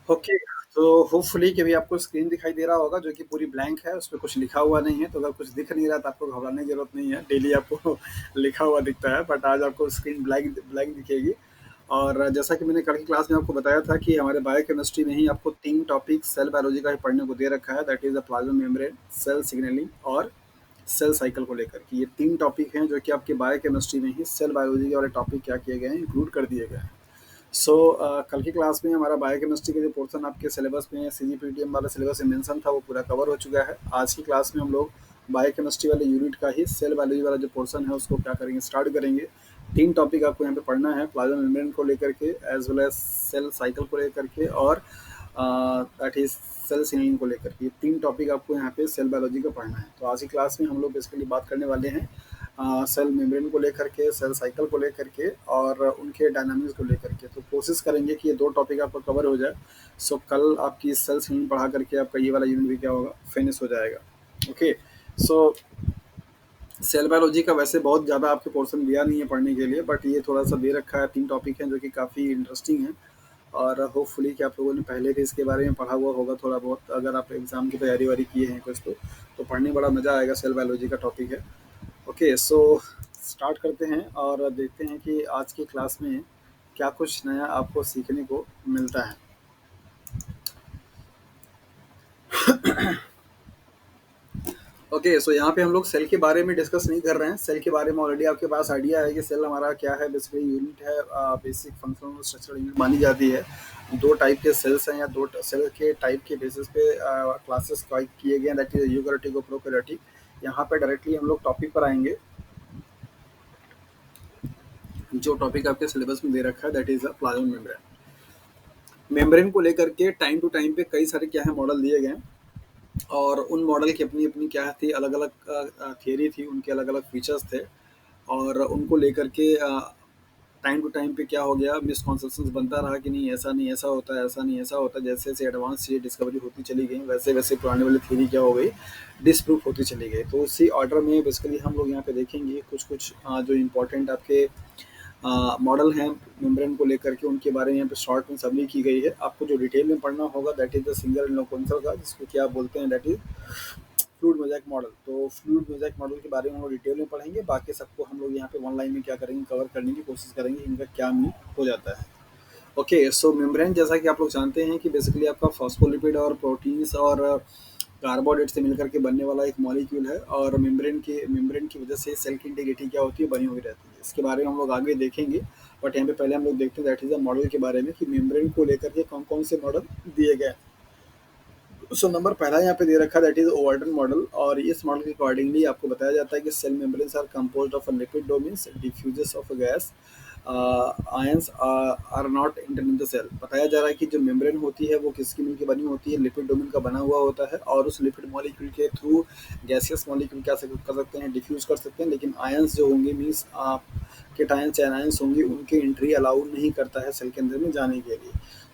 Okay, तो hopefully कि अभी आपको स्क्रीन दिखाई दे रहा होगा जो कि पूरी ब्लैंक है, उसपे कुछ लिखा हुआ नहीं है, तो अगर कुछ दिख नहीं रहा तो आपको घबराने की ज़रूरत नहीं है। डेली आपको लिखा हुआ दिखता है, बट आज आपको स्क्रीन ब्लैंक ब्लैंक दिखेगी। और जैसा कि मैंने कल की क्लास में आपको बताया था कि हमारे बायोकेमिस्ट्री में ही आपको 3 टॉपिक सेल बायोलॉजी का ही पढ़ने को दे रखा है, that is the plasma membrane, cell signalling और सेल साइकिल को लेकर के। ये 3 टॉपिक हैं जो कि आपके बायोकेमिस्ट्री में ही सेल बायोलॉजी के वाले टॉपिक क्या किए गए हैं, इंक्लूड कर दिए गए हैं। कल की क्लास में हमारा बायोकेमिस्ट्री का जो पोर्शन आपके सिलेबस में सीजीपीटीएम वाला सिलेबस में मेंशन था वो पूरा कवर हो चुका है। आज की क्लास में हम लोग बायोकेमिस्ट्री वाले यूनिट का ही सेल बायोलॉजी वाला जो पोर्शन है उसको क्या करेंगे, स्टार्ट करेंगे। 3 टॉपिक आपको यहाँ पे पढ़ना है, प्लाज्मा मेम्ब्रेन को लेकर के as well as cell cycle को लेकर के और दैट इज सेल सिग्नलिंग को लेकर के। ये 3 टॉपिक आपको यहाँ पे सेल बायोलॉजी का पढ़ना है। तो आज की क्लास में हम लोग बेसिकली बात करने वाले हैं सेल मेम्ब्रेन को लेकर के, सेल साइकिल को लेकर के और उनके डायनामिक्स को लेकर के। तो कोशिश करेंगे कि ये 2 टॉपिक आपका कवर हो जाए। कल आपकी सेल सिग्नलिंग पढ़ा करके आपका ये वाला यूनिट भी क्या होगा, फिनिश हो जाएगा। ओके, सो सेल बायोलॉजी का वैसे बहुत ज़्यादा आपके पोर्शन दिया नहीं है पढ़ने के लिए, बट ये थोड़ा सा दे रखा है। 3 टॉपिक हैं जो कि काफ़ी इंटरेस्टिंग हैं और होपफुली कि आप लोगों ने पहले भी इसके बारे में पढ़ा हुआ होगा थोड़ा बहुत। अगर आप एग्ज़ाम की तैयारी वारी किए हैं कुछ तो पढ़ने बड़ा मज़ा आएगा। सेल बायोलॉजी का टॉपिक है। ओके, स्टार्ट करते हैं और देखते हैं कि आज की क्लास में क्या कुछ नया आपको सीखने को मिलता है। ओके, सो यहाँ पे हम लोग सेल के बारे में डिस्कस नहीं कर रहे हैं। सेल के बारे में ऑलरेडी आपके पास आइडिया है कि सेल हमारा क्या है। बेसिकली यूनिट है, बेसिक फंक्शनल स्ट्रक्चर यूनिट मानी जाती है। 2 टाइप के सेल्स हैं या 2 सेल के टाइप के बेसिस पे क्लासेस किए गए हैं, दैट इज यूकैरियोटिक और प्रोकैरियोटिक। यहाँ पे डायरेक्टली हम लोग टॉपिक पर आएंगे। जो टॉपिक आपके सिलेबस में दे रखा है that is the plasma membrane. Membrane को लेकर के टाइम टू टाइम पे कई सारे क्या है मॉडल दिए गए हैं और उन मॉडल की अपनी अपनी क्या थी, अलग अलग थियरी थी, उनके अलग अलग फीचर्स थे और उनको लेकर के टाइम टू टाइम पे क्या हो गया, मिसकॉन्सेप्शंस बनता रहा कि नहीं ऐसा नहीं ऐसा होता है, ऐसा नहीं ऐसा होता है। जैसे जैसे एडवांस चीज़ें डिस्कवरी होती चली गई वैसे वैसे पुराने वाली थ्योरी क्या हो गई, डिसप्रूफ होती चली गई। तो उसी ऑर्डर में बेसिकली हम लोग यहाँ पे देखेंगे कुछ कुछ जो इम्पोर्टेंट आपके मॉडल हैं मेम्ब्रेन को लेकर के, उनके बारे में यहाँ पे शॉर्ट में समरी की गई है। आपको जो डिटेल में पढ़ना होगा दैट इज द सिंगल इनोकोन्सल का, जिसको क्या बोलते हैं, that is fluid mosaic model. तो फ्लूइड मोज़ेक मॉडल के बारे में हम लोग डिटेल में पढ़ेंगे। बाकी सबको हम लोग यहाँ पे ऑनलाइन में क्या करेंगे, कवर करने की कोशिश करेंगे, इनका क्या मीन हो जाता है। ओके, सो मेम्ब्रेन जैसा कि आप लोग जानते हैं कि बेसिकली आपका फॉस्फोलिपिड और प्रोटीन्स और कार्बोहाइड्रेट से मिलकर के बनने वाला एक मॉलिक्यूल है और मेम्ब्रेन की वजह से सेल की इंटीग्रिटी क्या होती है, बनी हुई रहती है। इसके बारे में हम लोग आगे देखेंगे, बट यहाँ पे पहले हम लोग देखते हैं दैट इज द मॉडल के बारे में कि मेम्ब्रेन को लेकर के कौन कौन से मॉडल दिए गए। नंबर पहला यहाँ पे दे रखा है दैट इज ओवल्टन मॉडल और इस मॉडल के अकॉर्डिंगली आपको बताया जाता है कि cell membranes are composed of a lipid domains diffuses of gas ions are not inter in the cell. बताया जा रहा है कि जो मेम्ब्रेन होती है वो किसकी मिलकर बनी होती है, लिपिड डोमेन का बना हुआ होता है और उस लिपिड मॉलिक्यूल के थ्रू गैसियस मॉलिक्यूल क्या कर सकते हैं, डिफ्यूज कर सकते हैं। लेकिन आयंस जो होंगे मीन्स केटायंस एनायंस होंगे, उनकी एंट्री अलाउ नहीं करता है सेल के अंदर में जाने के लिए।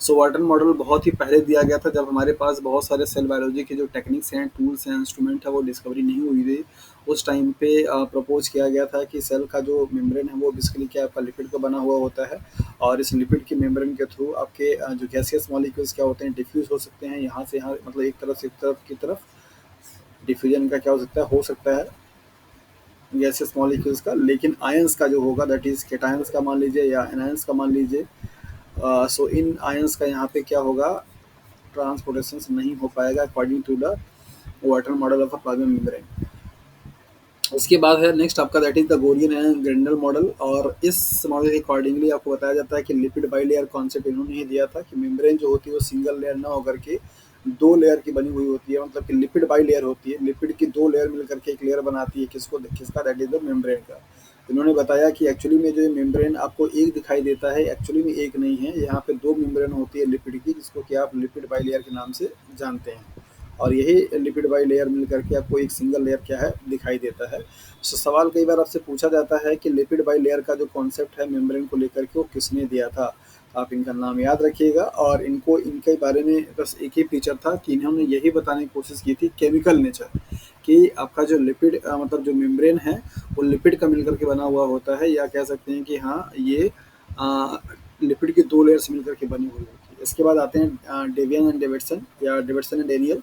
वाटन मॉडल बहुत ही पहले दिया गया था जब हमारे पास बहुत सारे सेल बायोलॉजी के जो टेक्निक्स हैं, टूल्स हैं, इंस्ट्रूमेंट है वो डिस्कवरी नहीं हुई थी। उस टाइम पे प्रपोज किया गया था कि सेल का जो मेम्ब्रेन है वो बेसिकली क्या आपका लिपिड का बना हुआ होता है और इस लिपिड की मेम्ब्रेन के थ्रू आपके जो गैसियस मॉलिक्यूल्स क्या होते हैं, डिफ्यूज हो सकते हैं यहाँ से यहाँ, मतलब एक तरफ से एक तरफ की तरफ डिफ्यूजन का क्या हो सकता है गैसियस मॉलिक्यूल्स का। लेकिन आयंस का जो होगा दैट इज केटायंस का मान लीजिए या एनायंस का मान लीजिए, इन आयंस का यहाँ पे क्या होगा, ट्रांसपोर्टेशन नहीं हो पाएगा according to the water model of a plasma membrane. उसके बाद है नेक्स्ट आपका that is the Gorter and Grendel model और इस मॉडल के अकॉर्डिंगली आपको बताया जाता है कि लिपिड बाई लेयर कॉन्सेप्ट इन्होंने ही दिया था कि मेम्ब्रेन जो होती है वो सिंगल लेयर ना होकर के 2 लेयर की बनी हुई होती है, मतलब कि लिपिड बाई लेयर होती है, लिपिड की 2 लेयर मिलकर के एक लेयर बनाती है किसका दैट इज द मेम्ब्रेन का। इन्होंने बताया कि एक्चुअली में जो मेम्ब्रेन आपको एक दिखाई देता है, एक्चुअली में एक नहीं है, यहाँ पे 2 मेम्ब्रेन होती है लिपिड की, जिसको कि आप लिपिड बाई लेयर के नाम से जानते हैं और यही लिपिड बाई लेयर मिल करके आपको एक सिंगल लेयर क्या है दिखाई देता है। सवाल कई बार आपसे पूछा जाता है कि लिपिड बाई लेयर का जो कॉन्सेप्ट है मेम्ब्रेन को लेकर के वो किसने दिया था। आप इनका नाम याद रखिएगा और इनके बारे में बस एक ही फीचर था कि इन्होंने यही बताने की कोशिश की थी, केमिकल नेचर, कि आपका जो लिपिड मतलब जो मेम्ब्रेन है वो लिपिड का मिलकर के बना हुआ होता है, या कह सकते हैं कि हाँ ये लिपिड की 2 लेयर से मिलकर के बनी हुई होती है। इसके बाद आते हैं डेवियन एंड डेविडसन या Davidson and Daniel.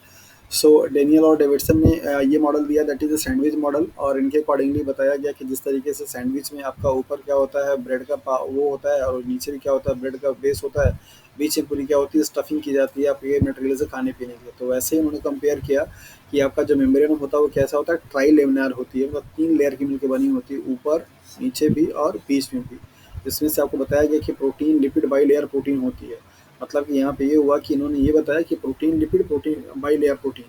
So Daniel और डेविडसन ने ये मॉडल दिया that is a sandwich model, और इनके अकॉर्डिंगली बताया गया कि जिस तरीके से सैंडविच में आपका ऊपर क्या होता है ब्रेड का वो होता है, और नीचे भी क्या होता है ब्रेड का बेस होता है, बीच में पूरी क्या होती है स्टफिंग की जाती है आपके मटेरियल से खाने पीने के लिए। तो वैसे ही उन्होंने कंपेयर किया कि आपका जो मेम्ब्रेन होता है वो कैसा होता है, ट्राई लेमिनार होती है, मतलब 3 लेयर की मिलकर बनी होती है, ऊपर नीचे भी और बीच में भी। जिसमें से आपको बताया गया कि protein lipid by layer protein होती है। मतलब कि यहाँ पे ये हुआ कि इन्होंने ये बताया कि protein lipid protein by layer protein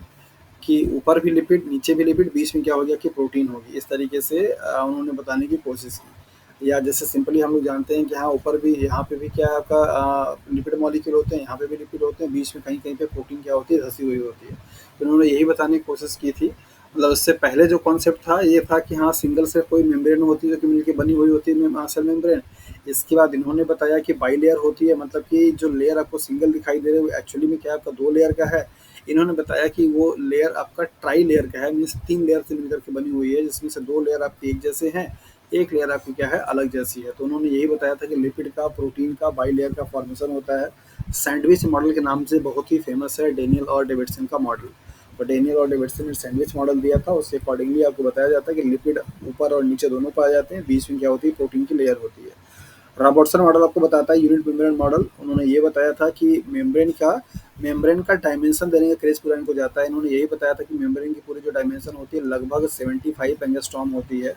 कि ऊपर भी लिपिड नीचे भी लिपिड बीच में क्या हो गया कि प्रोटीन होगी। इस तरीके से उन्होंने बताने की कोशिश की। या जैसे सिंपली हम लोग जानते हैं कि हाँ ऊपर भी यहाँ पे भी क्या है आपका लिपिड मॉलिक्यूल होते हैं, यहाँ पे भी लिपिड होते हैं, बीच में कहीं कहीं पे प्रोटीन क्या होती है धसी हुई होती है। तो उन्होंने यही बताने की कोशिश की थी। मतलब इससे पहले जो कॉन्सेप्ट था ये था कि हाँ सिंगल से कोई मेम्ब्रेन होती है जो कि मिलकर बनी हुई होती है सेल मेम्ब्रेन। इसके बाद इन्होंने बताया कि बाई लेयर होती है, मतलब कि जो लेयर आपको सिंगल दिखाई दे रही है वो एक्चुअली में क्या आपका 2 लेयर का है। इन्होंने बताया कि वो लेयर आपका ट्राई लेयर का है, मीन्स 3 लेयर से मिलकर के बनी हुई है, जिसमें से 2 लेयर आपकी एक जैसे हैं, एक लेयर आपकी क्या है अलग जैसी है। तो उन्होंने यही बताया था कि लिपिड का प्रोटीन का बाई लेयर का फॉर्मेशन होता है। सैंडविच मॉडल के नाम से बहुत ही फेमस है डेनियल और डेविडसन का मॉडल। तो डेनियल और डेविडसन ने सैंडविच मॉडल दिया था, उससे अकॉर्डिंगली आपको बताया जाता है कि लिपिड ऊपर और नीचे दोनों पाए जाते हैं, बीच में क्या होती है प्रोटीन की लेयर होती है। रॉबर्टसन मॉडल आपको बताता है यूनिट मेम्ब्रेन मॉडल। उन्होंने ये बताया था कि मेम्ब्रेन का डायमेंशन देने का क्रेज पूरा इनको जाता है। इन्होंने यही बताया था कि मेम्ब्रेन की पूरी जो डायमेंशन होती है लगभग 75 एंगस्ट्रॉम होती है,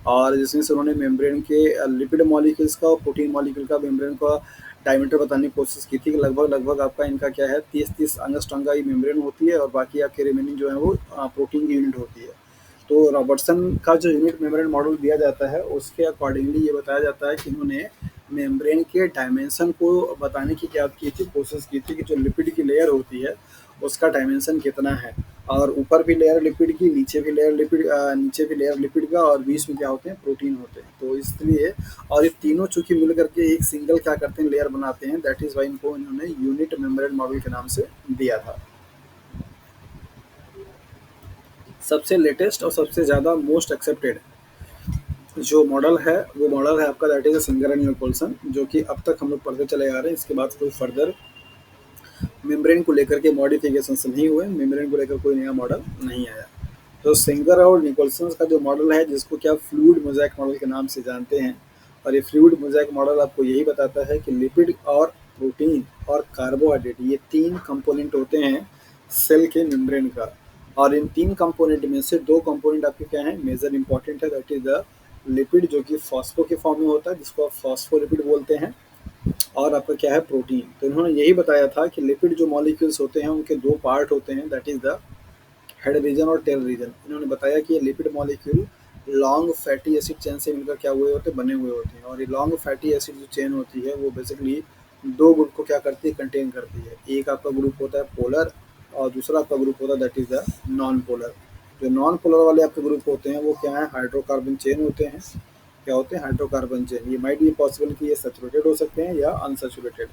और जिसमें से उन्होंने मेम्ब्रेन के लिपिड मॉलिक्यूल्स का और प्रोटीन मॉलिक्यूल का मेम्ब्रेन का डायमीटर बताने की कोशिश की थी कि लगभग लगभग आपका इनका क्या है 30 एंगस्ट्रॉम का ये मेम्ब्रेन होती है, और बाकी आपके रिमेनिंग जो है वो प्रोटीन की यूनिट होती है। तो रॉबर्टसन का जो यूनिट मेम्ब्रेन मॉडल दिया जाता है उसके अकॉर्डिंगली ये बताया जाता है कि इन्होंने मेम्ब्रेन के डायमेंशन को बताने की क्या की थी कोशिश की थी कि जो लिपिड की लेयर होती है उसका डायमेंशन कितना है, और ऊपर भी लेयर लिपिड की, नीचे भी लेयर लिपिड का, और बीच में क्या होते हैं प्रोटीन होते हैं। तो इसलिए और ये तीनों चूंकि मिल करके एक सिंगल क्या करते हैं लेयर बनाते हैं, दैट इज वाई इनको इन्होंने यूनिट मेम्ब्रेन मॉडल के नाम से दिया था। सबसे लेटेस्ट और सबसे ज़्यादा मोस्ट एक्सेप्टेड जो मॉडल है वो मॉडल है आपका that is Singer and Nicolson, जो कि अब तक हम लोग पढ़ते चले आ रहे हैं। इसके बाद कोई फर्दर मेम्ब्रेन को लेकर के मॉडिफिकेशन नहीं हुए, मेम्ब्रेन को लेकर कोई नया मॉडल नहीं आया। तो सिंगर और निकोलसन का जो मॉडल है जिसको क्या फ्लूइड मोज़ेक मॉडल के नाम से जानते हैं, और ये फ्लूइड मोज़ेक मॉडल आपको यही बताता है कि लिपिड और प्रोटीन और कार्बोहाइड्रेट ये 3 कंपोनेंट होते हैं सेल के मेम्ब्रेन का, और इन 3 कंपोनेंट में से 2 कंपोनेंट आपके क्या है मेजर इंपॉर्टेंट है, दैट इज द लिपिड जो कि फॉस्फो के फॉर्म में होता है जिसको आप फॉस्फोलिपिड बोलते हैं, और आपका क्या है प्रोटीन। तो इन्होंने यही बताया था कि लिपिड जो मॉलिक्यूल्स होते हैं उनके 2 पार्ट होते हैं, that is the head region और टेल रीजन। इन्होंने बताया कि ये lipid molecule long fatty acid chain से मिलकर क्या हुए होते हैं बने हुए होते हैं, और ये लॉन्ग फैटी एसिड जो चेन होती है वो बेसिकली 2 ग्रुप को क्या करती है कंटेन करती है। एक आपका ग्रुप होता है पोलर और दूसरा आपका ग्रुप होता है that is the non polar. जो नॉन पोलर वाले आपके ग्रुप होते हैं वो क्या है हाइड्रोकार्बन चेन होते हैं। क्या होते हैं हाइड्रोकार्बन चेन। ये माइट बी पॉसिबल कि ये सैचुरेटेड हो सकते हैं या अनसैचुरेटेड,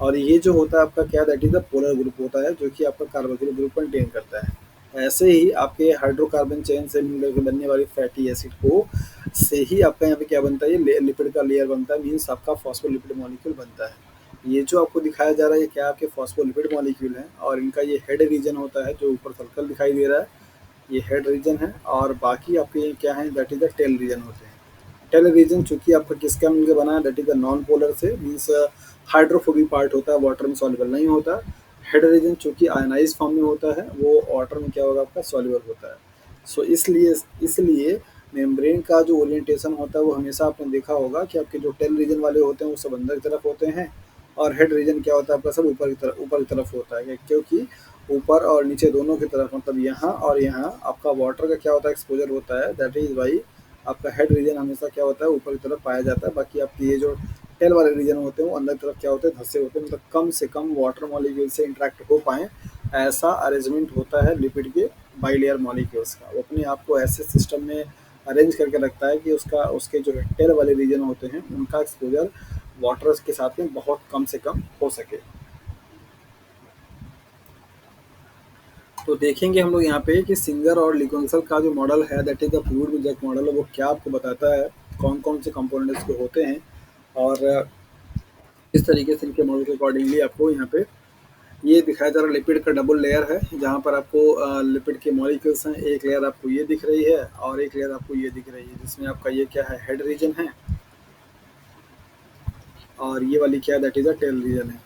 और ये जो होता है आपका क्या that is the polar group होता है जो कि आपका कार्बोक्सिल ग्रुप कंटेन करता है। ऐसे ही आपके हाइड्रोकार्बन चेन से मिलकर के बनने वाली फैटी एसिड को से ही आपका यहाँ पे क्या बनता है ये लिपिड का लेयर बनता है, मीन्स आपका फॉस्फोलिपिड मॉलिक्यूल बनता है। ये जो आपको दिखाया जा रहा है ये क्या आपके फॉस्फोलिपिड मॉलिक्यूल है, और इनका ये हेड रीजन होता है जो ऊपर सर्कल दिखाई दे रहा है ये हेड रीजन है, और बाकी आपके क्या है that is the tail region होते हैं। टेल रीजन चूंकि आपका किसका मिलकर बना है that is the non polar से, मीन्स हाइड्रोफोबिक पार्ट होता है, वाटर में सॉल्युबल नहीं होता। हेड रीजन चूंकि आयनाइज फॉर्म में होता है वो वाटर में क्या होगा आपका सॉल्युबल होता है। सो इसलिए मेम्ब्रेन का जो ओरिएंटेशन होता है वो हमेशा आपने देखा होगा कि आपके जो टेल रीजन वाले होते हैं वो सब अंदर की तरफ होते हैं, और हेड रीजन क्या होता है आपका सब ऊपर की तरफ होता है, क्योंकि ऊपर और नीचे दोनों की तरफ मतलब यहाँ और यहाँ आपका वाटर का क्या होता है एक्सपोजर होता है, दैट इज वाई आपका हेड रीजन हमेशा क्या होता है ऊपर की तरफ पाया जाता है। बाकी आपकी ये जो टेल वाले रीजन होते हैं वो अंदर की तरफ क्या होते हैं धंसे होते हैं, मतलब कम से कम वाटर मॉलिक्यूल से इंटरेक्ट हो पाए ऐसा अरेंजमेंट होता है लिपिड के बाई लेयर मॉलिक्यूल्स का। वो अपने आप को ऐसे सिस्टम में अरेंज करके रखता है कि उसके जो टेल वाले रीजन होते हैं उनका एक्सपोजर वाटर के साथ में बहुत कम से कम हो सके। तो देखेंगे हम लोग यहाँ पे कि सिंगर और लिकोंसल का जो मॉडल है that is the fluid mosaic model, वो क्या आपको बताता है कौन कौन से कंपोनेंट्स के होते हैं, और इस तरीके से इनके मॉडल के अकॉर्डिंगली आपको यहाँ पे ये दिखाया जा रहा है लिपिड का डबल लेयर है, जहाँ पर आपको लिपिड के मॉलिक्यूल्स हैं। एक लेयर आपको ये दिख रही है और एक लेयर आपको ये दिख रही है, जिसमें आपका ये क्या है, हेड रीजन है, और ये वाली क्या है, that is a tail region है।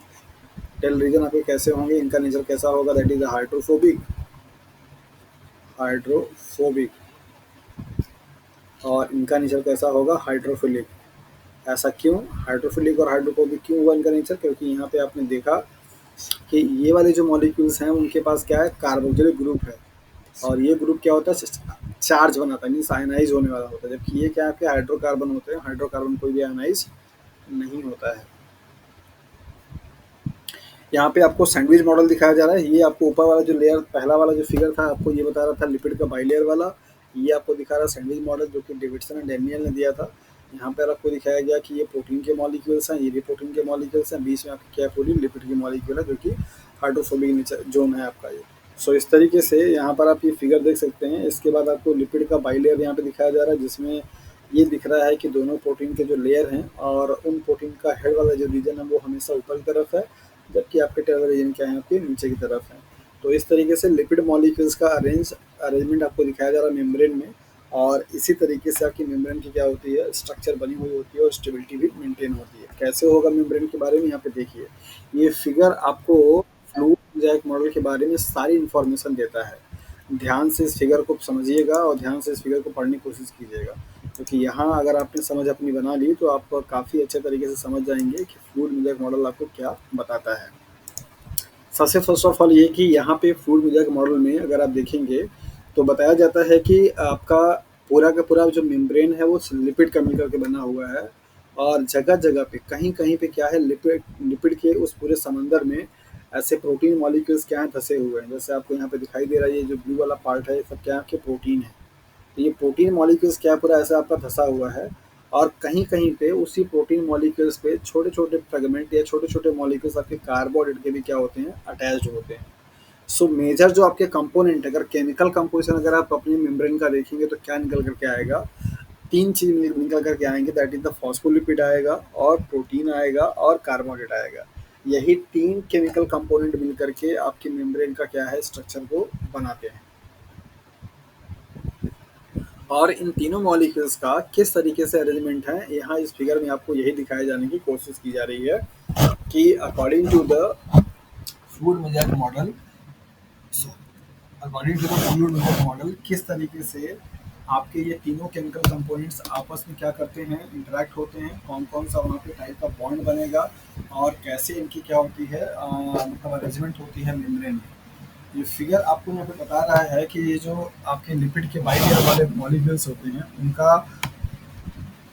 टेल रीजन आपके कैसे होंगे, इनका नेचर कैसा होगा, दैट इज हाइड्रोफोबिक, हाइड्रोफोबिक, और इनका नेचर कैसा होगा, हाइड्रोफिलिक। ऐसा क्यों, हाइड्रोफिलिक और हाइड्रोफोबिक क्यों हुआ इनका नेचर, क्योंकि यहाँ पे आपने देखा कि ये वाले जो मॉलिक्यूल्स हैं उनके पास क्या है, कार्बोक्सिलिक ग्रुप है, और ये ग्रुप क्या होता है, चार्ज बनाता है, मीन्स आयनाइज होने वाला होता है, जबकि ये क्या आपके हाइड्रोकार्बन होते हैं, हाइड्रोकार्बन कोई भी आयनाइज नहीं होता है। यहाँ पे आपको सैंडविच मॉडल दिखाया जा रहा है। ये आपको ऊपर वाला जो लेयर, पहला वाला जो फिगर था आपको ये बता रहा था लिपिड का बाइलेयर वाला, ये आपको दिखा रहा है सैंडविच मॉडल, जो कि डेविडसन एंड डैनियल ने दिया था। यहाँ पर आपको दिखाया गया कि ये प्रोटीन के मॉलिक्यूल्स हैं, ये भी प्रोटीन के मॉलिक्यूल्स हैं, बीच में आपकी क्या पूरी लिपिड की मॉलिक्यूल है, जो कि हाइड्रोफोबिक नेचर जोन है आपका ये। सो इस तरीके से यहाँ पर आप ये फिगर देख सकते हैं। इसके बाद आपको लिपिड का बाइलेयर यहाँ पे दिखाया जा रहा है, जिसमें ये दिख रहा है कि दोनों प्रोटीन के जो लेयर हैं और उन प्रोटीन का हेड वाला जो रीजन है वो हमेशा ऊपर की तरफ है, जबकि आपके टेल रीजन क्या है, आपके नीचे की तरफ है। तो इस तरीके से लिपिड मॉलिक्यूल्स का अरेंजमेंट आपको दिखाया जा रहा है मेम्ब्रेन में, और इसी तरीके से आपकी मेम्ब्रेन की क्या होती है, स्ट्रक्चर बनी हुई होती है और स्टेबिलिटी भी मेंटेन होती है। कैसे होगा मेम्ब्रेन के बारे में यहाँ पे देखिए, ये फिगर आपको फ्लूइड मोज़ेक मॉडल के बारे में सारी इन्फॉर्मेशन देता है। ध्यान से इस फिगर को समझिएगा और ध्यान से इस फिगर को पढ़ने की कोशिश कीजिएगा, क्योंकि यहाँ अगर आपने समझ अपनी बना ली तो आप काफ़ी अच्छे तरीके से समझ जाएंगे कि फ्लूइड मोज़ेक मॉडल आपको क्या बताता है। सबसे फर्स्ट ऑफ ऑल ये कि यहाँ पे फ्लूइड मोज़ेक मॉडल में अगर आप देखेंगे तो बताया जाता है कि आपका पूरा का पूरा जो मेम्ब्रेन है वो लिपिड का मिलकर के बना हुआ है, और जगह जगह पे कहीं कहीं पे क्या है, लिपिड लिपिड के उस पूरे समंदर में ऐसे प्रोटीन मॉलिक्यूल्स क्या हैं, धसे हुए हैं। जैसे आपको यहाँ पे दिखाई दे रहा है, ये जो ब्लू वाला पार्ट है ये सब क्या है, आपके प्रोटीन है। तो ये प्रोटीन मॉलिक्यूल्स क्या है, पूरा ऐसा आपका धसा हुआ है, और कहीं कहीं पे उसी प्रोटीन मॉलिक्यूल्स पे छोटे छोटे फ्रेगमेंट या छोटे छोटे मॉलिक्यूल्स आपके कार्बोहाइड्रेट के भी क्या होते हैं, अटैच्ड होते हैं। सो मेजर जो आपके कंपोनेंट, अगर केमिकल कंपोजिशन अगर आप अपनी मेम्ब्रेन का देखेंगे तो क्या निकल करके आएगा, तीन चीज निकल करके आएंगे, दैट इज द फॉस्फोलिपिड आएगा, और प्रोटीन आएगा, और कार्बोहाइड्रेट आएगा। यही तीन केमिकल कंपोनेंट मिल करके आपकी मेम्ब्रेन का क्या है, स्ट्रक्चर को बनाते हैं। और इन तीनों मॉलिक्यूल्स का किस तरीके से अरेंजमेंट है, यहाँ इस फिगर में आपको यही दिखाए जाने की कोशिश की जा रही है कि according to the fluid mosaic model, किस तरीके से आपके ये तीनों केमिकल कंपोनेंट्स आपस में क्या करते हैं, इंटरेक्ट होते हैं, कौन कौन सा वहाँ पे टाइप का बॉन्ड बनेगा, और कैसे इनकी क्या होती है, मतलब अरेंजमेंट होती है मेम्ब्रेन में। ये फिगर आपको यहाँ पे बता रहा है कि ये जो आपके लिपिड के बाइलेयर वाले मॉलिक्यूल्स होते हैं उनका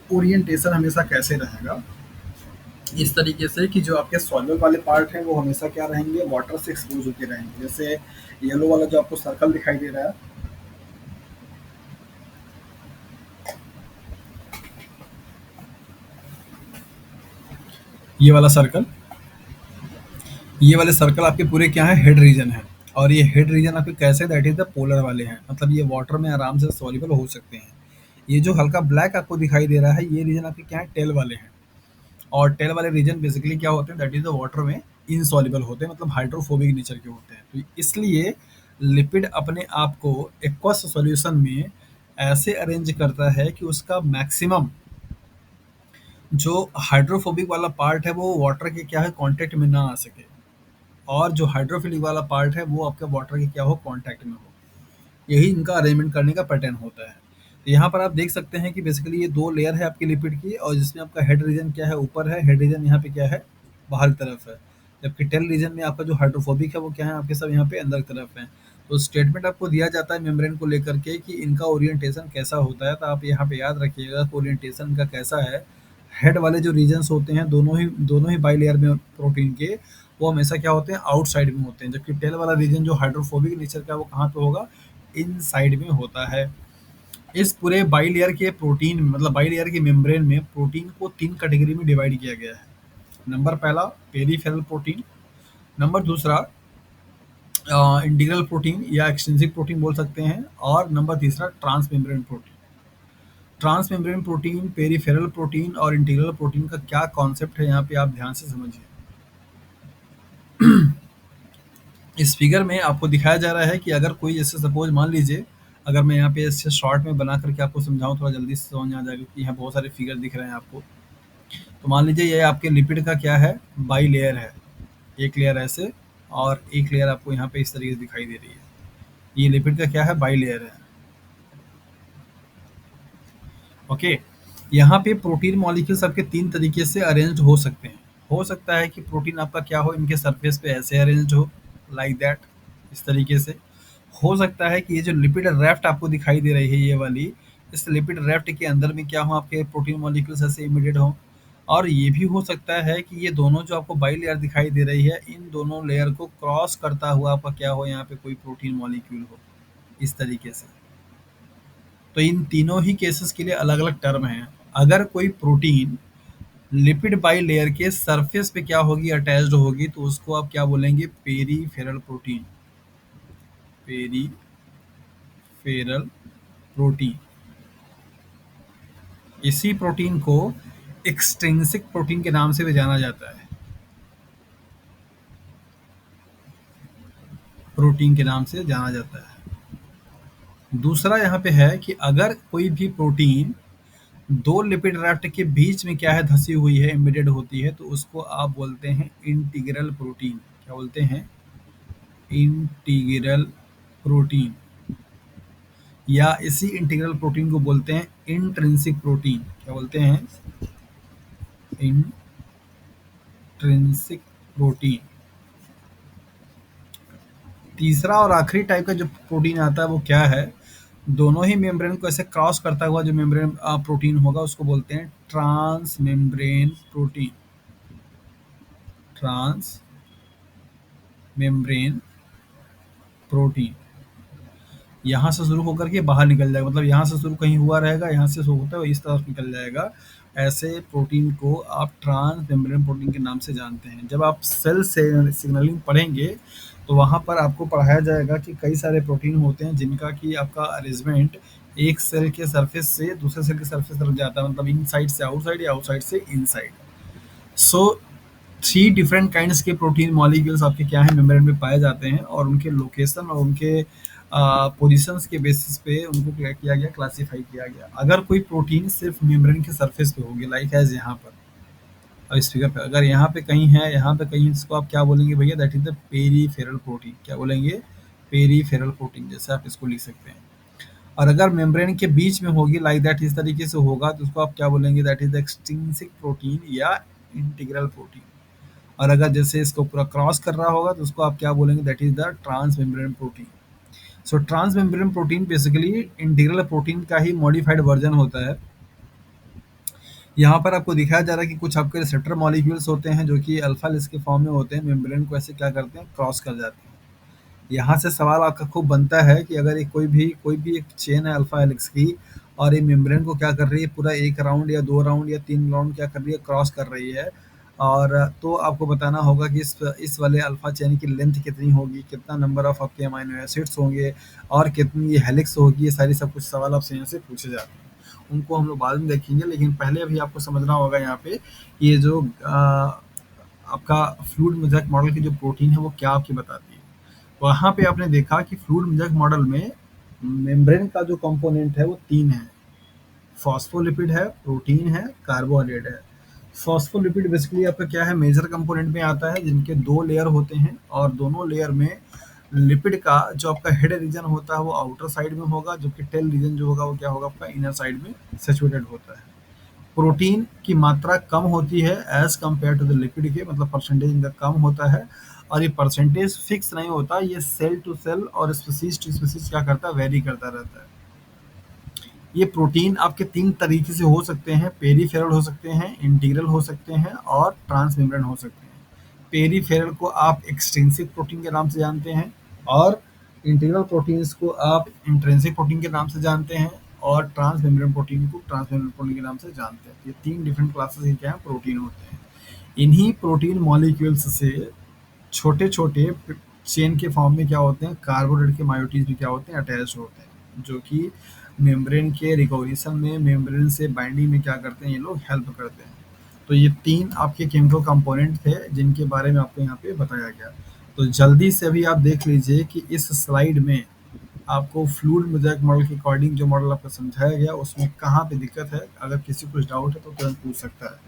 ओरिएंटेशन हमेशा कैसे रहेगा, इस तरीके से कि जो आपके सॉल्युबल वाले पार्ट हैं वो हमेशा क्या रहेंगे, वाटर से एक्सपोज होते रहेंगे। जैसे येलो वाला जो आपको सर्कल दिखाई दे रहा है, ये वाला सर्कल, ये वाले सर्कल आपके पूरे क्या है, हेड रीजन है, और ये हेड रीजन आपके कैसे, दैट इज द पोलर वाले हैं, मतलब ये वाटर में आराम से सॉल्युबल हो सकते हैं। ये जो हल्का ब्लैक आपको दिखाई दे रहा है, ये रीजन आपके क्या है, टेल वाले हैं, और टेल वाले रीजन बेसिकली क्या होते हैं, दैट इज द वाटर में इनसॉल्युबल होते हैं, मतलब हाइड्रोफोबिक नेचर के होते हैं। तो इसलिए लिपिड अपने आप को एक्वस सॉल्यूशन में ऐसे अरेंज करता है कि उसका मैक्सिमम जो हाइड्रोफोबिक वाला पार्ट है वो वाटर के क्या है, कांटेक्ट में ना आ सके, और जो हाइड्रोफिलिक वाला पार्ट है वो आपके वाटर के क्या हो, कांटेक्ट में हो। यही इनका अरेंजमेंट करने का पैटर्न होता है। तो यहाँ पर आप देख सकते हैं कि बेसिकली ये दो लेयर है आपकी लिपिड की, और जिसमें आपका हेड रीजन क्या है, ऊपर है, हेड रीजन यहाँ पे क्या है, बाहर की तरफ है, जबकि टेल रीजन में आपका जो हाइड्रोफोबिक है वो क्या है, आपके सब यहाँ पे अंदर की तरफ है। तो स्टेटमेंट आपको दिया जाता है मेम्ब्रेन को लेकर के कि इनका ओरिएंटेशन कैसा होता है, तो आप यहाँ पे याद रखिएगा ओरिएंटेशन का कैसा है। हेड वाले जो रीजन्स होते हैं दोनों ही बाई लेयर में प्रोटीन के, वो हमेशा क्या होते हैं, आउटसाइड में होते हैं, जबकि टेल वाला रीजन जो हाइड्रोफोबिक नेचर का है, वो कहाँ पे होगा, इन साइड में होता है। इस पूरे बाई लेयर के प्रोटीन में, मतलब बाई लेयर के मेम्ब्रेन में प्रोटीन को तीन कैटेगरी में डिवाइड किया गया है। नंबर पहला पेरीफेरल प्रोटीन, नंबर दूसरा इंटीग्रल प्रोटीन या एक्सटेंसिव प्रोटीन बोल सकते हैं, और नंबर तीसरा transmembrane protein. Transmembrane protein, peripheral protein और इंटीग्रल प्रोटीन का क्या कॉन्सेप्ट है यहाँ पे आप ध्यान से समझिए। इस फिगर में आपको दिखाया जा रहा है कि अगर कोई जैसे सपोज मान लीजिए, अगर मैं यहाँ पे इससे शॉर्ट में बना करके आपको समझाऊं, थोड़ा जल्दी से समझ में आ जाएगा कि यहाँ बहुत सारे फिगर दिख रहे हैं आपको। तो मान लीजिए ये आपके लिपिड का क्या है, बाई लेयर है। एक लेयर ऐसे और एक लेयर आपको यहाँ पे इस तरीके से दिखाई दे रही है। ये लिपिड का क्या है, बाई लेयर है। ओके, यहाँ पे प्रोटीन मॉलिक्यूल्स आपके तीन तरीके से अरेंज हो सकते हैं। हो सकता है कि प्रोटीन आपका क्या हो, इनके सरफेस पे ऐसे अरेंज हो, लाइक दैट, इस तरीके से। हो सकता है कि ये जो लिपिड राफ्ट आपको दिखाई दे रही है ये वाली, इस लिपिड राफ्ट के अंदर में क्या हो, आपके प्रोटीन मॉलिक्यूल्स ऐसे इमिडेड हो। और ये भी हो सकता है कि ये दोनों जो आपको बाई लेयर दिखाई दे रही है, इन दोनों लेयर को क्रॉस करता हुआ आपका क्या हो, यहाँ पे कोई प्रोटीन मॉलिक्यूल हो, इस तरीके से। तो इन तीनों ही केसेस के लिए अलग अलग टर्म हैं। अगर कोई प्रोटीन लिपिड बाई लेयर के सरफेस पे क्या होगी, अटैच्ड होगी, तो उसको आप क्या बोलेंगे, पेरीफेरल प्रोटीन। Peripheral protein. इसी प्रोटीन को एक्सट्रिंसिक प्रोटीन के नाम से भी जाना जाता है, प्रोटीन के नाम से जाना जाता है। दूसरा यहाँ पे है कि अगर कोई भी प्रोटीन दो लिपिड राफ्ट के बीच में क्या है, धसी हुई है, एम्बेडेड होती है, तो उसको आप बोलते हैं इंटीग्रल प्रोटीन। क्या बोलते हैं, इंटीग्रल प्रोटीन। या इसी इंटीग्रल प्रोटीन को बोलते हैं इंट्रिंसिक प्रोटीन। क्या बोलते हैं, इंट्रिंसिक प्रोटीन। तीसरा और आखिरी टाइप का जो प्रोटीन आता है वो क्या है, दोनों ही मेम्ब्रेन को ऐसे क्रॉस करता हुआ जो मेम्ब्रेन प्रोटीन होगा उसको बोलते हैं transmembrane protein. Transmembrane protein. यहाँ से शुरू होकर के बाहर निकल जाएगा, मतलब यहाँ से शुरू कहीं हुआ रहेगा, यहाँ से शुरू होता है इस तरफ निकल जाएगा। ऐसे प्रोटीन को आप ट्रांस मेम्ब्रेन प्रोटीन के नाम से जानते हैं। जब आप सेल सिग्नलिंग पढ़ेंगे तो वहाँ पर आपको पढ़ाया जाएगा कि कई सारे प्रोटीन होते हैं जिनका कि आपका अरेंजमेंट एक सेल के सरफेस से दूसरे सेल के सरफेस तरफ जाता है, मतलब इन साइड से आउटसाइड या आउटसाइड से inside. So three different kinds के प्रोटीन मॉलिक्यूल्स आपके क्या है, मेम्ब्रेन में पाए जाते हैं, और उनके लोकेशन और उनके पोजीशंस के बेसिस पे उनको क्या किया गया, क्लासिफाई किया गया। अगर कोई प्रोटीन सिर्फ मेम्ब्रेन के सरफेस पे होगी, लाइक एज यहाँ पर और इस फिगर पे, अगर यहाँ पे कहीं है, यहाँ पे कहीं, इसको आप क्या बोलेंगे भैया, that is the peripheral protein. क्या बोलेंगे, पेरीफेरल प्रोटीन, जैसे आप इसको लिख सकते हैं। और अगर मेम्ब्रेन के बीच में होगी, लाइक दैट, इस तरीके से होगा, तो उसको आप क्या बोलेंगे, that is the extrinsic protein या इंटीग्रल प्रोटीन। और अगर जैसे इसको पूरा क्रॉस कर रहा होगा तो उसको आप क्या बोलेंगे, that is the transmembrane protein. So transmembrane protein basically integral protein का ही मॉडिफाइड वर्जन होता है। यहाँ पर आपको दिखाया जा रहा है कि कुछ आपके रिसेप्टर मॉलिक्यूल्स होते हैं जो कि अल्फा हेलिक्स के फॉर्म में होते हैं, मेम्ब्रेन को ऐसे क्या करते हैं, क्रॉस कर जाते हैं। यहाँ से सवाल आपका खूब बनता है कि अगर ये कोई भी एक चेन है अल्फा हेलिक्स की, और ये मेम्ब्रेन को क्या कर रही है, पूरा एक राउंड या दो राउंड या तीन राउंड क्या कर रही है, क्रॉस कर रही है। और तो आपको बताना होगा कि इस वाले अल्फा चेन की लेंथ कितनी होगी, कितना नंबर ऑफ आपके अमाइनो एसिड्स होंगे, और कितनी ये हेलिक्स होगी। ये सारी सब कुछ सवाल आपसे यहाँ से पूछे जाते हैं, उनको हम लोग बाद में देखेंगे। लेकिन पहले अभी आपको समझना होगा यहाँ पे ये जो आपका फ्लूइड मोज़ेक मॉडल की जो प्रोटीन है वो क्या आपकी बताती है। वहाँ पे आपने देखा कि फ्लूइड मोज़ेक मॉडल में मेम्ब्रेन का जो कंपोनेंट है वो तीन है, फॉस्फोलिपिड है, प्रोटीन है, कार्बोहाइड्रेट है। फॉस्फोलिपिड बेसिकली आपका क्या है, मेजर कंपोनेंट में आता है, जिनके दो लेयर होते हैं, और दोनों लेयर में लिपिड का जो आपका हेड रीजन होता है वो आउटर साइड में होगा, जबकि टेल रीजन जो होगा वो क्या होगा, आपका इनर साइड में सेचुरेटेड होता है। प्रोटीन की मात्रा कम होती है as compared to the lipid के, मतलब परसेंटेज इनका कम होता है। और ये परसेंटेज फिक्स नहीं होता, ये सेल टू सेल और स्पीसीज टू स्पीसीज क्या करता है, वेरी करता रहता है। ये प्रोटीन आपके तीन तरीके से हो सकते हैं, पेरीफेरल हो सकते हैं, इंटीग्रल हो सकते हैं, और ट्रांसमेम्ब्रेन हो सकते हैं। पेरीफेरल को आप एक्सट्रिंसिक प्रोटीन के नाम से जानते हैं, और इंटीग्रल प्रोटीन्स को आप इंट्रिंसिक प्रोटीन के नाम से जानते हैं, और ट्रांसमेम्ब्रेन प्रोटीन को ट्रांसमेम्ब्रेन प्रोटीन के नाम से जानते हैं। ये तीन डिफरेंट क्लासेस के क्या हैं, प्रोटीन होते हैं। इन्हीं प्रोटीन मॉलिक्यूल्स से छोटे छोटे चेन के फॉर्म में क्या होते हैं, कार्बोहाइड्रेट के मायोटीज भी क्या होते हैं, अटैच होते हैं। जो कि मेम्ब्रेन के रिकॉग्निशन में, मेम्ब्रेन से बाइंडिंग में क्या करते हैं ये लोग, हेल्प करते हैं। तो ये 3 आपके केमिकल कंपोनेंट थे जिनके बारे में आपको यहाँ पे बताया गया। तो जल्दी से अभी आप देख लीजिए कि इस स्लाइड में आपको फ्लूइड मोज़ेक मॉडल के अकॉर्डिंग जो मॉडल आपको समझाया गया उसमें कहाँ पे दिक्कत है? अगर किसी को कुछ डाउट है तो तुरंत पूछ सकता है।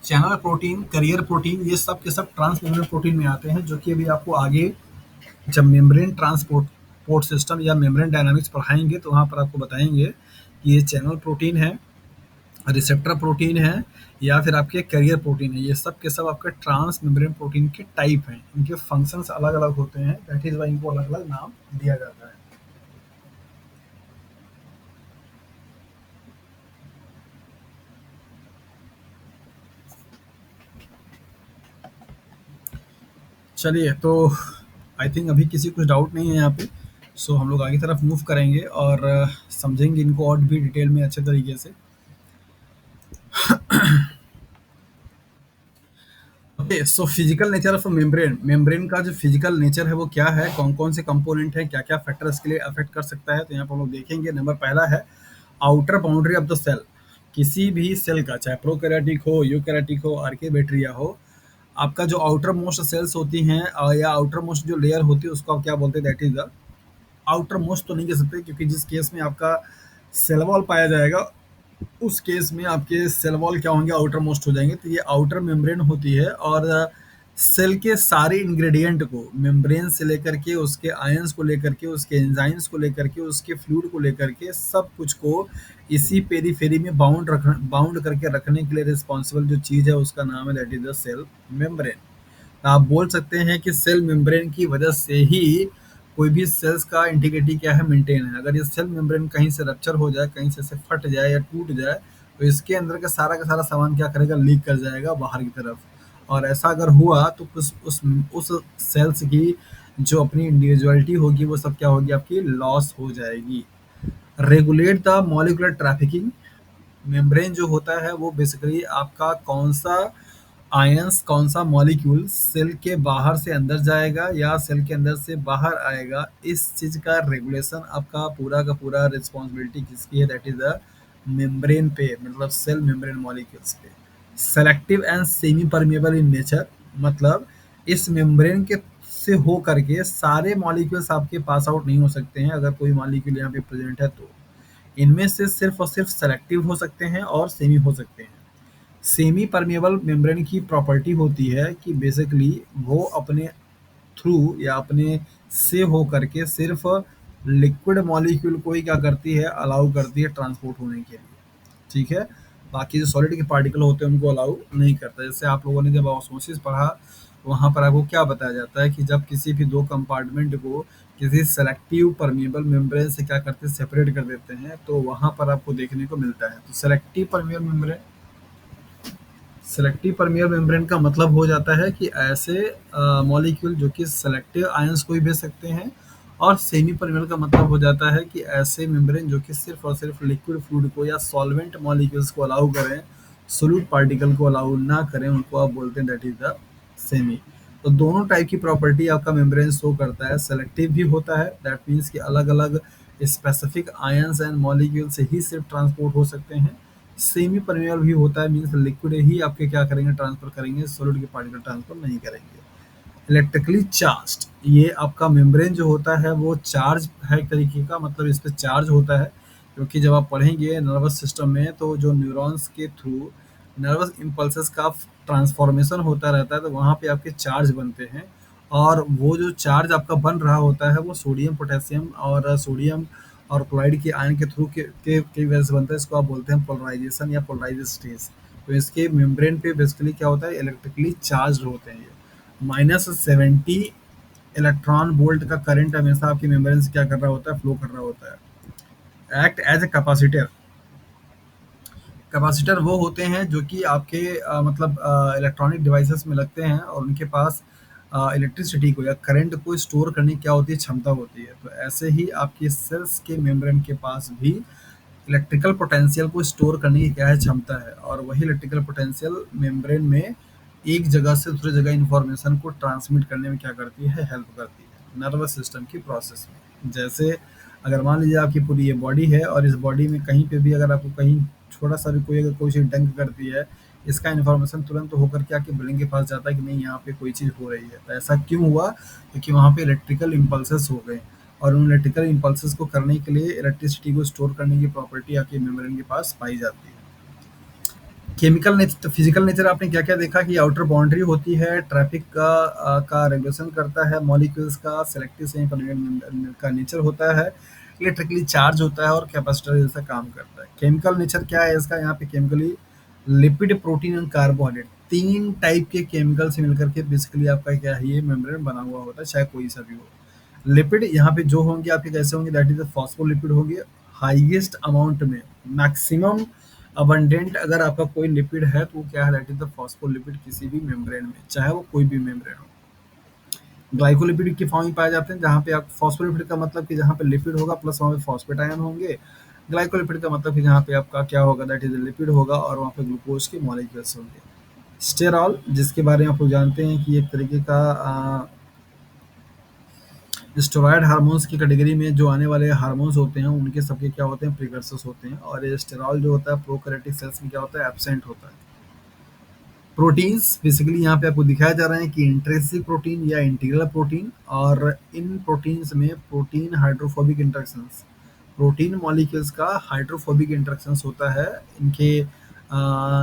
चैनल प्रोटीन, करियर प्रोटीन, ये सब के सब ट्रांसमेम्ब्रेन प्रोटीन में आते हैं, जो कि अभी आपको आगे जब मेम्ब्रेन ट्रांसपोर्ट पोर्ट सिस्टम या मेम्ब्रेन डायनामिक्स पढ़ाएंगे तो वहाँ पर आपको बताएंगे कि ये चैनल प्रोटीन है, रिसेप्टर प्रोटीन है, या फिर आपके कैरियर प्रोटीन है। ये सब के सब आपके ट्रांस मेम्ब्रेन प्रोटीन के टाइप हैं। इनके फंक्शंस अलग अलग होते हैं, दैट इज वाई इनको अलग अलग नाम दिया जाता है। चलिए, तो आई थिंक अभी किसी कुछ डाउट नहीं है यहाँ पे। सो हम लोग आगे तरफ मूव करेंगे और समझेंगे इनको और भी डिटेल में अच्छे तरीके से। Okay, so physical nature of membrane, membrane का जो फिजिकल नेचर है वो क्या है, कौन कौन से कंपोनेंट है, क्या क्या फैक्टर इसके लिए अफेक्ट कर सकता है, तो यहाँ पर हम लोग देखेंगे। नंबर पहला है outer boundary of the cell. किसी भी सेल का, चाहे प्रोकैरियोटिक हो, यूकैरियोटिक हो, आर्किया हो, आपका जो आउटर मोस्ट सेल्स होती हैं या आउटर मोस्ट जो लेयर होती है उसको आप क्या बोलते हैं, that is the outer most. तो नहीं कह सकते, क्योंकि जिस केस में आपका सेल वॉल पाया जाएगा उस केस में आपके सेल वॉल क्या होंगे, आउटर मोस्ट हो जाएंगे। तो ये आउटर मेम्ब्रेन होती है, और सेल के सारे इंग्रेडिएंट को, मेम्ब्रेन से लेकर के उसके आयंस को लेकर के, उसके एंजाइम्स को लेकर के, उसके फ्लूइड को लेकर के, सब कुछ को इसी पेरीफेरी में बाउंड करके रखने के लिए रिस्पॉन्सिबल जो चीज़ है उसका नाम है that is the cell membrane. आप बोल सकते हैं कि सेल मेम्ब्रेन की वजह से ही कोई भी सेल्स का इंटीग्रिटी क्या है, मेंटेन है। अगर ये सेल मेम्ब्रेन कहीं से रप्चर हो जाए, कहीं से फट जाए या टूट जाए, तो इसके अंदर का सारा सामान क्या करेगा, लीक कर जाएगा बाहर की तरफ। और ऐसा अगर हुआ तो उस सेल्स की जो अपनी इंडिविजुअलिटी होगी वो सब क्या होगी, आपकी लॉस हो जाएगी। Regulate the molecular trafficking. Membrane जो होता है वो बेसिकली आपका कौन सा आयंस, कौन सा मॉलिक्यूल सेल के बाहर से अंदर जाएगा या सेल के अंदर से बाहर आएगा, इस चीज का रेगुलेशन आपका पूरा का पूरा रिस्पॉन्सिबिलिटी किसकी है, दैट इज द मेम्ब्रेन पे, मतलब सेल मेम्ब्रेन मॉलिक्यूल्स पे। Selective and semi permeable in nature, मतलब इस मेम्ब्रेन के से हो करके सारे मॉलिक्यूल्स आपके पास आउट नहीं हो सकते हैं। अगर कोई मॉलिक्यूल यहाँ पे प्रेजेंट है तो इनमें से सिर्फ और सिर्फ सेलेक्टिव हो सकते हैं और सेमी हो सकते हैं। सेमी परमेबल मेम्ब्रेन की प्रॉपर्टी होती है कि बेसिकली वो अपने थ्रू या अपने से हो करके सिर्फ लिक्विड मॉलिक्यूल को ही क्या करती है, अलाउ करती है ट्रांसपोर्ट होने के लिए। ठीक है, बाकी जो सॉलिड के पार्टिकल होते हैं उनको अलाउ नहीं करता। जैसे आप लोगों ने जब ऑस्मोसिस पढ़ा, वहाँ पर आपको क्या बताया जाता है कि जब किसी भी दो कंपार्टमेंट को किसी सेलेक्टिव परमेबल मेम्ब्रेन से क्या करते हैं, सेपरेट कर देते हैं, तो वहाँ पर आपको देखने को मिलता है। तो सेलेक्टिव परमियर मेम्ब्रेन का मतलब हो जाता है कि ऐसे मॉलिक्यूल जो कि सेलेक्टिव आयंस को भी भेज सकते हैं, और सेमी परमियर का मतलब हो जाता है कि ऐसे मेम्ब्रेन जो कि सिर्फ और सिर्फ लिक्विड फ्लूइड को या सॉल्वेंट मॉलिक्यूल्स को अलाउ करें, सोल्यूट पार्टिकल को अलाउ ना करें, उनको आप बोलते हैं दैट इज द सेमी। तो दोनों टाइप की प्रॉपर्टी आपका मेम्ब्रेन शो करता है। सेलेक्टिव भी होता है, दैट मीन्स कि अलग अलग स्पेसिफिक आयंस एंड मॉलिक्यूल से ही सिर्फ ट्रांसपोर्ट हो सकते हैं। सेमी परमेबल भी होता है, मीन्स लिक्विड ही आपके क्या करेंगे, ट्रांसफर करेंगे, सॉलिड के पार्टिकल ट्रांसफर नहीं करेंगे। इलेक्ट्रिकली चार्ज्ड, ये आपका मेम्ब्रेन जो होता है वो चार्ज है एक तरीके का, मतलब इस पे चार्ज होता है। क्योंकि जब आप पढ़ेंगे नर्वस सिस्टम में तो जो न्यूरॉन्स के थ्रू नर्वस इम्पल्सेस का ट्रांसफॉर्मेशन होता रहता है, तो वहाँ पे आपके चार्ज बनते हैं। और वो जो चार्ज आपका बन रहा होता है वो सोडियम पोटेशियम और सोडियम और क्लोराइड के आयन के थ्रू के वजह से बनता है। इसको आप बोलते हैं पोलराइजेशन या पोलराइज स्टेज। तो इसके मेम्ब्रेन पे बेसिकली क्या होता है, इलेक्ट्रिकली चार्ज होते हैं ये। -70 इलेक्ट्रॉन वोल्ट का करंट हमेशा आपकी मेम्ब्रेन से क्या कर रहा होता है, फ्लो कर रहा होता है। Act as a capacitor, capacitor वो होते हैं जो कि आपके मतलब इलेक्ट्रॉनिक डिवाइसेस में लगते हैं, और उनके पास इलेक्ट्रिसिटी को या करंट को स्टोर करने की क्या होती है, क्षमता होती है। तो ऐसे ही आपके सेल्स के मेम्ब्रेन के पास भी इलेक्ट्रिकल पोटेंशियल को स्टोर करने की क्या है क्षमता है, और वही इलेक्ट्रिकल पोटेंशियल मेम्ब्रेन में एक जगह से दूसरी जगह इंफॉर्मेशन को ट्रांसमिट करने में क्या करती है, हेल्प करती है नर्वस सिस्टम की प्रोसेस में। जैसे अगर मान लीजिए आपकी पूरी ये बॉडी है और इस बॉडी में कहीं पे भी अगर आपको कहीं छोटा सा भी कोई अगर कोई चीज़ डंक करती है, इसका इन्फॉर्मेशन तुरंत होकर के आपके ब्रेन के पास जाता है कि नहीं यहाँ पे कोई चीज़ हो रही है। तो ऐसा क्यों हुआ? क्योंकि वहाँ पे इलेक्ट्रिकल इम्पल्सेस हो गए, और उन इलेक्ट्रिकल इम्पल्सेस को करने के लिए इलेक्ट्रिसिटी को स्टोर करने की प्रॉपर्टी आपके मेम्ब्रेन के पास पाई जाती है। केमिकल नेचर, फिजिकल नेचर आपने क्या क्या देखा कि आउटर बाउंड्री होती है, ट्रैफिक का रेगुलेशन करता है, मॉलिक्यूल्स का सेलेक्टिव सेमी का नेचर होता है, इलेक्ट्रिकली चार्ज होता है और कैपेसिटर जैसा काम करता है। केमिकल नेचर क्या है इसका? यहाँ पे chemically lipid, protein and carbohydrate, तीन टाइप के केमिकल से मिलकर के बेसिकली आपका क्या है, ये मेम्ब्रेन बना हुआ होता है, चाहे कोई सा भी हो। लिपिड यहाँ पे जो होंगे आपके कैसे होंगे, दैट इज फॉस्फोलिपिड होंगे, हाईएस्ट अमाउंट में, मैक्सिमम अबंडेंट अगर आपका कोई लिपिड है तो वो क्या है, दैट इज द फॉस्फोलिपिड किसी भी मेम्ब्रेन में, चाहे वो कोई भी मेम्ब्रेन हो। ग्लाइकोलिपिड के फॉर्म में पाए जाते हैं, जहाँ पे आप फॉस्फोलिपिड का मतलब कि जहाँ पे लिपिड होगा प्लस वहाँ पे फॉस्फेट आयन होंगे। ग्लाइकोलिपिड का मतलब कि जहाँ पे आपका क्या होगा, दैट इज लिपिड होगा और वहाँ पे ग्लूकोज के मॉलिक्यूल्स होंगे। स्टेरॉल, जिसके बारे में आप लोग जानते हैं कि एक तरीके का स्टेरॉयड हार्मोन्स की कैटेगरी में जो आने वाले हार्मोन्स होते हैं उनके सबके क्या होते हैं, प्रिकर्सर्स होते हैं, और ये स्टेरॉल जो होता है प्रोकैरियोटिक सेल्स में क्या होता है, एब्सेंट होता है। प्रोटीन्स बेसिकली यहाँ पे आपको दिखाया जा रहा है कि इंट्रिंसिक प्रोटीन या इंटीग्रल प्रोटीन, और इन प्रोटीन्स में protein hydrophobic interactions, protein molecules का हाइड्रोफोबिक इंटरेक्शंस होता है। इनके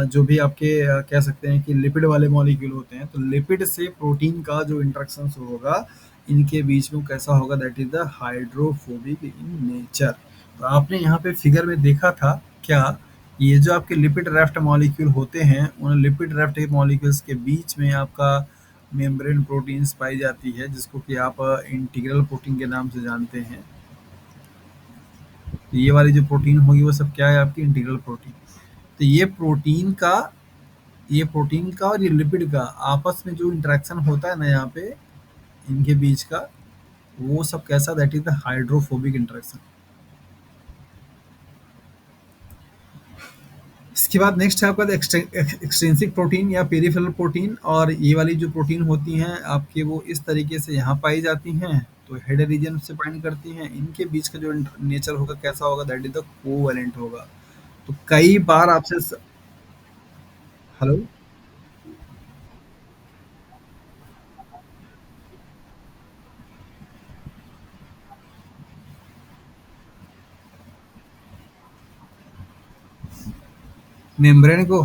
जो भी आपके कह सकते हैं कि लिपिड वाले मॉलिक्यूल होते हैं, तो लिपिड से प्रोटीन का जो इंटरेक्शंस होगा इनके बीच में कैसा होगा, that is the hydrophobic in nature. तो आपने यहाँ पे फिगर में देखा था क्या, ये जो आपके लिपिड राफ्ट मॉलिक्यूल होते हैं, उन लिपिड राफ्ट के मॉलिक्यूल्स के बीच में आपका मेम्ब्रेन प्रोटीन्स पाई जाती है, जिसको कि आप इंटीग्रल प्रोटीन के नाम से जानते हैं। तो ये वाली जो प्रोटीन होगी वो सब क्या है, आपकी इंटीग्रल प्रोटीन। तो ये प्रोटीन का और ये लिपिड का आपस में जो इंटरेक्शन होता है ना यहाँ पे, इनके बीच का, वो सब कैसा, that is the hydrophobic interaction. इसके बाद नेक्स्ट है आपका एक्सट्रिंसिक प्रोटीन या पेरिफेरल प्रोटीन, और ये वाली जो प्रोटीन होती हैं आपके वो इस तरीके से यहाँ पाई जाती हैं, तो हेड रीजन से बाइंड करती हैं। इनके बीच का जो नेचर होगा कैसा होगा, दैट इज द कोवैलेंट होगा। तो कई बार आपसे हेलो, मेम्ब्रेन को,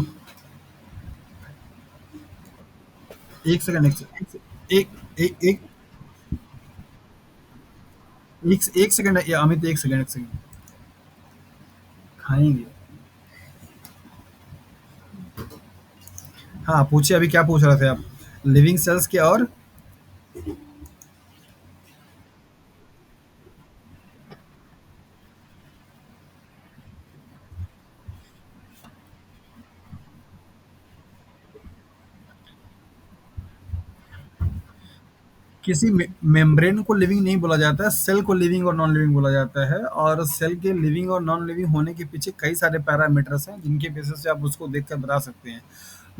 एक सेकंड, एक एक एक एक सेकंड या अमित, एक सेकंड खाएंगे। हाँ पूछिए, अभी क्या पूछ रहे थे आप? लिविंग सेल्स के और किसी मेम्ब्रेन को लिविंग नहीं बोला जाता है, सेल को लिविंग और नॉन लिविंग बोला जाता है, और सेल के लिविंग और नॉन लिविंग होने के पीछे कई सारे पैरामीटर्स हैं जिनके बेसिस से आप उसको देखकर बता सकते हैं।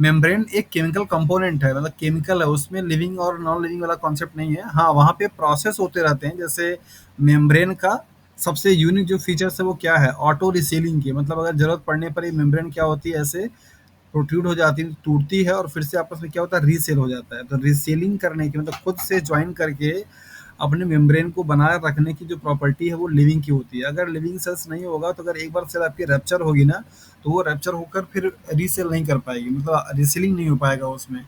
मेम्ब्रेन एक केमिकल कंपोनेंट है, मतलब केमिकल है, उसमें लिविंग और नॉन लिविंग वाला कॉन्सेप्ट नहीं है। हाँ वहाँ पे प्रोसेस होते रहते हैं, जैसे मेम्ब्रेन का सबसे यूनिक जो फीचर्स है वो क्या है, ऑटो रिसीलिंग की, मतलब अगर जरूरत पड़ने पर ये मेम्ब्रेन क्या होती है, ऐसे प्रोट्रूड हो जाती है, टूटती है और फिर से आपस में क्या होता है, रीसेल हो जाता है। तो रीसेलिंग करने की मतलब खुद से ज्वाइन करके अपने मेम्ब्रेन को बनाए रखने की जो प्रॉपर्टी है वो लिविंग की होती है। अगर लिविंग सेल्स नहीं होगा तो अगर एक बार सेल आपकी रैप्चर होगी ना, तो वो रैप्चर होकर फिर रीसेल नहीं कर पाएगी, मतलब रीसेलिंग नहीं हो पाएगा उसमें।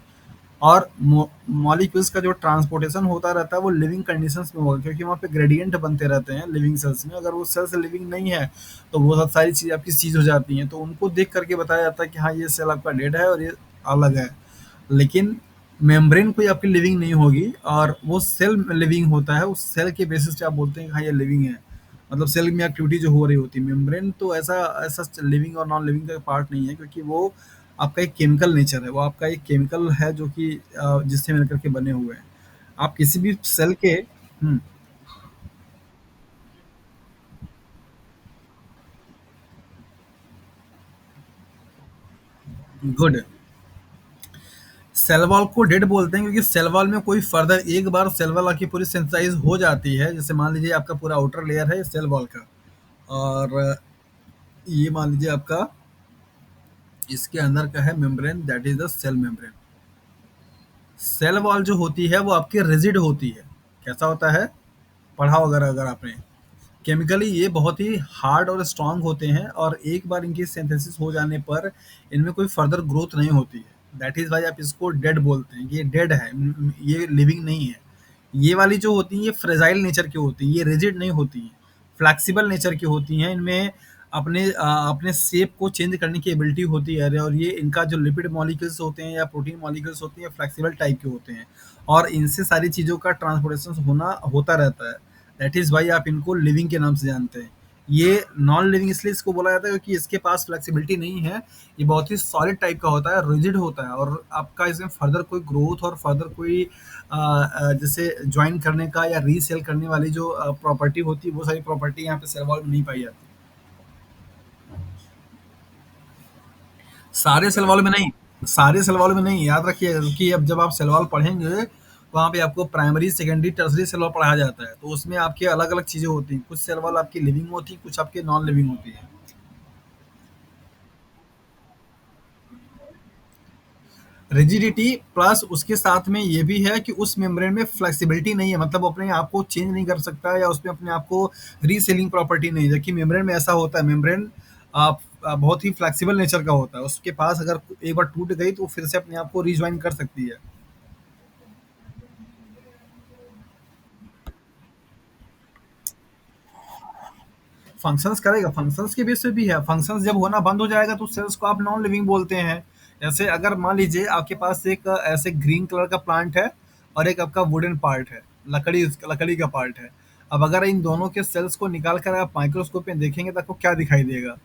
और मॉलिक्यूल्स का जो ट्रांसपोर्टेशन होता रहता है वो लिविंग कंडीशंस में होगा, क्योंकि वहाँ पे ग्रेडियंट बनते रहते हैं लिविंग सेल्स में। अगर वो सेल्स लिविंग नहीं है तो वो सब सारी चीज़ आपकी सीज हो जाती हैं, तो उनको देख करके बताया जाता है कि हाँ ये सेल आपका डेड है और ये अलग है। लेकिन मेम्ब्रेन कोई आपकी लिविंग नहीं होगी, और वो सेल लिविंग होता है, उस सेल के बेसिस पे आप बोलते हैं कि हाँ ये लिविंग है, मतलब सेल में एक्टिविटी जो हो रही होती है। मेम्ब्रेन तो ऐसा ऐसा लिविंग और नॉन लिविंग का पार्ट नहीं है, क्योंकि वो आपका एक केमिकल नेचर है, वो आपका एक केमिकल है जो कि जिससे मिलकर के बने हुए हैं। आप किसी भी सेल के गुड। सेल वॉल को डेड बोलते हैं क्योंकि सेल वॉल में कोई फर्दर एक बार सेल वॉल आपकी पूरी सिंथेसाइज हो जाती है, जैसे मान लीजिए आपका पूरा आउटर लेयर है सेल वॉल का, और ये मान लीजिए आपका इसके अंदर का है membrane, that is the cell membrane. Cell wall जो होती है वो आपकी रिजिड होती है। कैसा होता है, पढ़ा वगैरह अगर आपने, केमिकली ये बहुत ही हार्ड और स्ट्रांग होते हैं, और एक बार इनकी सिंथेसिस हो जाने पर इनमें कोई फर्दर ग्रोथ नहीं होती है। दैट इज वाई आप इसको डेड बोलते हैं कि ये डेड है, ये लिविंग नहीं है। ये वाली जो होती है ये फ्रेजाइल नेचर की होती है, ये रिजिड नहीं होती है, फ्लैक्सिबल नेचर की होती हैं। इनमें अपने शेप को चेंज करने की एबिलिटी होती है, और ये इनका जो लिपिड मॉलिक्यूल्स होते हैं या प्रोटीन मॉलिक्यूल्स होते हैं फ्लैक्सिबल टाइप के होते हैं, और इनसे सारी चीज़ों का ट्रांसपोर्टेशन होना होता रहता है। दैट इज़ वाई आप इनको लिविंग के नाम से जानते हैं। ये नॉन लिविंग इसलिए इसको बोला जाता है क्योंकि इसके पास फ्लेक्सिबिलिटी नहीं है। ये बहुत ही सॉलिड टाइप का होता है, रिजिड होता है, और आपका इसमें फर्दर कोई ग्रोथ और फर्दर कोई जैसे ज्वाइन करने का या रीसेल करने वाली जो प्रॉपर्टी होती है, वो सारी प्रॉपर्टी यहाँ पे सेल वॉल में नहीं पाई जाती। सारे सेल वॉल में नहीं, सारे सेल वॉल में नहीं, याद रखिए कि अब जब आप सेल वॉल पढ़ेंगे वहाँ पे आपको primary secondary tertiary cell wall पढ़ाया जाता है, तो उसमें आपके अलग अलग चीज़ें होती हैं, कुछ सेल वॉल आपकी लिविंग होती है, कुछ आपके नॉन लिविंग होती है। रिजिडिटी प्लस उसके साथ में ये भी है कि उस मेम्ब्रेन में फ्लेक्सिबिलिटी नहीं है, मतलब वो अपने आप को चेंज नहीं कर सकता, या उसमें अपने आप को रीसेलिंग प्रॉपर्टी नहीं है, जबकि मेम्ब्रेन में ऐसा होता है। मेम्ब्रेन बहुत ही फ्लेक्सिबल नेचर का होता है, उसके पास अगर एक बार टूट गई तो वो फिर से अपने आप को रिज्वाइन कर सकती है। फंक्शंस करेगा, फंक्शंस के बेस पे भी है। फंक्शंस जब होना बंद हो जाएगा तो सेल्स को आप नॉन लिविंग बोलते हैं। जैसे अगर मान लीजिए आपके पास एक ऐसे ग्रीन कलर का प्लांट है, और एक आपका वुडन पार्ट है, लकड़ी का पार्ट है। अब अगर इन दोनों के सेल्स को निकाल कर आप माइक्रोस्कोप में देखेंगे तो आपको क्या दिखाई देगा?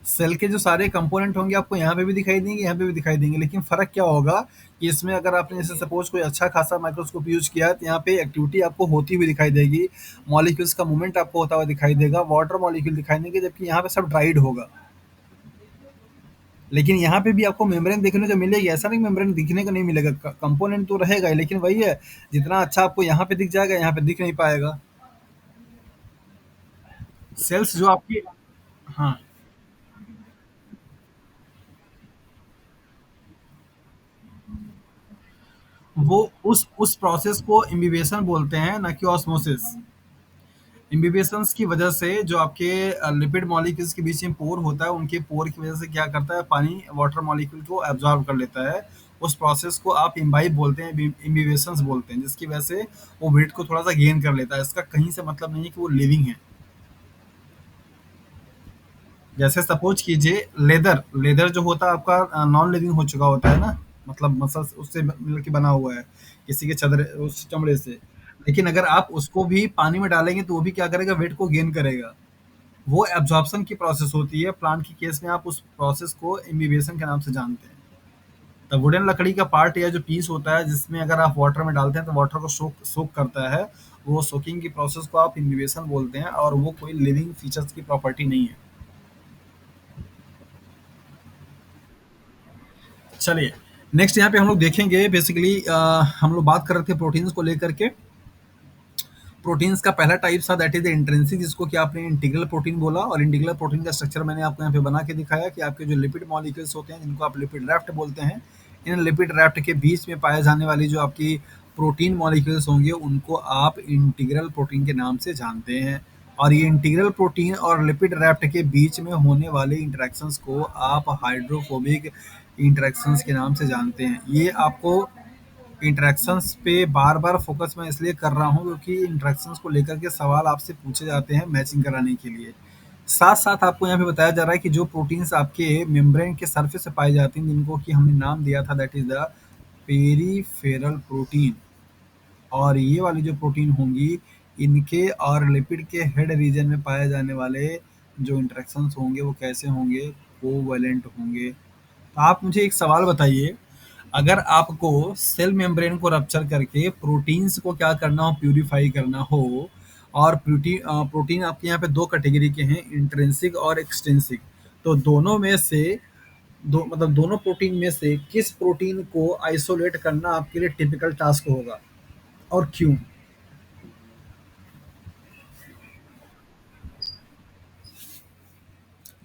सेल के जो सारे कंपोनेंट होंगे आपको यहाँ पे भी दिखाई देंगे, यहाँ पे भी दिखाई देंगे, लेकिन फ़र्क क्या होगा कि इसमें अगर आपने जैसे सपोज़ कोई अच्छा खासा माइक्रोस्कोप यूज़ किया है, तो यहाँ पे एक्टिविटी आपको होती हुई दिखाई देगी, मॉलिक्यूल्स का मूवमेंट आपको होता हुआ दिखाई देगा, वाटर मॉलिक्यूल दिखाई देंगे, जबकि यहाँ पे सब ड्राइड होगा। लेकिन यहाँ पे भी आपको मेम्ब्रेन देखने को मिलेगी, ऐसा नहीं मेम्ब्रेन दिखने को नहीं मिलेगा, कंपोनेंट तो रहेगा ही, लेकिन वही है, जितना अच्छा आपको यहाँ पे दिख जाएगा, यहाँ पे दिख नहीं पाएगा। सेल्स जो आपकी, हाँ, वो उस प्रोसेस को इम्बिबेशन बोलते हैं, ना कि ऑस्मोसिस। इम्बिबेशंस की वजह से जो आपके लिपिड मॉलिक्यूल्स के बीच में पोर होता है, उनके पोर की वजह से क्या करता है, पानी वाटर मॉलिक्यूल को एब्जॉर्ब कर लेता है। उस प्रोसेस को आप इम्बाइब बोलते हैं, इम्बिबेशंस बोलते हैं, जिसकी वजह से वो वेट को थोड़ा सा गेन कर लेता है। इसका कहीं से मतलब नहीं है कि वो लिविंग है। जैसे सपोज कीजिए लेदर, लेदर जो होता है आपका नॉन लिविंग हो चुका होता है ना, मतलब मसल उससे मिल के बना हुआ है, किसी के चदरे उस चमड़े से। लेकिन अगर आप उसको भी पानी में डालेंगे तो वो भी क्या करेगा, वेट को गेन करेगा। वो एब्जॉर्प्शन की प्रोसेस होती है। प्लांट के केस में आप उस प्रोसेस को इम्बिबेशन के नाम से जानते हैं। तो वुडन लकड़ी का पार्ट या जो पीस होता है, जिसमें अगर आप वाटर में डालते हैं तो वाटर को सोक सोक करता है, वो सोकिंग की प्रोसेस को आप इम्बिबेशन बोलते हैं, और वो कोई लिविंग फीचर्स की प्रॉपर्टी नहीं है। चलिए, नेक्स्ट यहाँ पे हम लोग देखेंगे, बेसिकली हम लोग बात कर रहे थे प्रोटीन्स को लेकर के। प्रोटीन्स का पहला टाइप था दैट इज द इंट्रिंसिक, जिसको कि आपने इंटीग्रल प्रोटीन बोला, और इंटीग्रल प्रोटीन का स्ट्रक्चर मैंने आपको यहाँ पे बना के दिखाया कि आपके जो लिपिड मॉलिक्यूल्स होते हैं, जिनको आप लिपिड राफ्ट बोलते हैं, इन लिपिड राफ्ट के बीच में पाए जाने वाली जो आपकी प्रोटीन मॉलिक्यूल्स होंगे, उनको आप इंटीग्रल प्रोटीन के नाम से जानते हैं। और ये इंटीग्रल प्रोटीन और लिपिड राफ्ट के बीच में होने वाले इंटरेक्शंस को आप हाइड्रोफोबिक इंटरेक्शंस के नाम से जानते हैं। ये आपको इंटरेक्शंस पे बार बार फोकस मैं इसलिए कर रहा हूँ क्योंकि इंटरेक्शंस को लेकर के सवाल आपसे पूछे जाते हैं मैचिंग कराने के लिए। साथ साथ आपको यहाँ पे बताया जा रहा है कि जो प्रोटीन्स आपके मेम्ब्रेन के सरफेस से पाई जाती हैं, जिनको कि हमने नाम दिया था that is the peripheral protein, और ये वाली जो प्रोटीन होंगी, इनके और लिपिड के हेड रीजन में पाए जाने वाले जो इंटरेक्शंस होंगे वो कैसे होंगे, कोवैलेंट होंगे। तो आप मुझे एक सवाल बताइए, अगर आपको सेल मेम्ब्रेन को रप्चर करके प्रोटीन्स को क्या करना हो, प्यूरिफाई करना हो, और प्रोटीन आपके यहाँ पे दो कैटेगरी के हैं, इंट्रिंसिक और एक्सट्रिंसिक। तो दोनों में से दो मतलब दोनों प्रोटीन में से किस प्रोटीन को आइसोलेट करना आपके लिए टिपिकल टास्क होगा और क्यों?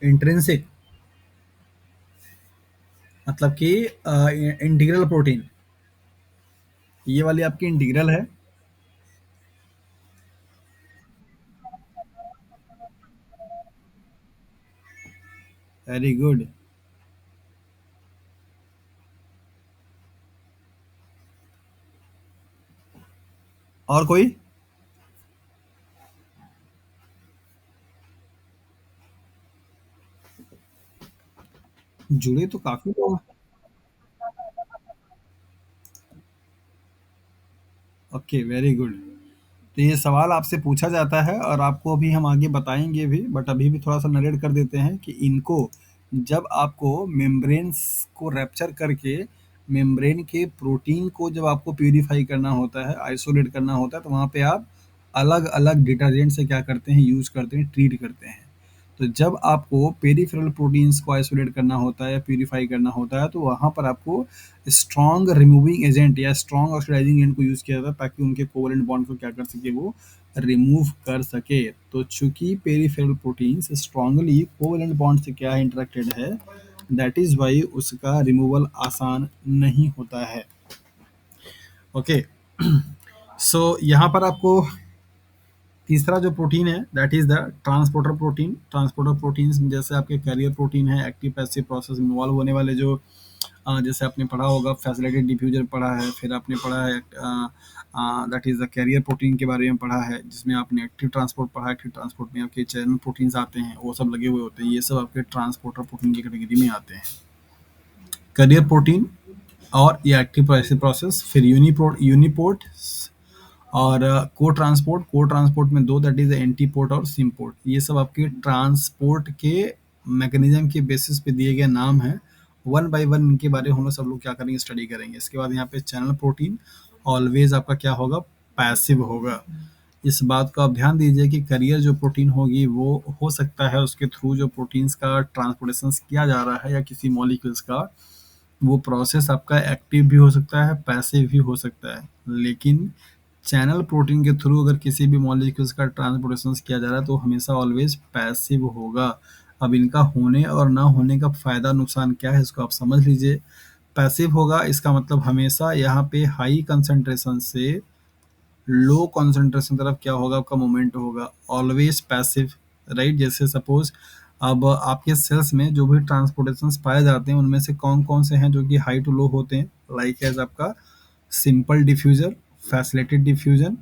इंट्रिंसिक मतलब कि इंटीग्रल प्रोटीन, ये वाली आपकी इंटीग्रल है। Very good. और कोई? जुड़े तो काफी लोग। Okay, very good. तो ये सवाल आपसे पूछा जाता है और आपको अभी हम आगे बताएंगे भी, बट अभी भी थोड़ा सा नरेट कर देते हैं कि इनको जब आपको मेम्ब्रेन्स को रैप्चर करके मेम्ब्रेन के प्रोटीन को जब आपको प्यूरिफाई करना होता है, आइसोलेट करना होता है, तो वहाँ पे आप अलग अलग डिटर्जेंट से क्या करते हैं, यूज करते हैं, ट्रीट करते हैं। तो जब आपको पेरिफेरल प्रोटीन्स को आइसोलेट करना होता है या प्यूरिफाई करना होता है, तो वहाँ पर आपको स्ट्रॉन्ग रिमूविंग एजेंट या स्ट्रॉन्ग ऑक्सीडाइजिंग एजेंट को यूज किया जाता है, ताकि उनके कोवलेंट बॉन्ड को क्या कर सके, वो रिमूव कर सके। तो चूंकि peripheral proteins strongly covalent bond से क्या इंटरेक्टेड है, दैट इज वाई उसका रिमूवल आसान नहीं होता है। ओके। सो यहाँ पर आपको तीसरा जो प्रोटीन है that is the transporter protein. Transporter protein जैसे आपके कैरियर प्रोटीन है, एक्टिव पैसिव प्रोसेस में इन्वॉल्व होने वाले जो जैसे आपने पढ़ा होगा फैसिलिटेड डिफ्यूजर पढ़ा है, फिर आपने पढ़ा है that is the carrier protein के बारे में पढ़ा है, जिसमें आपने एक्टिव ट्रांसपोर्ट पढ़ा है। एक्टिव ट्रांसपोर्ट में आपके चैनल प्रोटीन्स आते हैं, वो सब लगे हुए होते हैं, ये सब आपके ट्रांसपोर्टर प्रोटीन की कैटेगरी में आते हैं। कैरियर प्रोटीन और ये एक्टिव पैसिव प्रोसेस, फिर यूनिपोर्ट और को ट्रांसपोर्ट में दो, दैट इज एंटीपोर्ट और सिमपोर्ट। ये सब आपके ट्रांसपोर्ट के मैकेनिज्म के बेसिस पे दिए गए नाम हैं। वन बाय वन इनके बारे में हम लोग सब लोग क्या करेंगे, स्टडी करेंगे। इसके बाद यहाँ पे चैनल प्रोटीन ऑलवेज आपका क्या होगा, पैसिव होगा। इस बात को आप ध्यान दीजिए कि करियर जो प्रोटीन होगी वो हो सकता है उसके थ्रू जो प्रोटीन्स का ट्रांसपोर्टेशन किया जा रहा है या किसी मॉलिक्यूल्स का, वो प्रोसेस आपका एक्टिव भी हो सकता है, पैसिव भी हो सकता है। लेकिन चैनल प्रोटीन के थ्रू अगर किसी भी मॉलिक्यूल्स का ट्रांसपोर्टेशन किया जा रहा है तो हमेशा ऑलवेज पैसिव होगा। अब इनका होने और ना होने का फायदा नुकसान क्या है, इसको आप समझ लीजिए। पैसिव होगा इसका मतलब हमेशा यहाँ पे हाई कंसंट्रेशन से लो कंसंट्रेशन तरफ क्या होगा, आपका मूवमेंट होगा। Always passive, right. जैसे सपोज अब आपके सेल्स में जो भी ट्रांसपोर्टेशन पाए जाते हैं उनमें से कौन कौन से हैं जो कि हाई टू लो होते हैं, लाइक एज आपका simple diffuser, facilitated diffusion,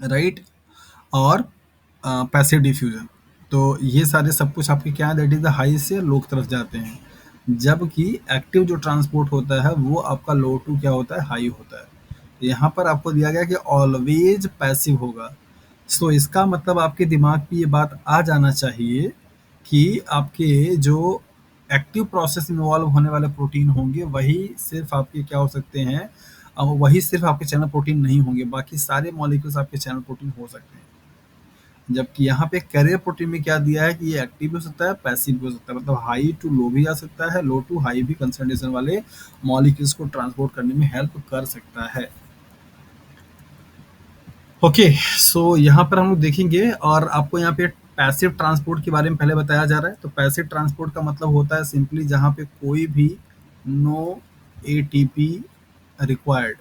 right, और पैसिव डिफ्यूजन। तो ये सारे सब कुछ आपके क्या है, दैट इज द हाई से लो की तरफ जाते हैं। जबकि एक्टिव जो ट्रांसपोर्ट होता है वो आपका लो टू क्या होता है, हाई होता है। यहाँ पर आपको दिया गया कि ऑलवेज पैसिव होगा। सो इसका मतलब आपके दिमाग में ये बात आ जाना चाहिए कि आपके जो एक्टिव प्रोसेस में इन्वॉल्व होने वाले प्रोटीन होंगे वही सिर्फ आपके क्या हो सकते हैं, अब वही सिर्फ आपके चैनल प्रोटीन नहीं होंगे, बाकी सारे मॉलिक्यूल्स आपके चैनल प्रोटीन हो सकते हैं। जबकि यहाँ पे कैरियर प्रोटीन में क्या दिया है कि ये एक्टिव भी हो सकता है, पैसिव भी हो सकता है, मतलब हाई टू लो भी जा सकता है, लो टू हाई भी कंसंट्रेशन वाले मॉलिक्यूल्स को ट्रांसपोर्ट करने में हेल्प कर सकता है। ओके। सो यहाँ पर हम लोग देखेंगे और आपको यहाँ पे पैसिव ट्रांसपोर्ट के बारे में पहले बताया जा रहा है। तो पैसिव ट्रांसपोर्ट का मतलब होता है सिंपली जहाँ पे कोई भी नो एटीपी रिक्वायर्ड,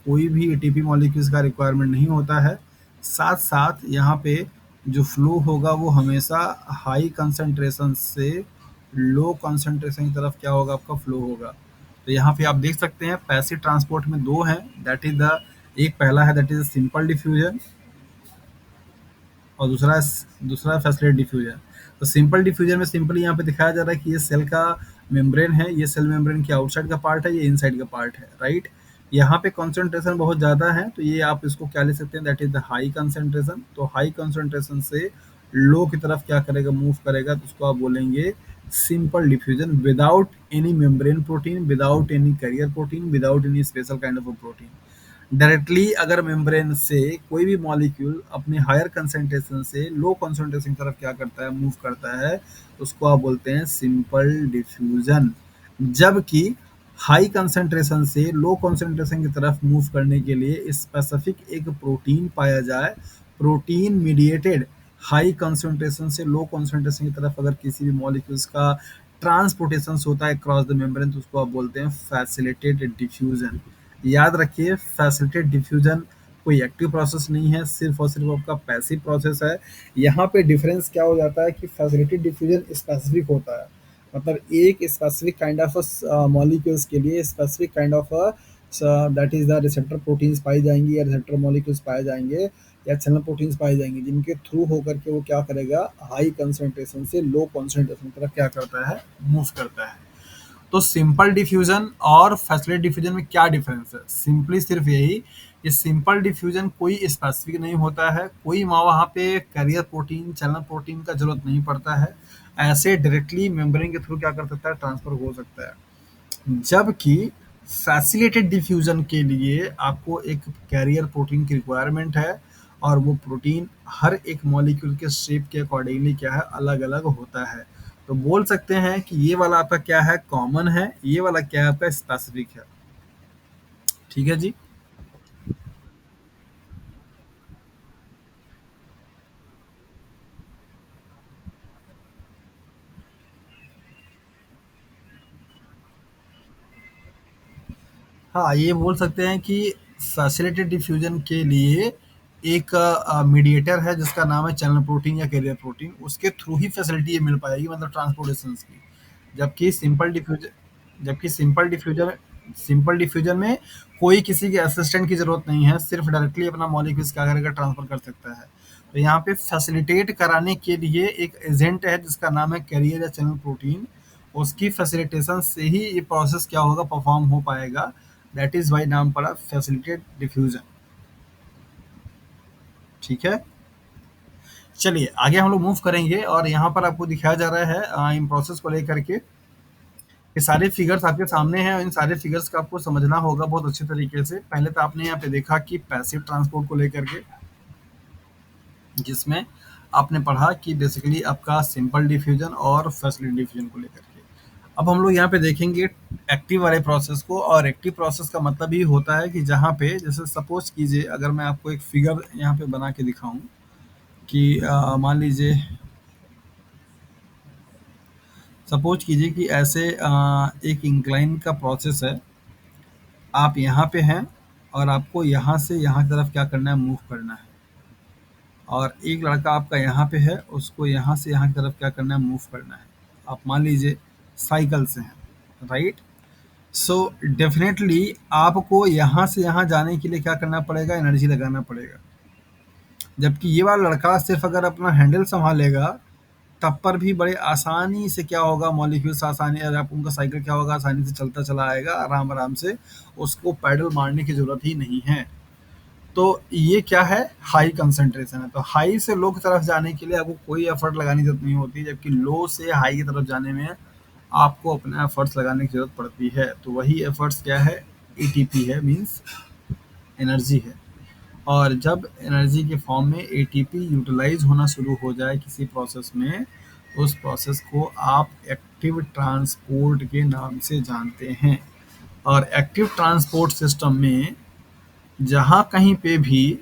कोई भी एटीपी मॉलिक्यूल्स का रिक्वायरमेंट नहीं होता है। साथ साथ यहाँ पे जो फ्लो होगा वो हमेशा हाई कंसंट्रेशन से लो कंसंट्रेशन की तरफ क्या होगा, आपका फ्लो होगा। तो यहाँ पे आप देख सकते हैं पैसिव ट्रांसपोर्ट में दो हैं, दैट इज द एक पहला है दैट इज सिंपल डिफ्यूजन और दूसरा दूसरा फैसिलिटेड डिफ्यूजन। तो सिंपल डिफ्यूजन में सिंपली यहाँ पे दिखाया जा रहा है कि ये सेल का मेम्ब्रेन है, ये सेल मेम्ब्रेन के आउटसाइड का पार्ट है, ये इनसाइड का पार्ट है, राइट। यहाँ पे कंसंट्रेशन बहुत ज़्यादा है तो ये आप इसको क्या ले सकते हैं, that is the high concentration. तो हाई कंसंट्रेशन से लो की तरफ क्या करेगा, मूव करेगा, तो उसको आप बोलेंगे simple diffusion without any membrane protein, without any carrier protein, without any special kind of protein. Directly अगर मेम्ब्रेन से कोई भी मॉलिक्यूल अपने हायर कंसंट्रेशन से लो कंसंट्रेशन की तरफ क्या करता है, मूव करता है, उसको आप बोलते हैं सिंपल डिफ्यूजन। जबकि हाई कंसंट्रेशन से लो कंसंट्रेशन की तरफ मूव करने के लिए स्पेसिफिक एक प्रोटीन पाया जाए, प्रोटीन मीडिएटेड हाई कंसंट्रेशन से लो कंसंट्रेशन की तरफ अगर किसी भी मॉलिक्यूल्स का ट्रांसपोर्टेशन होता है क्रॉस द मेम्ब्रेन, तो उसको आप बोलते हैं फैसिलिटेटेड डिफ्यूजन। याद रखिए, फैसिलिटेटेड डिफ्यूजन कोई एक्टिव प्रोसेस नहीं है, सिर्फ और सिर्फ आपका पैसिव प्रोसेस है। यहाँ पे डिफरेंस क्या हो जाता है कि फैसिलिटेटेड डिफ्यूजन स्पेसिफिक होता है, मतलब एक स्पेसिफिक काइंड ऑफ मॉलिक्यूल्स के लिए specific kind of that is the receptor proteins पाई जाएंगी या रिसेप्टर मॉलिक्यूल्स पाए जाएंगे या चैनल प्रोटीन्स पाए जाएंगे, जिनके थ्रू होकर के वो क्या करेगा, हाई कंसंट्रेशन से लो कंसंट्रेशन की तरफ क्या करता है, मूव करता है। तो सिंपल डिफ्यूजन और फैसिलिटेटेड डिफ्यूजन में क्या डिफरेंस है, सिंपली सिर्फ यही, ये सिंपल डिफ्यूजन कोई स्पेसिफिक नहीं होता है, कोई वहाँ पे कैरियर प्रोटीन चैनल प्रोटीन का जरूरत नहीं पड़ता है, ऐसे डायरेक्टली मेम्ब्रेन के थ्रू क्या कर सकता है, ट्रांसफर हो सकता है। जबकि फैसिलिटेटेड डिफ्यूजन के लिए आपको एक कैरियर प्रोटीन की रिक्वायरमेंट है, और वो प्रोटीन हर एक मॉलिक्यूल के शेप के अकॉर्डिंगली क्या है, अलग अलग होता है। तो बोल सकते हैं कि ये वाला आपका क्या है, कॉमन है, ये वाला क्या है, आपका स्पेसिफिक है। ठीक है जी। हाँ, ये बोल सकते हैं कि फैसिलिटेटेड डिफ्यूजन के लिए एक मीडिएटर है जिसका नाम है चैनल प्रोटीन या कैरियर प्रोटीन, उसके थ्रू ही फैसिलिटी ये मिल पाएगी, मतलब ट्रांसपोर्टेशन की। जबकि सिंपल डिफ्यूजन में कोई किसी के असिस्टेंट की जरूरत नहीं है, सिर्फ डायरेक्टली अपना मॉलिक्यूल्स क्या करेगा, ट्रांसफर कर सकता है। तो यहाँ पे फैसिलिटेट कराने के लिए एक एजेंट है जिसका नाम है कैरियर या चैनल प्रोटीन, उसकी फैसिलिटेशन से ही ये प्रोसेस क्या होगा, परफॉर्म हो पाएगा। दैट इज वाई नाम पड़ा फैसिलिटेट डिफ्यूजन। ठीक है, चलिए आगे हम लोग मूव करेंगे, और यहाँ पर आपको दिखाया जा रहा है इन प्रोसेस को लेकर के, ये सारे फिगर्स आपके सामने हैं, और इन सारे फिगर्स का आपको समझना होगा बहुत अच्छे तरीके से। पहले तो आपने यहाँ पे देखा कि पैसिव ट्रांसपोर्ट को लेकर के, जिसमें आपने पढ़ा कि बेसिकली आपका सिंपल डिफ्यूजन और फैसिलिटेटेड डिफ्यूजन को लेकर के। अब हम लोग यहाँ पे देखेंगे एक्टिव वाले प्रोसेस को, और एक्टिव प्रोसेस का मतलब ये होता है कि जहाँ पे जैसे सपोज कीजिए, अगर मैं आपको एक फिगर यहाँ पे बना के दिखाऊं कि मान लीजिए, सपोज कीजिए कि ऐसे एक इंक्लाइन का प्रोसेस है, आप यहाँ पे हैं और आपको यहाँ से यहाँ की तरफ क्या करना है, मूव करना है, और एक लड़का आपका यहाँ पे है, उसको यहाँ से यहाँ की तरफ क्या करना है, मूव करना है। आप मान लीजिए साइकिल से हैं, राइट। सो डेफिनेटली आपको यहाँ से यहाँ जाने के लिए क्या करना पड़ेगा, एनर्जी लगाना पड़ेगा। जबकि ये वाला लड़का सिर्फ अगर अपना हैंडल संभालेगा, तब पर भी बड़े आसानी से क्या होगा, मॉलिक्यूल्स आसानी, अगर आप उनका साइकिल क्या होगा, आसानी से चलता चला आएगा आराम आराम से, उसको पैडल मारने की जरूरत ही नहीं है। तो ये क्या है, हाई कंसंट्रेशन है। तो हाई से लो की तरफ जाने के लिए आपको कोई एफर्ट लगाने की जरूरत नहीं होती, जबकि लो से हाई की तरफ जाने में आपको अपने एफर्ट्स लगाने की जरूरत पड़ती है। तो वही एफर्ट्स क्या है, एटीपी है, मीन्स एनर्जी है। और जब एनर्जी के फॉर्म में एटीपी यूटिलाइज होना शुरू हो जाए किसी प्रोसेस में, उस प्रोसेस को आप एक्टिव ट्रांसपोर्ट के नाम से जानते हैं। और एक्टिव ट्रांसपोर्ट सिस्टम में जहाँ कहीं पे भी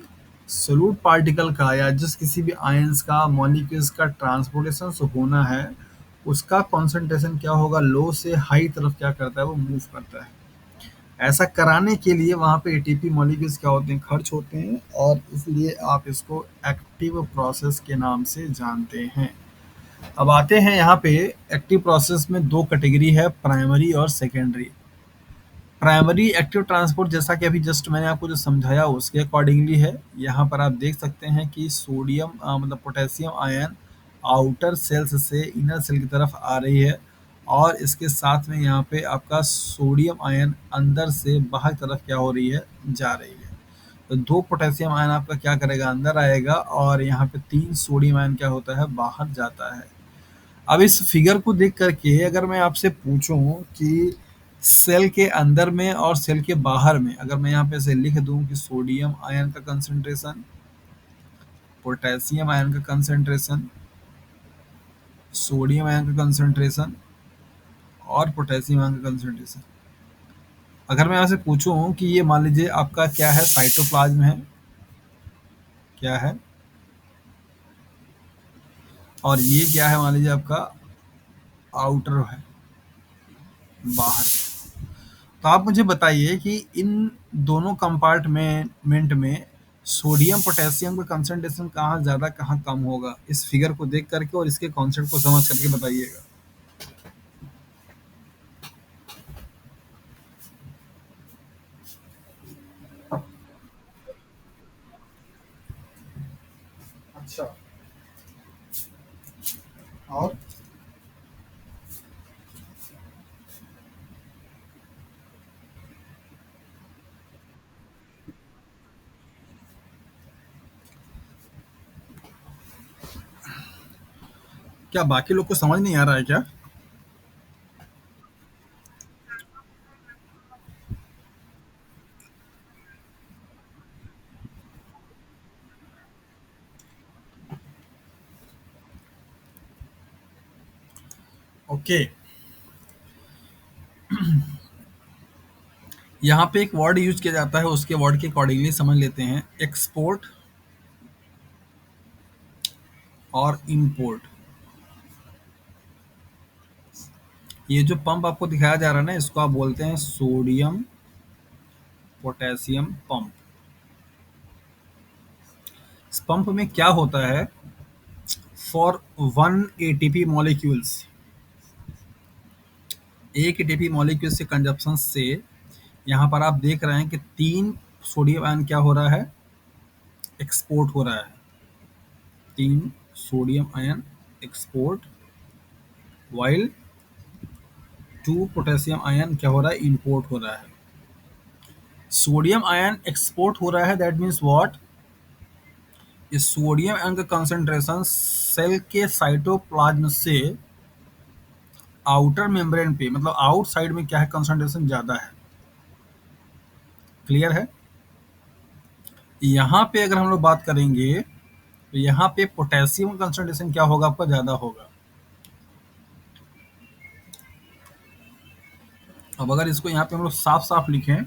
सोलूट पार्टिकल का या जिस किसी भी आयंस का मॉलिक्यूल्स का ट्रांसपोर्टेशन होना है, उसका कॉन्सेंट्रेशन क्या होगा, लो से हाई तरफ क्या करता है, वो मूव करता है। ऐसा कराने के लिए वहाँ पे एटीपी मॉलिक्यूल्स क्या होते हैं, खर्च होते हैं, और इसलिए आप इसको एक्टिव प्रोसेस के नाम से जानते हैं। अब आते हैं यहाँ पे, एक्टिव प्रोसेस में दो कैटेगरी है, प्राइमरी और सेकेंडरी। प्राइमरी एक्टिव ट्रांसपोर्ट जैसा कि अभी जस्ट मैंने आपको जो समझाया उसके अकॉर्डिंगली है। यहाँ पर आप देख सकते हैं कि सोडियम मतलब पोटेशियम आयन आउटर सेल्स से इनर सेल की तरफ आ रही है, और इसके साथ में यहाँ पे आपका सोडियम आयन अंदर से बाहर की तरफ क्या हो रही है, जा रही है। तो दो पोटेशियम आयन आपका क्या करेगा, अंदर आएगा, और यहाँ पे तीन सोडियम आयन क्या होता है, बाहर जाता है। अब इस फिगर को देख करके अगर मैं आपसे पूछूं कि सेल के अंदर में और सेल के बाहर में अगर मैं यहाँ पे से लिख दूं कि सोडियम आयन का कंसंट्रेशन, पोटेशियम आयन का कंसंट्रेशन, सोडियम आयन का कंसंट्रेशन और पोटेशियम आयन का कंसंट्रेशन, अगर मैं आपसे पूछूं कि ये मान लीजिए आपका क्या है, साइटोप्लाज्म है, क्या है, और ये क्या है, मान लीजिए आपका आउटर है, बाहर। तो आप मुझे बताइए कि इन दोनों कंपार्टमेंट में सोडियम पोटेशियम का कंसंट्रेशन कहाँ ज़्यादा कहाँ कम होगा, इस फिगर को देख करके और इसके कॉन्सेप्ट को समझ करके बताइएगा। अच्छा। और क्या बाकी लोग को समझ नहीं आ रहा है क्या? ओके, यहाँ पे एक वर्ड यूज किया जाता है, उसके वर्ड के अकॉर्डिंगली समझ लेते हैं। एक्सपोर्ट और इंपोर्ट। ये जो पंप आपको दिखाया जा रहा है ना, इसको आप बोलते हैं सोडियम पोटेशियम पंप। इस पंप में क्या होता है, फॉर 1 ATP मॉलिक्यूल्स, एक एटीपी मॉलिक्यूल से कंजप्शन से यहाँ पर आप देख रहे हैं कि 3 सोडियम आयन क्या हो रहा है, एक्सपोर्ट हो रहा है। 3 sodium ion export, while 2 potassium ion क्या हो रहा है, इंपोर्ट हो रहा है। सोडियम आयन एक्सपोर्ट हो रहा है, दैट मीन्स व्हाट, इस सोडियम आयन का कंसंट्रेशन सेल के साइटोप्लाज्म से आउटर मेम्ब्रेन पे, मतलब आउटसाइड में क्या है, कंसंट्रेशन ज्यादा है। क्लियर है? यहाँ पे अगर हम लोग बात करेंगे तो यहाँ पे पोटेशियम कंसंट्रेशन क्या होगा, आपका ज्यादा होगा। अब अगर इसको यहाँ पे हम लोग साफ साफ लिखें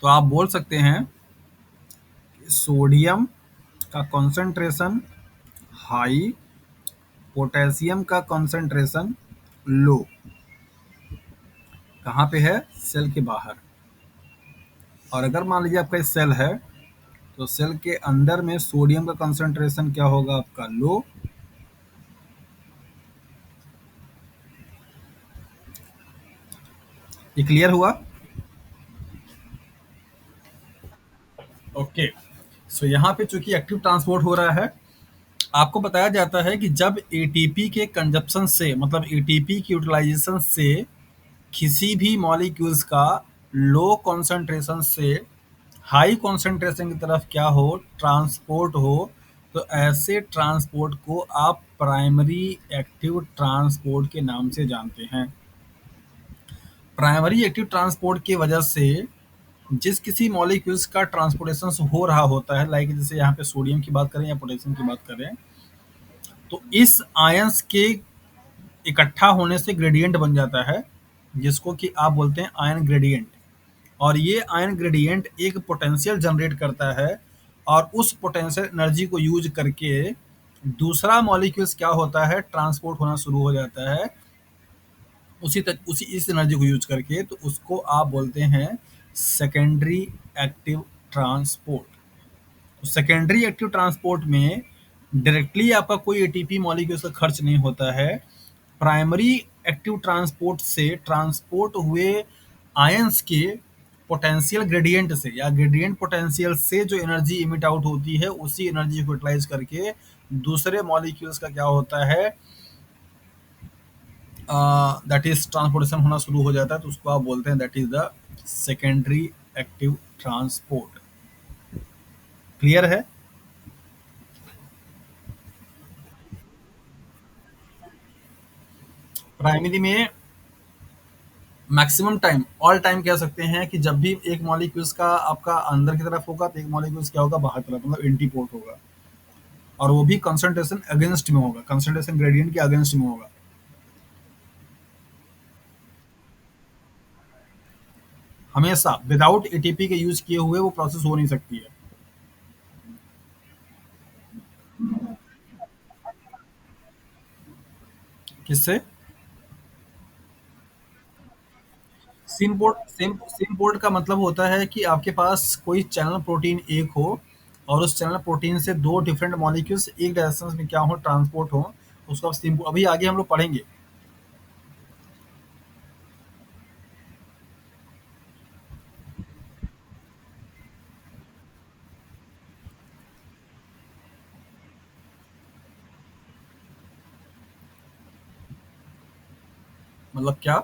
तो आप बोल सकते हैं सोडियम का कंसंट्रेशन हाई, पोटेशियम का कंसंट्रेशन लो। कहाँ पे है, सेल के बाहर। और अगर मान लीजिए आपका सेल है तो सेल के अंदर में सोडियम का कंसंट्रेशन क्या होगा, आपका लो। ये क्लियर हुआ? ओके। सो यहाँ पे चूंकि एक्टिव ट्रांसपोर्ट हो रहा है, आपको बताया जाता है कि जब एटीपी के कंजप्शन से, मतलब एटीपी की यूटिलाइजेशन से किसी भी मॉलिक्यूल्स का लो कॉन्सेंट्रेशन से हाई कॉन्सेंट्रेशन की तरफ क्या हो, ट्रांसपोर्ट हो, तो ऐसे ट्रांसपोर्ट को आप प्राइमरी एक्टिव ट्रांसपोर्ट के नाम से जानते हैं। प्राइमरी एक्टिव ट्रांसपोर्ट की वजह से जिस किसी मॉलिक्यूल्स का ट्रांसपोर्टेशन हो रहा होता है, लाइक जैसे यहाँ पे सोडियम की बात करें या पोटेशियम की बात करें, तो इस आयंस के इकट्ठा होने से ग्रेडियंट बन जाता है, जिसको कि आप बोलते हैं आयन ग्रेडियंट। और ये आयन ग्रेडियंट एक पोटेंशियल जनरेट करता है, और उस पोटेंशियल एनर्जी को यूज करके दूसरा मॉलिक्यूल्स क्या होता है, ट्रांसपोर्ट होना शुरू हो जाता है। उसी इस एनर्जी को यूज करके, तो उसको आप बोलते हैं secondary active transport. Secondary active transport में डायरेक्टली आपका कोई एटीपी मॉलिक्यूल का खर्च नहीं होता है। प्राइमरी एक्टिव ट्रांसपोर्ट से ट्रांसपोर्ट हुए आयंस के पोटेंशियल ग्रेडियंट से या ग्रेडियंट पोटेंशियल से जो एनर्जी इमिट आउट होती है, उसी एनर्जी को यूटिलाइज करके दूसरे मॉलिक्यूल्स का क्या होता है, दैट इज ट्रांसपोर्टेशन होना शुरू हो जाता है। तो उसको आप बोलते हैं that is the secondary active transport. Clear है? प्राइमरी में मैक्सिमम टाइम, ऑल टाइम कह सकते हैं कि जब भी एक मॉलिक्यूल्स का आपका अंदर की तरफ होगा तो एक मॉलिक्यूल्स क्या होगा, बाहर की तरफ, मतलब एंटीपोर्ट होगा। और वो भी कंसंट्रेशन अगेंस्ट में होगा, कंसंट्रेशन ग्रेडियंट के अगेंस्ट में होगा। हमेशा विदाउट एटीपी के यूज किए हुए वो प्रोसेस हो नहीं सकती है। किससे? सिम पोर्ट, सिम पोर्ट का मतलब होता है कि आपके पास कोई चैनल प्रोटीन एक हो और उस चैनल प्रोटीन से दो डिफरेंट मॉलिक्यूल्स एक डायरेक्शन में क्या हो, ट्रांसपोर्ट हो, उसको आप सिम, अभी आगे हम लोग पढ़ेंगे। मतलब क्या?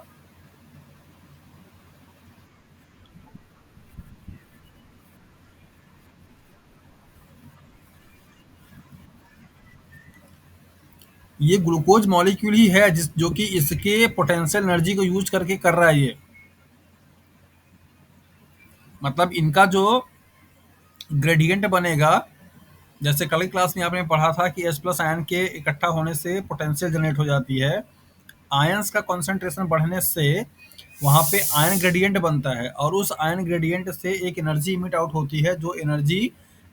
ये ग्लूकोज मॉलिक्यूल ही है जिस जो कि इसके पोटेंशियल एनर्जी को यूज करके कर रहा है ये। मतलब इनका जो ग्रेडियंट बनेगा, जैसे कल की क्लास में आपने पढ़ा था कि H प्लस आयन के इकट्ठा होने से पोटेंशियल जनरेट हो जाती है। आयंस का कंसंट्रेशन बढ़ने से वहां पे आयन ग्रेडियंट बनता है और उस आयन ग्रेडियंट से एक एनर्जी इमिट आउट होती है, जो एनर्जी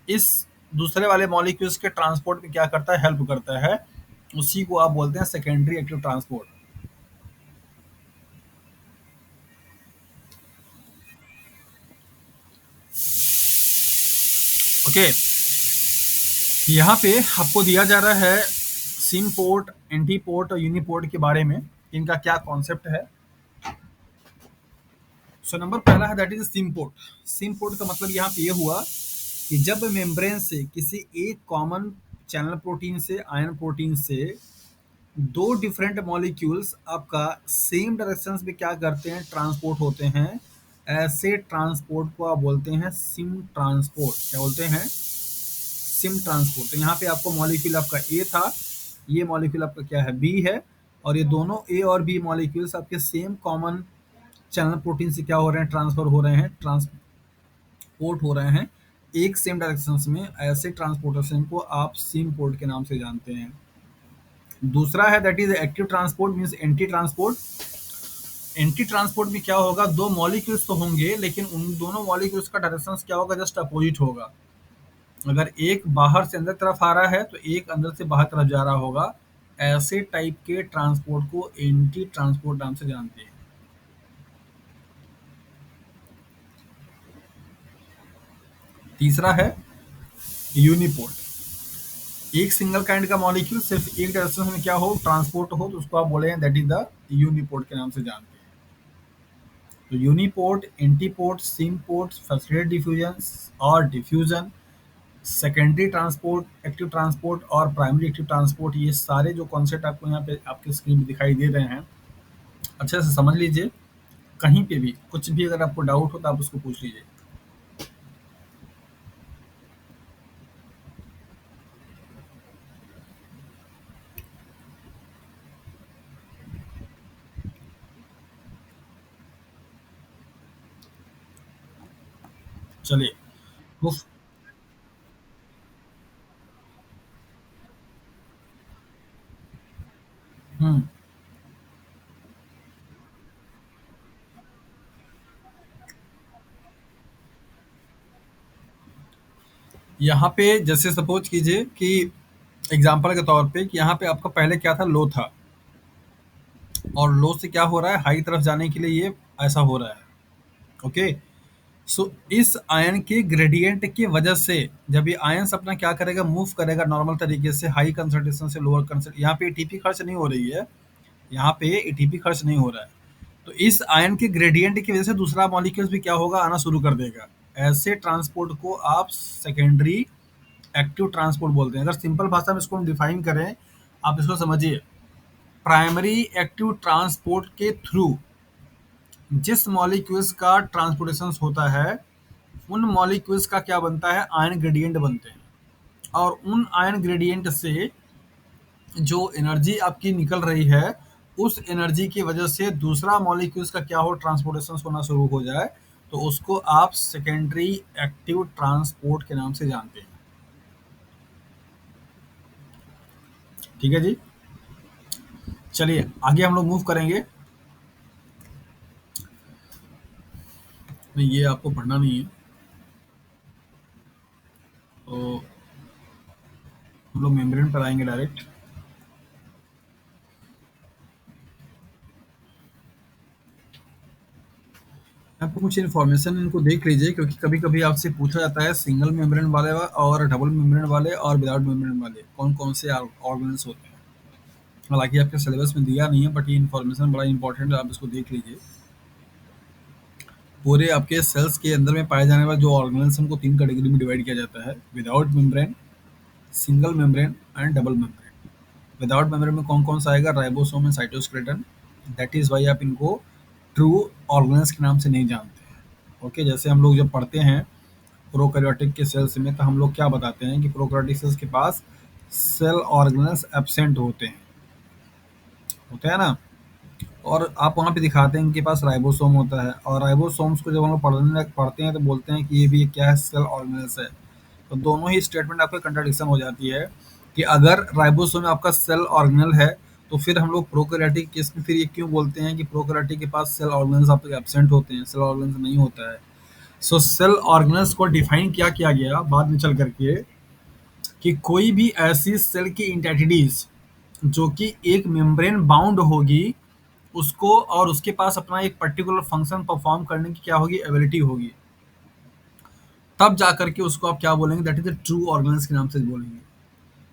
इस दूसरे वाले मॉलिक्यूल्स के ट्रांसपोर्ट में क्या करता है, हेल्प करता है। उसी को आप बोलते हैं सेकेंडरी एक्टिव ट्रांसपोर्ट। ओके, यहाँ पे आपको दिया जा रहा है सिम पोर्ट, एंटी पोर्ट और यूनिपोर्ट के बारे में, इनका क्या कॉन्सेप्ट है। सो नंबर पहला है that is SIM port. SIM port का मतलब यहाँ पे ये हुआ कि जब मेम्ब्रेन से किसी एक कॉमन चैनल प्रोटीन से, आयन प्रोटीन से दो डिफरेंट मॉलिक्यूल्स आपका सेम डायरेक्शन में क्या करते हैं, ट्रांसपोर्ट होते हैं, ऐसे ट्रांसपोर्ट को आप बोलते हैं सिम ट्रांसपोर्ट। क्या बोलते हैं? SIM transport. तो यहाँ पे आपको मॉलिक्यूल आपका ए था, ये मॉलिक्यूल आपका क्या है, बी है, और ये दोनों ए और बी मॉलिक्यूल्स आपके सेम कॉमन चैनल प्रोटीन से क्या हो रहे हैं, ट्रांसफर हो रहे हैं, ट्रांसपोर्ट हो रहे हैं एक सेम डायरेक्शन में। ऐसे ट्रांसपोर्टेशन को आप सिम पोर्ट के नाम से जानते हैं। दूसरा है that is active transport, means anti transport. Anti transport में क्या होगा, दो मॉलिक्यूल्स तो होंगे लेकिन उन दोनों मॉलिक्यूल्स का डायरेक्शन क्या होगा, जस्ट अपोजिट होगा। अगर एक बाहर से अंदर तरफ आ रहा है तो एक अंदर से बाहर तरफ जा रहा होगा। ऐसे टाइप के ट्रांसपोर्ट को एंटी ट्रांसपोर्ट नाम से जानते हैं। तीसरा है यूनिपोर्ट। एक सिंगल काइंड का मॉलिक्यूल सिर्फ एक डायरेक्शन में क्या हो, ट्रांसपोर्ट हो, तो उसको आप बोले दैट इज द यूनिपोर्ट के नाम से जानते हैं। तो uniport, antiport, symport, facilitated diffusion और diffusion, secondary transport, active transport और प्राइमरी एक्टिव ट्रांसपोर्ट, ये सारे जो कॉन्सेप्ट आपको यहाँ पे आपके स्क्रीन पे दिखाई दे रहे हैं, अच्छे से समझ लीजिए। कहीं पे भी कुछ भी अगर आपको डाउट हो तो आप उसको पूछ लीजिए। चलिए। वो हम्म, यहाँ पे जैसे सपोज कीजिए कि एग्जाम्पल के तौर पे कि यहाँ पे आपका पहले क्या था, लो था, और लो से क्या हो रहा है, हाई तरफ जाने के लिए ये ऐसा हो रहा है। ओके, सो इस आयन के ग्रेडियंट की वजह से जब ये आयन अपना क्या करेगा, मूव करेगा नॉर्मल तरीके से हाई कंसंट्रेशन से लोअर कंसंट्रेशन, यहाँ पे एटीपी खर्च नहीं हो रही है, यहाँ पे एटीपी खर्च नहीं हो रहा है। तो इस आयन के ग्रेडियंट की वजह से दूसरा मॉलिक्यूल्स भी क्या होगा, आना शुरू कर देगा। ऐसे ट्रांसपोर्ट को आप सेकेंडरी एक्टिव ट्रांसपोर्ट बोलते हैं। अगर सिंपल भाषा में इसको हम डिफाइन करें, आप इसको समझिए, प्राइमरी एक्टिव ट्रांसपोर्ट के थ्रू जिस मॉलिक्यूल्स का ट्रांसपोर्टेशन होता है, उन मॉलिक्यूल्स का क्या बनता है, आयन ग्रेडियंट बनते हैं। और उन आयन ग्रेडियंट से जो एनर्जी आपकी निकल रही है उस एनर्जी की वजह से दूसरा मॉलिक्यूल्स का क्या हो, ट्रांसपोर्टेशन होना शुरू हो जाए, तो उसको आप सेकेंडरी एक्टिव ट्रांसपोर्ट के नाम से जानते हैं। ठीक है जी, चलिए आगे हम लोग मूव करेंगे। नहीं, ये आपको पढ़ना नहीं है, तो हम लोग मेम्ब्रेन पर आएंगे डायरेक्ट। आपको कुछ इन्फॉर्मेशन इनको देख लीजिए, क्योंकि कभी कभी आपसे पूछा जाता है सिंगल मेम्ब्रेन वाले और डबल मेम्ब्रेन वाले और विदाउट मेम्ब्रेन वाले कौन कौन से ऑर्गेन्स होते हैं। हालांकि आपके सिलेबस में दिया नहीं है, बट ये इन्फॉर्मेशन बड़ा इंपॉर्टेंट है, आप इसको देख लीजिए। पूरे आपके सेल्स के अंदर में पाए जाने वाले जो ऑर्गेनिज्म को 3 कैटेगरी में डिवाइड किया जाता है: without membrane, single membrane and double membrane. Without membrane में कौन कौन सा आएगा? Ribosome and cytoskeleton. That is why आप इनको ट्रू ऑर्गेनेल्स के नाम से नहीं जानते हैं। ओके, जैसे हम लोग जब पढ़ते हैं प्रोकैरियोटिक के सेल्स में, तो हम लोग क्या बताते हैं कि प्रोकैरियोटिक सेल्स के पास सेल ऑर्गेनेल्स एब्सेंट होते हैं ना। और आप वहाँ पे दिखाते हैं इनके पास राइबोसोम होता है, और राइबोसोम्स को जब हम लोग पढ़ते हैं तो बोलते हैं कि ये भी क्या है? सेल ऑर्गेनेल्स है। तो दोनों ही स्टेटमेंट आपका कंट्राडिक्शन हो जाती है कि अगर राइबोसोम आपका सेल ऑर्गेनल है, तो फिर हम लोग प्रोकैरियोटिक केस में फिर ये क्यों बोलते हैं कि प्रोकैरियोटिक के पास सेल ऑर्गेनल्स आपके एब्सेंट होते हैं, सेल ऑर्गेनल्स नहीं होता है। सो सेल ऑर्गेनल्स को डिफाइन क्या किया गया बाद में चल करके कि कोई भी ऐसी सेल की इंटाइटिडीज जो कि एक मेम्ब्रेन बाउंड होगी, उसको और उसके पास अपना एक पर्टिकुलर फंक्शन परफॉर्म करने की क्या होगी? एबिलिटी होगी, तब जाकर के उसको आप क्या बोलेंगे? That is the true organelles के नाम से बोलेंगे।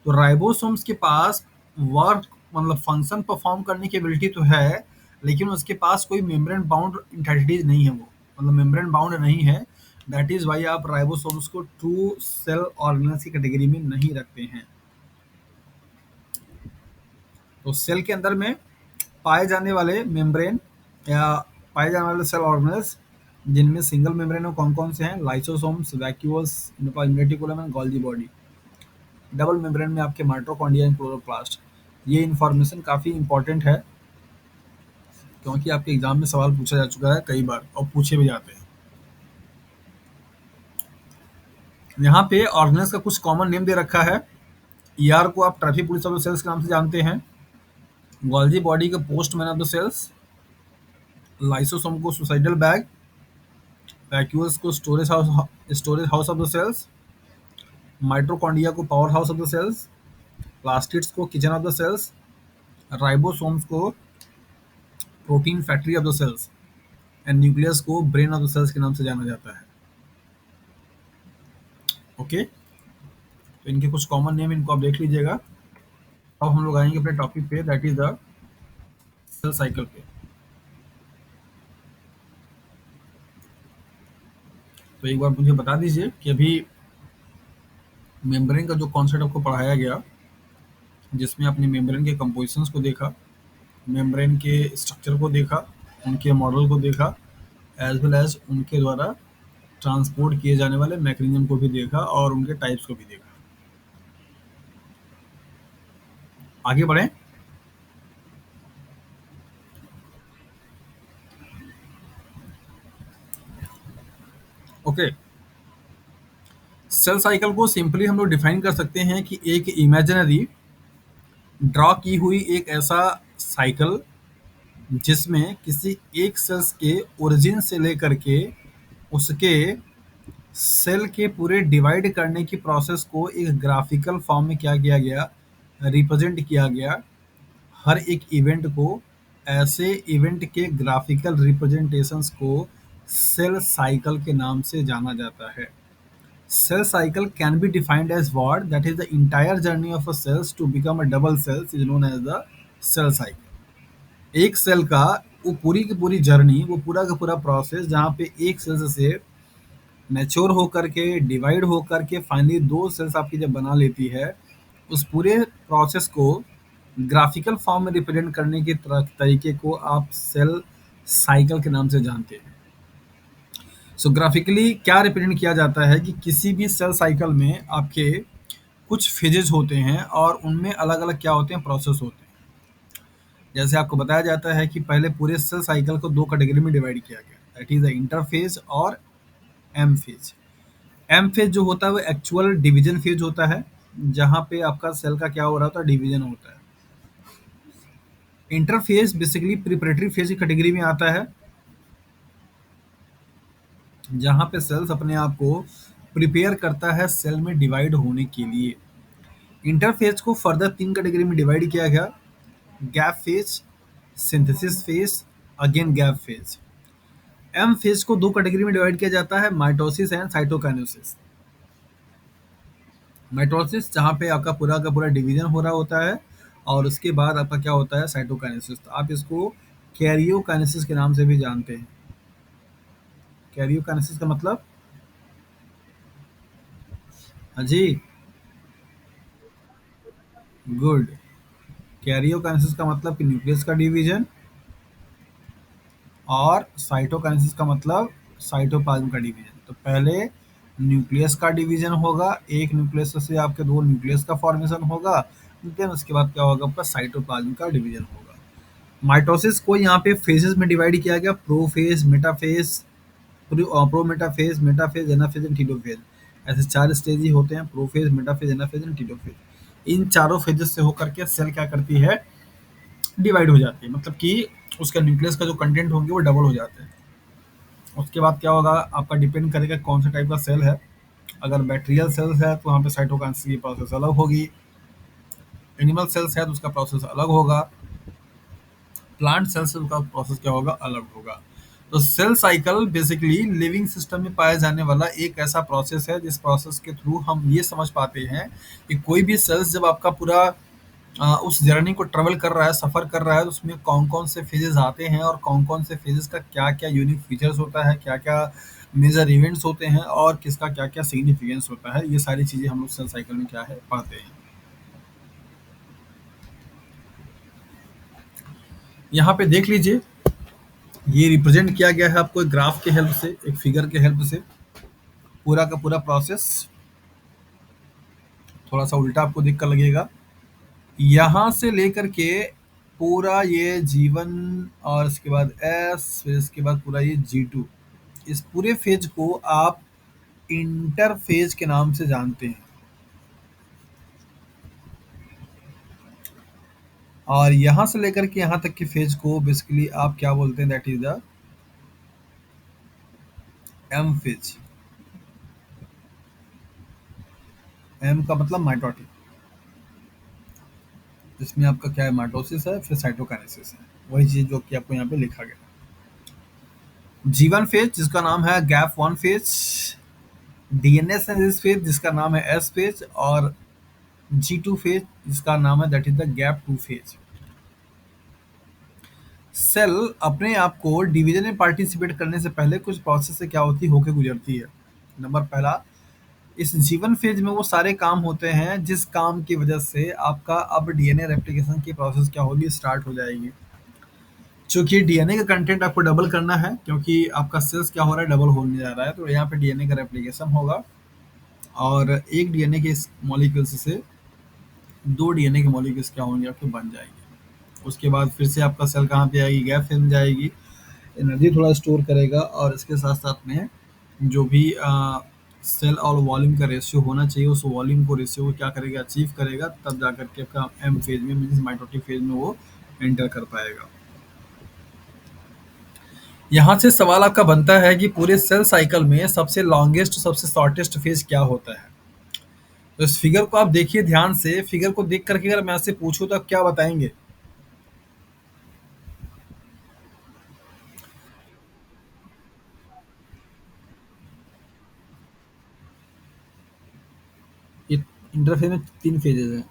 तो राइबोसोम्स के पास वर्क मतलब फंक्शन परफॉर्म करने की एबिलिटी तो है, लेकिन उसके पास कोई मेम्ब्रेन बाउंड इंटाइटिडीज नहीं है, वो मतलब मेम्ब्रेन बाउंड नहीं है। दैट इज वाई आप राइबोसोम्स को ट्रू सेल ऑर्गेनल्स की कैटेगरी में नहीं रखते हैं। तो सेल के अंदर में पाए जाने वाले मेम्ब्रेन या पाए जाने वाले सेल ऑर्गेनल्स जिनमें सिंगल मेम्ब्रेन में कौन कौन से हैं? Lysosomes, vacuoles, reticulum and Golgi body. Double membrane में आपके माइटोकॉन्ड्रिया एंड क्लोरोप्लास्ट। ये इन्फॉर्मेशन काफ़ी इंपॉर्टेंट है, क्योंकि आपके एग्जाम में सवाल पूछा जा चुका है कई बार और पूछे भी जाते हैं। यहाँ पे ऑर्गेनल्स का कुछ कॉमन नेम दे रखा है। ईआर को आप traffic police of the cells के नाम से जानते हैं, गोल्गी बॉडी को postman of the cells, lysosome को सुसाइडल बैग, वैक्यूल्स को storage house of the cells, mitochondria को power house of the cells, plastids को kitchen of the cells, ribosomes को protein factory of the cells and nucleus को brain of the cells के नाम से जाना जाता है। ओके, तो इनके कुछ कॉमन नेम इनको आप देख लीजिएगा। अब हम लोग आएंगे अपने टॉपिक पे, that is the cell cycle पे। तो एक बार मुझे बता दीजिए कि अभी मेम्ब्रेन का जो कॉन्सेप्ट आपको पढ़ाया गया, जिसमें आपने मेम्ब्रेन के कंपोजिशंस को देखा, मेम्ब्रेन के स्ट्रक्चर को देखा, उनके मॉडल को देखा, एज वेल एज उनके द्वारा ट्रांसपोर्ट किए जाने वाले मैकेनिज्म को भी देखा और उनके टाइप्स को भी देखा। आगे बढ़ें। ओके, सेल साइकिल को सिंपली हम लोग डिफाइन कर सकते हैं कि एक इमेजिनरी ड्रॉ की हुई एक ऐसा साइकिल जिसमें किसी एक सेल्स के ओरिजिन से लेकर के उसके सेल के पूरे डिवाइड करने की प्रोसेस को एक ग्राफिकल फॉर्म में क्या किया गया? रिप्रेजेंट किया गया। हर एक इवेंट को, ऐसे इवेंट के ग्राफिकल रिप्रेजेंटेशंस को सेल साइकिल के नाम से जाना जाता है। Cell cycle can be defined as what? That is the entire journey of a cells to become a double cells is known as the cell cycle. एक cell का वो पूरी की पूरी जर्नी, वो पूरा का पूरा प्रोसेस, जहाँ पे एक सेल्स से मैच्योर होकर के डिवाइड होकर के फाइनली दो सेल्स आपकी जब बना लेती है, उस पूरे प्रोसेस को ग्राफिकल फॉर्म में रिप्रेजेंट करने के तरीके को आप सेल साइकिल के नाम से जानते हैं। सो ग्राफिकली क्या रिप्रेजेंट किया जाता है कि किसी भी सेल साइकिल में आपके कुछ फेजेस होते हैं और उनमें अलग अलग क्या होते हैं? प्रोसेस होते हैं। जैसे आपको बताया जाता है कि पहले पूरे सेल साइकिल को दो कैटेगरी में डिवाइड किया गया, दैट इज द इंटरफेज और एम फेज। एम फेज जो होता है वो एक्चुअल डिवीजन फेज होता है, जहाँ पे आपका सेल का क्या हो रहा होता है, डिवीजन होता है। इंटरफेज बेसिकली प्रिपरेटरी फेज की कैटेगरी में आता है, जहाँ पे सेल्स अपने आप को प्रिपेयर करता है सेल में डिवाइड होने के लिए। इंटरफेज को फर्दर तीन कैटेगरी में डिवाइड किया गया, gap phase, synthesis phase, again gap phase. M phase को दो कैटेगरी में डिवाइड किया जाता है, माइटोसिस एंड साइटोकाइनेसिस। माइटोसिस जहाँ पे आपका पूरा का पूरा डिवीजन हो रहा होता है, और उसके बाद आपका क्या होता है, साइटोकाइनेसिस। तो आप इसको कैरियोकाइनेसिस के नाम से भी जानते हैं। कैरियोकाइनेसिस का मतलब, हाँ जी, गुड। कैरियोकाइनेसिस का मतलब कि न्यूक्लियस का डिवीजन, और साइटोकाइनेसिस का मतलब साइटोप्लाज्म का डिवीजन। तो पहले न्यूक्लियस का डिवीजन होगा, एक न्यूक्लियस से आपके दो न्यूक्लियस का फॉर्मेशन होगा, देन उसके बाद क्या होगा, आपका साइटोप्लाज्म का डिवीजन होगा। माइटोसिस को यहाँ पे फेजेस में डिवाइड किया गया, prophase, metaphase, prometaphase, metaphase, anaphase and telophase. ऐसे चार स्टेज ही होते हैं, prophase, metaphase, anaphase and telophase. इन चारों फेजेस से होकर के सेल क्या करती है, डिवाइड हो जाती है, मतलब कि उसका न्यूक्लियस का जो कंटेंट होंगे वो डबल हो जाते हैं। उसके बाद क्या होगा, आपका डिपेंड करेगा कौन सा टाइप का सेल है। अगर बैक्टीरियल सेल्स है तो वहाँ पे साइटोकाइनेसिस की प्रोसेस अलग होगी, एनिमल सेल्स है तो उसका प्रोसेस अलग होगा, प्लांट सेल्स का प्रोसेस क्या होगा, अलग होगा। तो cell cycle basically living system में पाया जाने वाला एक ऐसा प्रोसेस है, जिस प्रोसेस के थ्रू हम ये समझ पाते हैं कि कोई भी सेल्स जब आपका पूरा उस जर्नी को ट्रेवल कर रहा है, सफर कर रहा है, तो उसमें कौन कौन से फेजेस आते हैं और कौन कौन से फेजेस का क्या क्या यूनिक फीचर्स होता है, क्या क्या मेजर इवेंट्स होते हैं, और किसका क्या क्या सिग्निफिकेंस होता है, ये सारी चीजें हम लोग सेल साइकिल में क्या है, पढ़ते हैं। यहाँ पे देख लीजिए, ये रिप्रेजेंट किया गया है आपको एक ग्राफ के हेल्प से, एक फिगर के हेल्प से, पूरा का पूरा प्रोसेस। थोड़ा सा उल्टा आपको दिख कर लगेगा, यहाँ से लेकर के पूरा ये जीवन, और इसके बाद एस, फिर इसके बाद पूरा ये G2, इस पूरे फेज को आप इंटरफेज के नाम से जानते हैं। और यहाँ से लेकर के यहाँ तक के फेज को बेसिकली आप क्या बोलते हैं, that is the M phase. M का मतलब माइटोटिक, इसमें आपका क्या है, माइटोसिस है, फिर साइटोकाइनेसिस है, वही चीज जो कि आपको यहाँ पे लिखा गया। जीवन फेज जिसका नाम है gap one phase, DNA synthesis phase जिसका नाम है एस फेज, और G2 फेज जिसका नाम है that is the gap two phase. Cell अपने आप को डिवीजन में पार्टिसिपेट करने से पहले कुछ प्रोसेस से क्या होती होके गुजरती है। नंबर पहला, इस जीवन फेज में वो सारे काम होते हैं जिस काम की वजह से आपका अब डीएनए रेप्लिकेशन की प्रोसेस क्या होगी, स्टार्ट हो जाएगी। चूंकि डीएनए का कंटेंट आपको डबल करना है, क्योंकि आपका सेल्स क्या हो रहा है, डबल होने जा रहा है, तो यहाँ पे डीएनए का रेप्लिकेशन होगा, और एक डीएनए के मॉलिक्यूल्स से दो डीएनए के मॉलिक्यूल्स क्या होंगे, आपके बन जाएंगे। उसके बाद फिर से आपका सेल कहाँ पे आएगी, गैप फेज में जाएगी, एनर्जी थोड़ा स्टोर करेगा, और इसके साथ साथ में जो भी सेल और वॉल्यूम का रेशियो होना चाहिए, उस वॉल्यूम को रेशियो को क्या करेगा, अचीव करेगा, तब जाकर के आपका एम फेज में मीन्स माइटोटिक फेज में वो एंटर कर पाएगा। यहाँ से सवाल आपका बनता है कि पूरे सेल साइकिल में सबसे लॉन्गेस्ट, सबसे शॉर्टेस्ट फेज क्या होता है। तो इस फिगर को आप देखिए ध्यान से, फिगर को देख करके अगर मैं आपसे पूछूं तो आप क्या बताएंगे। ये इंटरफेज में तीन फेजेस हैं।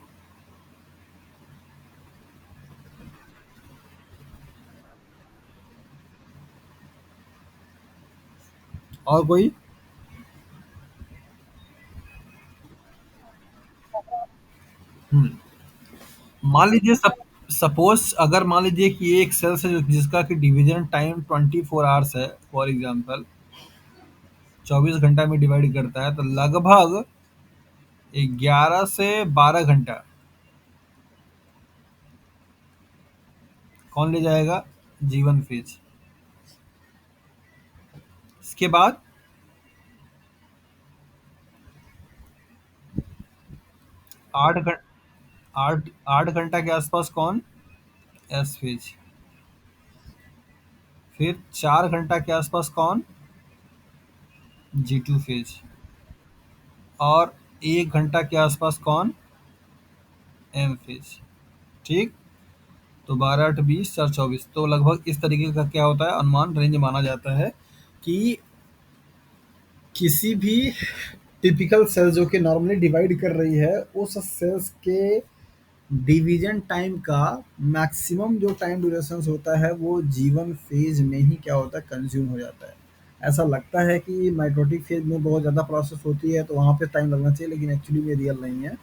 और कोई, हम्म, मान लीजिए सपोज, अगर मान लीजिए कि ये एक सेल्स है जिसका कि डिवीजन टाइम 24 आवर्स है, फॉर एग्जांपल 24 घंटा में डिवाइड करता है, तो लगभग 11 से 12 घंटा कौन ले जाएगा? G1 phase. इसके बाद 8 घं 8 घंटा के आसपास कौन? S phase. फिर 4 घंटा के आसपास कौन? G2 phase. और 1 घंटा के आसपास कौन? M phase. ठीक? तो 12 8 20 4 24, तो लगभग इस तरीके का क्या होता है, अनुमान रेंज माना जाता है कि किसी भी टिपिकल सेल जो कि नॉर्मली डिवाइड कर रही है, उस सेल्स के डिवीजन टाइम का मैक्सिमम जो टाइम ड्यूरेशन होता है वो जीवन फेज में ही क्या होता है, कंज्यूम हो जाता है। ऐसा लगता है कि माइटोटिक फेज में बहुत ज़्यादा प्रोसेस होती है तो वहाँ पे टाइम लगना चाहिए, लेकिन एक्चुअली में रियल नहीं है।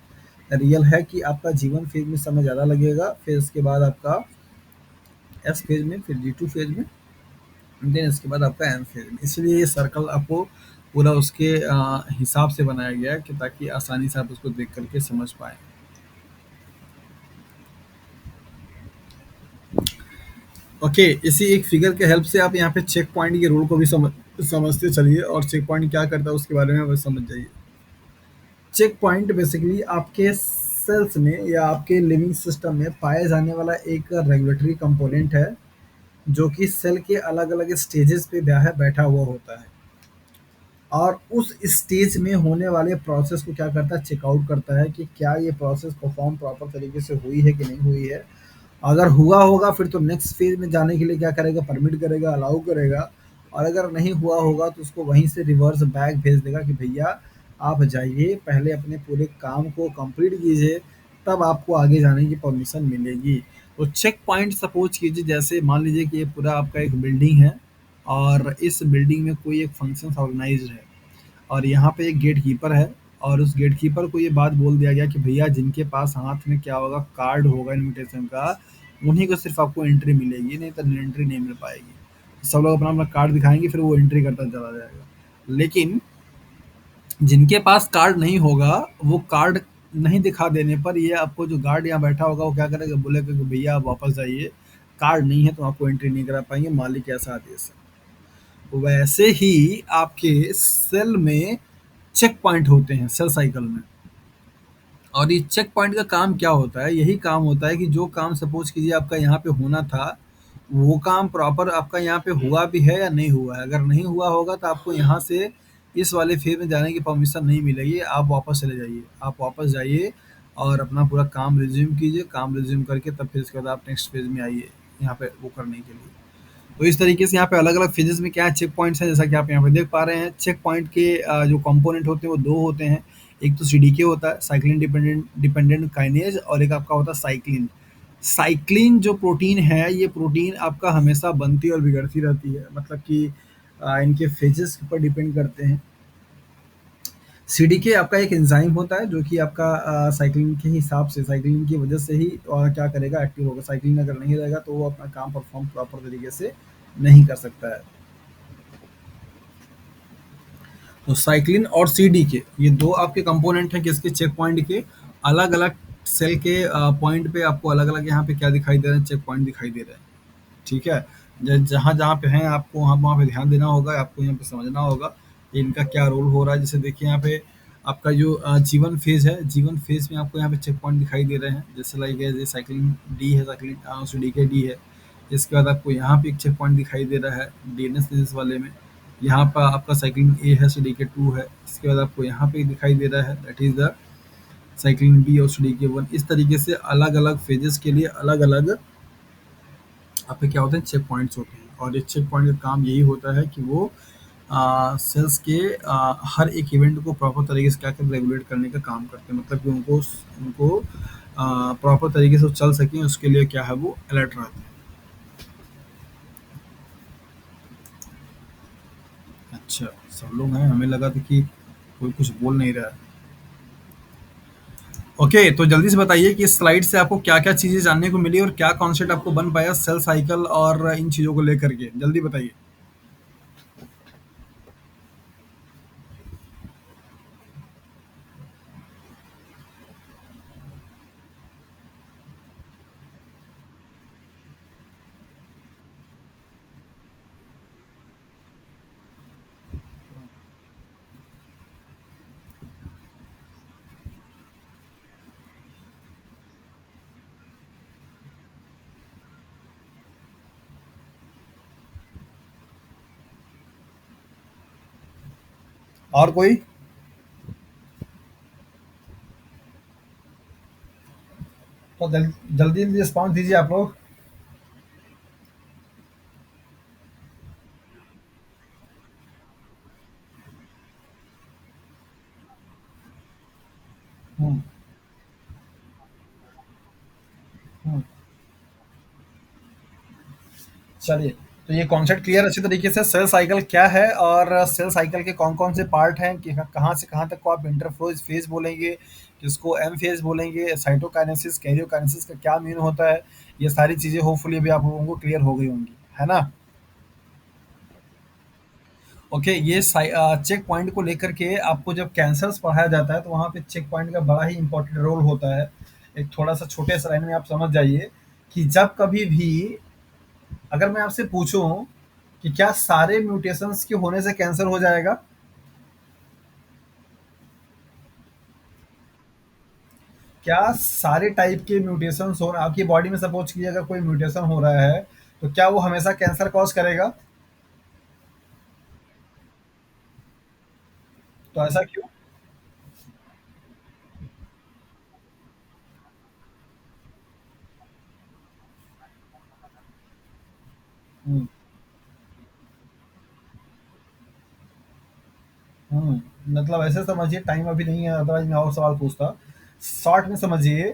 रियल है कि आपका जीवन फेज में समय ज़्यादा लगेगा, फिर उसके बाद आपका एस फेज में, फिर G2 फेज में, देन इसके बाद आपका एम फेज में। इसलिए ये सर्कल आपको पूरा उसके हिसाब से बनाया गया है कि ताकि आसानी से आप उसको देख करके समझ पाए। ओके, इसी एक फिगर के हेल्प से आप यहाँ पे चेक पॉइंट के रूल को भी समझते चलिए, और चेक पॉइंट क्या करता है उसके बारे में बस समझ जाइए। चेक पॉइंट बेसिकली आपके सेल्स में या आपके लिविंग सिस्टम में पाए जाने वाला एक रेगुलेटरी कंपोनेंट है, जो कि सेल के अलग अलग स्टेजेस पे बैठा हुआ होता है, और उस स्टेज में होने वाले प्रोसेस को क्या करता है, चेकआउट करता है कि क्या ये प्रोसेस परफॉर्म प्रॉपर तरीके से हुई है कि नहीं हुई है। अगर हुआ होगा फिर तो नेक्स्ट फेज में जाने के लिए क्या करेगा, परमिट करेगा, अलाउ करेगा। और अगर नहीं हुआ होगा तो उसको वहीं से रिवर्स बैक भेज देगा कि भैया आप जाइए, पहले अपने पूरे काम को कंप्लीट कीजिए, तब आपको आगे जाने की परमिशन मिलेगी। तो चेक पॉइंट सपोज कीजिए, जैसे मान लीजिए कि ये पूरा आपका एक बिल्डिंग है, और इस बिल्डिंग में कोई एक फंक्शन ऑर्गेनाइज्ड है, और यहाँ पे एक गेट कीपर है, और उस गेट कीपर को ये बात बोल दिया गया कि भैया जिनके पास हाथ में क्या होगा, कार्ड होगा इनविटेशन का, उन्हीं को सिर्फ आपको एंट्री मिलेगी, नहीं तो एंट्री नहीं मिल पाएगी। सब लोग अपना अपना कार्ड दिखाएंगे, फिर वो एंट्री करता चला जाएगा। लेकिन जिनके पास कार्ड नहीं होगा, वो कार्ड नहीं दिखा देने पर ये आपको जो गार्ड यहाँ बैठा होगा वो क्या करेगा, बोलेगा कि भैया आप वापस जाइए, कार्ड नहीं है तो आपको एंट्री नहीं करा पाएंगे, मालिक ऐसा आदेश है। वैसे ही आपके सेल में चेक पॉइंट होते हैं सेल साइकिल में। और ये चेक पॉइंट का काम क्या होता है, यही काम होता है कि जो काम सपोज कीजिए आपका यहाँ पे होना था, वो काम प्रॉपर आपका यहाँ पे हुआ भी है या नहीं हुआ है। अगर नहीं हुआ होगा तो आपको यहाँ से इस वाले फेज में जाने की परमिशन नहीं मिलेगी, आप वापस चले जाइए। आप वापस जाइए और अपना पूरा काम रिज्यूम कीजिए, काम रिज्यूम करके तब फिर इसके बाद आप नेक्स्ट फेज में आइए यहाँ पे वो करने के लिए। तो इस तरीके से यहाँ पे अलग अलग फेजेस में क्या है, चेक पॉइंट्स हैं, जैसा कि आप यहाँ पे देख पा रहे हैं। चेक पॉइंट के जो कंपोनेंट होते हैं वो दो होते हैं। एक तो सीडीके होता है, साइक्लिन डिपेंडेंट डिपेंडेंट काइनेज, और एक आपका होता है साइक्लिन। साइक्लिन जो प्रोटीन है, ये प्रोटीन आपका हमेशा बनती और बिगड़ती रहती है, मतलब कि इनके फेजेस के ऊपर डिपेंड करते हैं। सीडीके आपका एक एंजाइम होता है जो कि आपका साइक्लिन के हिसाब से, साइक्लिन की वजह से ही क्या करेगा, एक्टिव होगा। साइक्लिन अगर नहीं रहेगा तो वो अपना काम परफॉर्म प्रॉपर तरीके से नहीं कर सकता है। तो साइक्लिन और सीडीके ये दो आपके कंपोनेंट हैं किसके, चेक पॉइंट के। अलग अलग सेल के पॉइंट पे आपको अलग अलग यहाँ पे क्या दिखाई दे रहे हैं, चेक पॉइंट दिखाई दे रहे हैं। ठीक है, जहाँ जहाँ पे हैं आपको वहाँ वहाँ पे ध्यान देना होगा, आपको यहाँ पे समझना होगा कि इनका क्या रोल हो रहा है। जैसे देखिए यहाँ पे आपका जो जीवन फेज है, जीवन फेज में आपको यहाँ पे चेक पॉइंट दिखाई दे रहे हैं, जैसे लाइक है साइक्लिन डी है, साइक्लिन सीडीके डी है। इसके बाद आपको यहाँ पे एक चेक पॉइंट दिखाई दे रहा है डीएनएस वाले में। यहाँ पर आपका साइक्लिन ए है, सीडीके टू है। इसके बाद आपको यहाँ पे दिखाई दे रहा है that is the cyclin B और सीडीके वन। इस तरीके से अलग अलग फेजेस के लिए अलग अलग आपके क्या होते हैं, चेक पॉइंट्स होते हैं। और ये चेक पॉइंट का काम यही होता है कि वो सेल्स के हर एक इवेंट को प्रॉपर तरीके से क्या कर रेगुलेट करने का काम करते हैं, मतलब कि उनको उनको प्रॉपर तरीके से वो चल सकें, उसके लिए क्या है वो अलर्ट रहते हैं। अच्छा, सब लोग हैं, हमें लगा था कि कोई कुछ बोल नहीं रहा है। ओके, तो जल्दी से बताइए कि इस स्लाइड से आपको क्या क्या चीजें जानने को मिली और क्या कॉन्सेप्ट आपको बन पाया सेल साइकिल और इन चीजों को लेकर के, जल्दी बताइए। और कोई? तो जल्दी जल्दी रिस्पॉन्स दीजिए आप लोग। हम्म। हम्म। चलिए, तो ये कॉन्सेप्ट क्लियर अच्छी तरीके से सेल साइकिल क्या है और सेल साइकिल के कौन-कौन से पार्ट हैं कि कहाँ से कहाँ तक को आप इंटरफ़ेज़ फेज़ बोलेंगे, किसको एम फेज़ बोलेंगे, साइटोकाइनेसिस, कैरियोकाइनेसिस का क्या मीन होता है, ये सारी चीज़ें होपफुली अभी आप लोगों को क्लियर हो गई होंगी, है ना? ओके, ये चेक पॉइंट को लेकर के आपको जब कैंसर्स पढ़ाया जाता है तो वहाँ पे चेक पॉइंट का बड़ा ही इंपॉर्टेंट रोल होता है। एक थोड़ा-सा छोटे से लाइन में आप समझ जाइए कि जब कभी भी अगर मैं आपसे पूछूं कि क्या सारे म्यूटेशंस के होने से कैंसर हो जाएगा? क्या सारे टाइप के म्यूटेशंस हो आपकी बॉडी में, सपोज कीजिए अगर कोई म्यूटेशन हो रहा है तो क्या वो हमेशा कैंसर कॉज करेगा? तो ऐसा क्यों? हम्म। मतलब ऐसे समझिए, टाइम अभी नहीं है, अदरवाइज मैं और सवाल पूछता। शॉर्ट में समझिए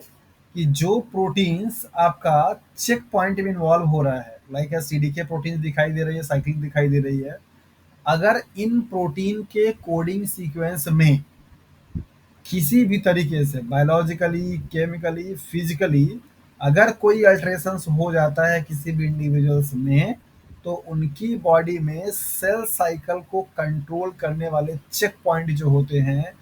कि जो प्रोटीन्स आपका चेक पॉइंट में इन्वॉल्व हो रहा है, लाइक सीडीके प्रोटीन्स दिखाई दे रही है, साइक्लिक दिखाई दे रही है, अगर इन प्रोटीन के कोडिंग सीक्वेंस में किसी भी तरीके से बायोलॉजिकली, केमिकली, फिजिकली अगर कोई अल्टरेशंस हो जाता है किसी भी इंडिविजुअल्स में, तो उनकी बॉडी में सेल साइकिल को कंट्रोल करने वाले चेक पॉइंट जो होते हैं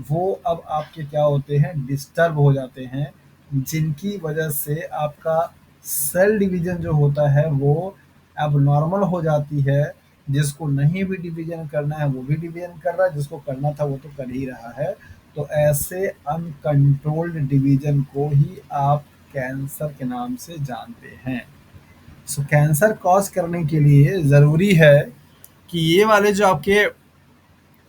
वो अब आपके क्या होते हैं, डिस्टर्ब हो जाते हैं, जिनकी वजह से आपका सेल डिवीजन जो होता है वो अब नॉर्मल हो जाती है। जिसको नहीं भी डिवीजन करना है वो भी डिवीजन कर रहा है, जिसको करना था वो तो कर ही रहा है। तो ऐसे अनकंट्रोल्ड डिवीजन को ही आप कैंसर के नाम से जानते हैं। सो कैंसर कॉज करने के लिए ज़रूरी है कि ये वाले जो आपके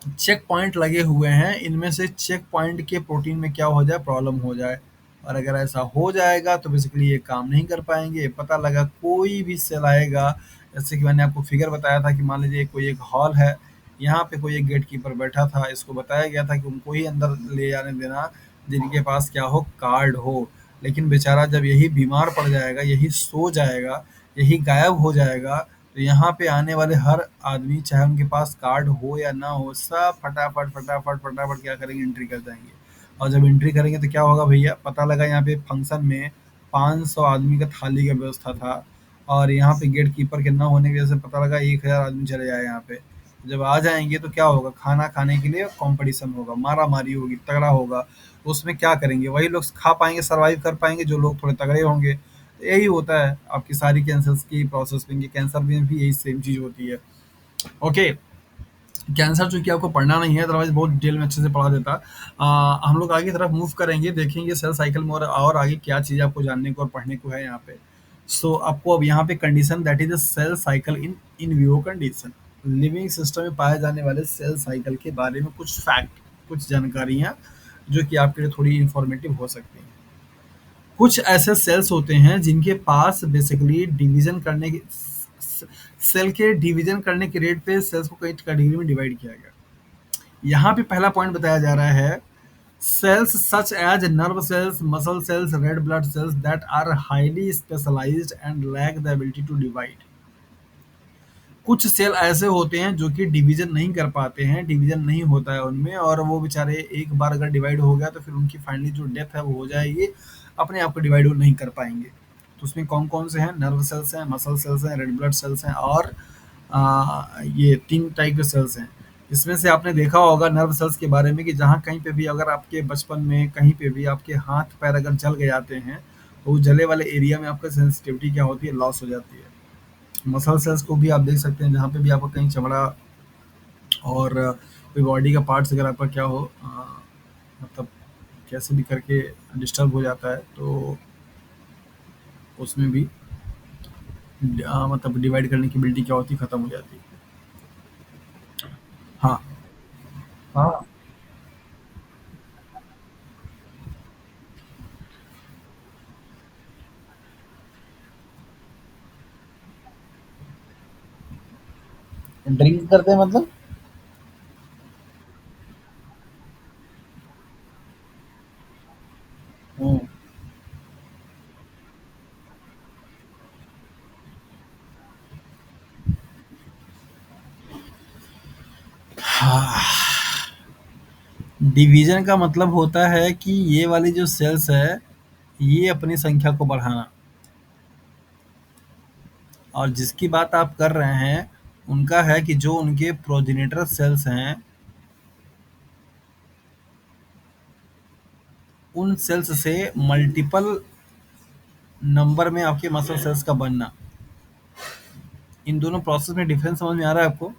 चेक पॉइंट लगे हुए हैं इनमें से चेक पॉइंट के प्रोटीन में क्या हो जाए, प्रॉब्लम हो जाए। और अगर ऐसा हो जाएगा तो बेसिकली ये काम नहीं कर पाएंगे। पता लगा कोई भी सेल आएगा, जैसे कि मैंने आपको फिगर बताया था कि मान लीजिए कोई एक हॉल है, यहाँ पे कोई एक गेट कीपर बैठा था, इसको बताया गया था कि उनको ही अंदर ले जाने देना जिनके पास क्या हो, कार्ड हो। लेकिन बेचारा जब यही बीमार पड़ जाएगा, यही सो जाएगा, यही गायब हो जाएगा, तो यहाँ पे आने वाले हर आदमी चाहे उनके पास कार्ड हो या ना हो, सब फटाफट फटाफट फटाफट क्या करेंगे, एंट्री कर जाएंगे। और जब एंट्री करेंगे तो क्या होगा भैया, पता लगा यहाँ पे फंक्शन में 500 आदमी का थाली का व्यवस्था था और यहाँ पे गेट कीपर के ना होने की वजह से पता लगा 1000 आदमी चले जाए यहाँ पे। जब आ जाएंगे तो क्या होगा, खाना खाने के लिए कंपटीशन होगा, मारा मारी होगी, तगड़ा होगा। तो उसमें क्या करेंगे, वही लोग खा पाएंगे, सरवाइव कर पाएंगे जो लोग थोड़े तगड़े होंगे। यही होता है आपकी सारी कैंसर्स की प्रोसेस में, कैंसर में भी यही सेम चीज होती है। ओके, कैंसर चूंकि आपको पढ़ना नहीं है, अदरवाइज बहुत डिटेल में अच्छे से पढ़ा देता। हम लोग आगे की तरफ मूव करेंगे, देखेंगे सेल साइकिल में और आगे क्या चीज़ आपको जानने को और पढ़ने को है यहाँ पे। सो आपको अब यहाँ पे condition that is the cell cycle in in vivo condition, living system में पाए जाने वाले सेल साइकिल के बारे में कुछ फैक्ट, कुछ जानकारियाँ जो कि आपके लिए थोड़ी इंफॉर्मेटिव हो सकती हैं। कुछ ऐसे सेल्स होते हैं जिनके पास बेसिकली डिवीजन करने के सेल के डिवीजन करने के रेट पे सेल्स को कई कैटेगरी में डिवाइड किया गया। यहाँ पे पहला पॉइंट बताया जा रहा है, cells such as nerve cells, muscle cells, red blood cells that are highly specialized and lack the ability to divide. कुछ सेल ऐसे होते हैं जो कि डिवीजन नहीं कर पाते हैं, डिवीजन नहीं होता है उनमें, और वो बेचारे एक बार अगर डिवाइड हो गया तो फिर उनकी फाइनली जो डेथ है वो हो जाएगी, अपने आप को डिवाइड वो नहीं कर पाएंगे। तो उसमें कौन कौन से हैं, नर्व सेल्स हैं, मसल सेल्स हैं, रेड ब्लड सेल्स हैं और ये 3 टाइप के सेल्स हैं। इसमें से आपने देखा होगा नर्व सेल्स के बारे में कि जहाँ कहीं पे भी अगर आपके बचपन में कहीं पे भी आपके हाथ-पैर अगर जल गए जाते हैं, तो उस जले वाले एरिया में आपका सेंसिटिविटी क्या होती है, लॉस हो जाती है। मसल सेल्स को भी आप देख सकते हैं जहाँ पे भी आपका कहीं चमड़ा और कोई बॉडी का पार्ट्स अगर आपका क्या हो, मतलब कैसे भी करके डिस्टर्ब हो जाता है तो उसमें भी मतलब डिवाइड करने की एबिलिटी क्या होती है, खत्म हो जाती है। हाँ, हाँ, ड्रिंक करते हैं मतलब? हम्म। डिवीजन का मतलब होता है कि ये वाली जो सेल्स है, ये अपनी संख्या को बढ़ाना। और जिसकी बात आप कर रहे हैं, उनका है कि जो उनके प्रोजेनिटर सेल्स हैं, उन सेल्स से मल्टीपल नंबर में आपके मसल सेल्स का बनना। इन दोनों प्रोसेस में डिफरेंस समझ में आ रहा है आपको?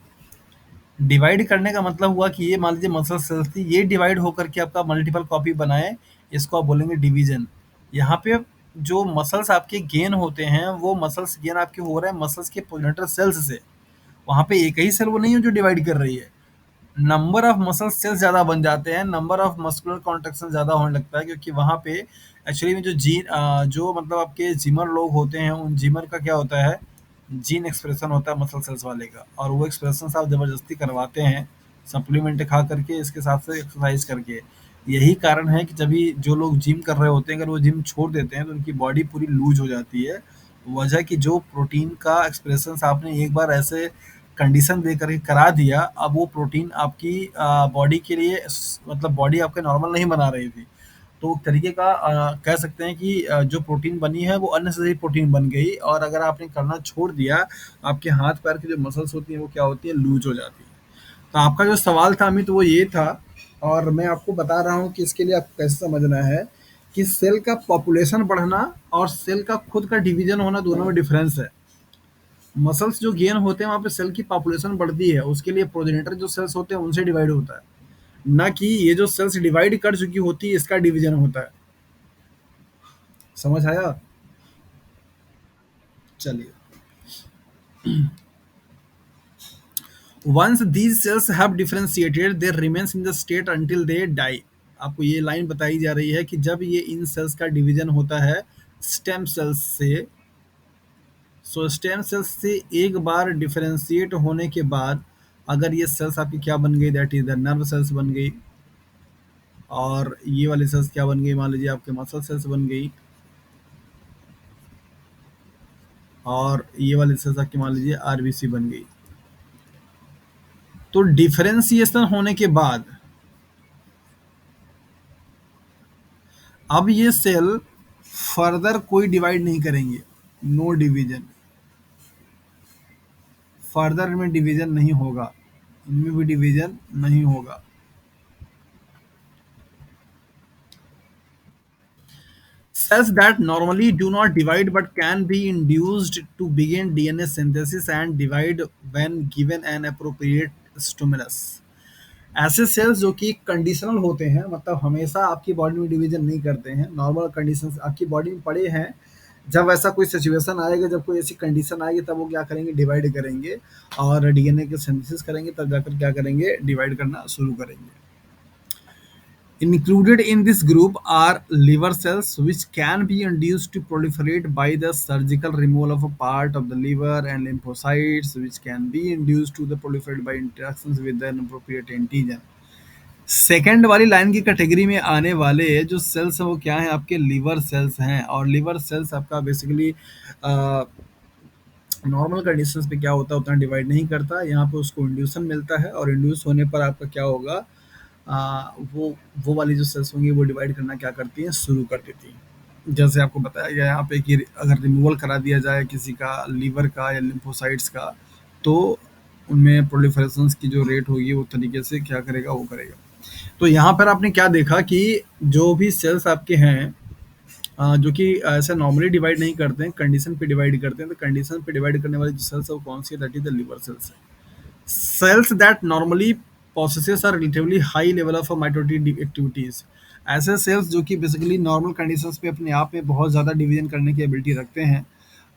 डिवाइड करने का मतलब हुआ कि ये मान लीजिए मसल सेल्स थी, ये डिवाइड होकर के आपका मल्टीपल कॉपी बनाए, इसको आप बोलेंगे डिवीजन। यहाँ पे जो मसल्स आपके गेन होते हैं, वो मसल्स गेन आपके हो रहे हैं मसल्स के प्रोजेनिटर सेल्स से। वहाँ पे एक ही सेल वो नहीं है जो डिवाइड कर रही है। नंबर ऑफ मसल सेल्स ज़्यादा बन जाते हैं, नंबर ऑफ मस्कुलर कॉन्ट्रैक्शन ज़्यादा होने लगता है, क्योंकि वहाँ पे एक्चुअली में जो मतलब आपके जिमर लोग होते हैं, उन जिमर का क्या होता है, जीन एक्सप्रेशन होता है मसल सेल्स वाले का, और वो एक्सप्रेशन आप ज़बरदस्ती करवाते हैं सप्लीमेंट खा करके, इसके साथ से एक्सरसाइज करके। यही कारण है कि जब जो लोग जिम कर रहे होते हैं, अगर वो जिम छोड़ देते हैं तो उनकी बॉडी पूरी लूज हो जाती है। वजह कि जो प्रोटीन का एक्सप्रेशन आपने एक बार ऐसे कंडीशन दे करके करा दिया, अब वो प्रोटीन आपकी बॉडी के लिए मतलब बॉडी आपके नॉर्मल नहीं बना रही थी। तो एक तरीके का कह सकते हैं कि जो प्रोटीन बनी है वो अननेसेसरी प्रोटीन बन गई, और अगर आपने करना छोड़ दिया, आपके हाथ पैर की जो मसल्स होती हैं वो क्या होती है, लूज हो जाती है। तो आपका जो सवाल था अमित, वो ये था, और मैं आपको बता रहा हूँ कि इसके लिए आपको कैसे समझना है कि सेल का पॉपुलेशन बढ़ना और सेल का खुद का डिवीजन होना, दोनों में डिफरेंस है। मसल्स जो गेन होते हैं वहाँ पे सेल की पॉपुलेशन बढ़ती है, उसके लिए प्रोजेनेटर जो सेल्स होते हैं उनसे डिवाइड होता है, ना कि ये जो सेल्स डिवाइड कर चुकी होती है इसका डिवीजन होता है। समझ आया? चलिए। Once these cells have differentiated they remains in the state until they die. आपको ये लाइन बताई जा रही है कि जब ये इन सेल्स का डिवीजन होता है स्टेम सेल्स से, सो स्टेम सेल्स से एक बार डिफरेंशिएट होने के बाद, अगर ये सेल्स आपकी क्या बन गई, that is the nerve cells बन गई, और ये वाली सेल्स क्या बन गई, मान लीजिए आपके मसल सेल्स बन गई, और ये वाली सेल्स आपकी मान लीजिए आरबीसी बन गई। तो डिफरेंशिएशन होने के बाद अब ये सेल फर्दर कोई डिवाइड नहीं करेंगे, नो डिवीजन, फर्दर में डिवीजन नहीं होगा, इनमें भी डिवीजन नहीं होगा। Cells that normally do not divide but can be induced to begin DNA synthesis and divide when given an appropriate stimulus। ऐसे सेल्स जो कि कंडीशनल होते हैं, मतलब हमेशा आपकी बॉडी में डिवीजन नहीं करते हैं, नॉर्मल कंडीशंस आपकी बॉडी में पड़े हैं, जब ऐसा कोई सिचुएशन आएगा, जब कोई ऐसी कंडीशन आएगी, तब वो क्या करेंगे, डिवाइड करेंगे, और डीएनए के सिंथेसिस करेंगे, तब जाकर क्या करेंगे, डिवाइड करना शुरू करेंगे। Included in this group are liver cells, which can be induced to proliferate by the surgical removal of a part of the liver, and lymphocytes, which can be induced to the proliferate by interactions with an appropriate antigen। Second वाली line की category में आने वाले जो sales हैं वो क्या हैं, आपके लिवर सेल्स हैं। और लिवर सेल्स आपका बेसिकली नॉर्मल कंडीशंस पे क्या होता है, उतना डिवाइड नहीं करता, यहाँ पे उसको इंड्यूसन मिलता है, और इंड्यूस होने पर आपका क्या होगा, वो वाली जो सेल्स होंगी वो डिवाइड करना क्या करती हैं, शुरू कर देती हैं। जैसे आपको बताया गया यहाँ पे कि अगर रिमूवल करा दिया जाए किसी का लीवर का या लिम्फोसाइट्स का, तो उनमें प्रोलिफरेशंस की जो रेट होगी वो तरीके से क्या करेगा, वो करेगा। तो यहाँ पर आपने क्या देखा कि जो भी सेल्स आपके हैं, जो कि ऐसे नॉर्मली डिवाइड नहीं करते हैं, कंडीशन पे डिवाइड करते हैं, तो कंडीशन पे डिवाइड करने वाली जो सेल्स है वो कौन सी है, that is the liver cells है। Cells that normally possesses a relatively high level of mitotic activities. ऐसे सेल्स जो कि बेसिकली नॉर्मल कंडीशंस पे अपने आप में बहुत ज़्यादा डिवीजन करने की एबिलिटी रखते हैं,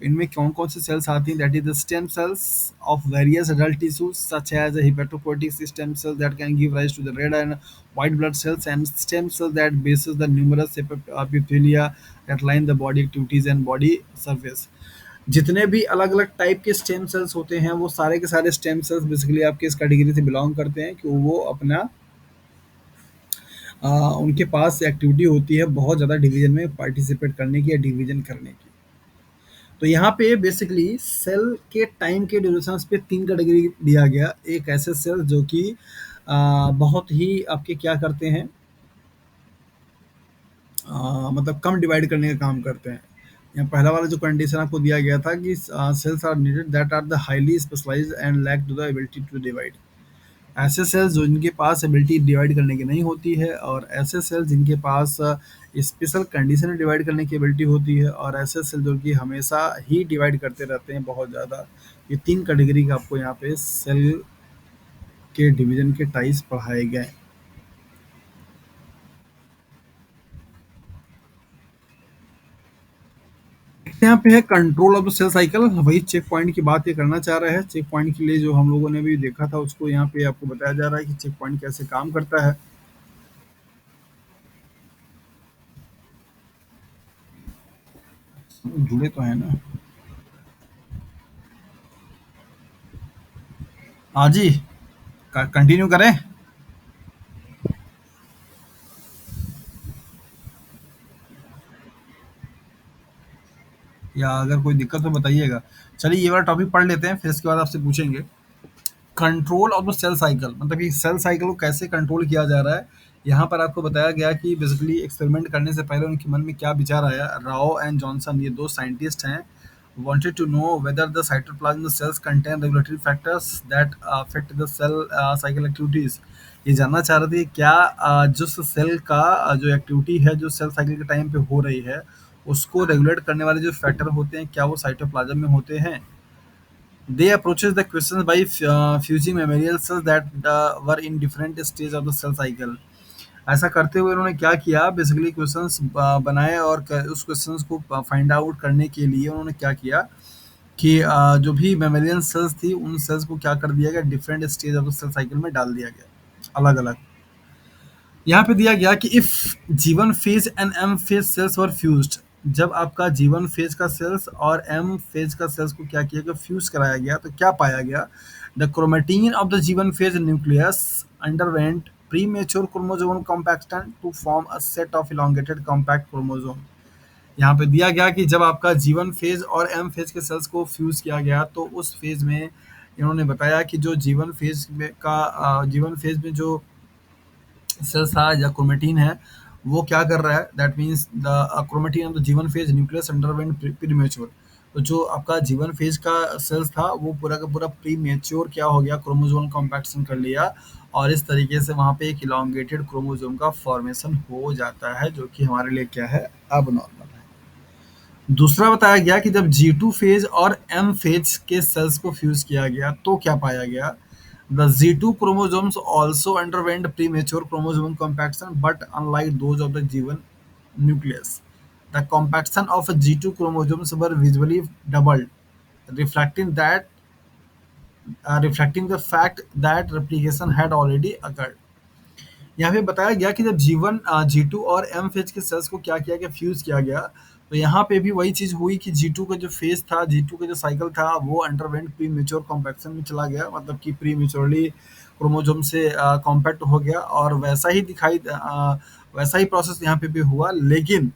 इनमें कौन-कौन सी सेल्स आती हैं? That is the stem cells of various adult tissues such as hematopoietic stem cells that can give rise to the red and white blood cells and stem cells that bases the numerous epithelia that line the body activities and body surface. जितने भी अलग-अलग type के stem cells होते हैं, वो सारे के सारे स्टेम सेल्स बेसिकली आपके इस कैटेगरी से बिलॉन्ग करते हैं कि वो अपना अ, उनके पास एक्टिविटी होती है बहुत ज़्यादा डिवीज़न में पार्टिसिपेट करने की या डिवीज़न करने की। तो यहाँ पे बेसिकली सेल के टाइम के ड्यूरेशंस पे 3 कैटेगरी दिया गया। एक ऐसे सेल जो कि बहुत ही आपके क्या करते हैं मतलब कम डिवाइड करने का काम करते हैं। यहाँ पहला वाला जो कंडीशन आपको दिया गया था कि cells are needed that are the highly specialized and lack to the ability to divide. ऐसे सेल्स जो इनके पास एबिलिटी डिवाइड करने की नहीं होती है और ऐसे सेल्स जिनके पास स्पेशल कंडीशन में डिवाइड करने की एबिलिटी होती है और ऐसे सेल जो कि हमेशा ही डिवाइड करते रहते हैं बहुत ज़्यादा। ये 3 कैटेगरी का आपको यहाँ पे सेल के डिवीज़न के टाइप्स पढ़ाए गए। यहाँ पे है control of the cell cycle, वही चेक पॉइंट की बात ये करना चाह रहे हैं। चेक पॉइंट के लिए जो हम लोगों ने भी देखा था उसको यहाँ पे आपको बताया जा रहा है कि चेक पॉइंट कैसे काम करता है। जुड़े तो हैं ना? हाँ जी, कंटिन्यू करें? या अगर कोई दिक्कत हो बताइएगा। चलिए ये वाला टॉपिक पढ़ लेते हैं, फिर इसके बाद आपसे पूछेंगे। Control of the cell cycle मतलब कि सेल साइकिल को कैसे कंट्रोल किया जा रहा है। यहाँ पर आपको बताया गया कि बेसिकली एक्सपेरिमेंट करने से पहले उनके मन में क्या विचार आया। राव एंड जॉनसन ये 2 साइंटिस्ट हैं, wanted to know whether the cytoplasm cells contain regulatory factors that affect the cell cycle activities। ये जानना चाह रहे थे कि क्या जो सेल का जो एक्टिविटी है जो सेल साइकिल के टाइम पे हो रही है उसको रेगुलेट करने वाले जो फैक्टर होते हैं क्या वो साइटोप्लाज्म में होते हैं। They approaches the questions by fusing mammalian cells that were in different stage of the cell cycle। ऐसा करते हुए उन्होंने क्या किया बेसिकली क्वेश्चंस बनाए और उस क्वेश्चंस को फाइंड आउट करने के लिए उन्होंने क्या किया कि जो भी मेमेलियन सेल्स थी उन सेल्स को क्या कर दिया गया different stage of the cell cycle में डाल दिया गया अलग अलग। यहाँ पे दिया गया कि if G one phase and M phase cells were fused. जब आपका जीवन फेज का सेल्स और एम फेज का सेल्स को क्या किया गया फ्यूज कराया गया तो क्या पाया गया। The chromatin of the G one phase nucleus underwent premature chromosomal compaction to form a set of elongated compact chromosome. यहाँ पे दिया गया कि जब आपका जीवन फेज और एम फेज के सेल्स को फ्यूज किया गया तो उस फेज में इन्होंने बताया कि जो जीवन फेज में का जीवन फेज में जो सेल्स था या क्रोमेटिन है वो क्या कर रहा है that means the chromatin of the G one phase nucleus underwent premature. तो जो आपका जीवन फेज का सेल्स था वो पूरा का पूरा प्रीमेच्योर क्या हो गया क्रोमोसोम कॉम्पैक्शन कर लिया और इस तरीके से वहाँ पे एक इलोंगेटेड क्रोमोसोम का फॉर्मेशन हो जाता है जो कि हमारे लिए क्या है अब नॉर्मल है। दूसरा बताया गया कि जब G2 फेज और M फेज के सेल्स को फ्यूज किया गया तो क्या पाया गया। The G2 chromosomes also underwent premature chromosomal compaction, but unlike those of the G1 nucleus, the compaction of G2 chromosomes were visually doubled, reflecting that reflecting the fact that replication had already occurred। यहाँ पे बताया गया कि जब जीवन G2 और M phase के cells को क्या किया गया फ्यूज किया गया तो यहाँ पे भी वही चीज हुई कि G2 का जो फेज था G2 का जो साइकिल था वो अंडरवेंट प्री मेच्योर कॉम्पैक्शन में चला गया मतलब कि प्री मेच्योरली क्रोमोसोम से कॉम्पैक्ट हो गया और वैसा ही प्रोसेस यहाँ पे भी हुआ। लेकिन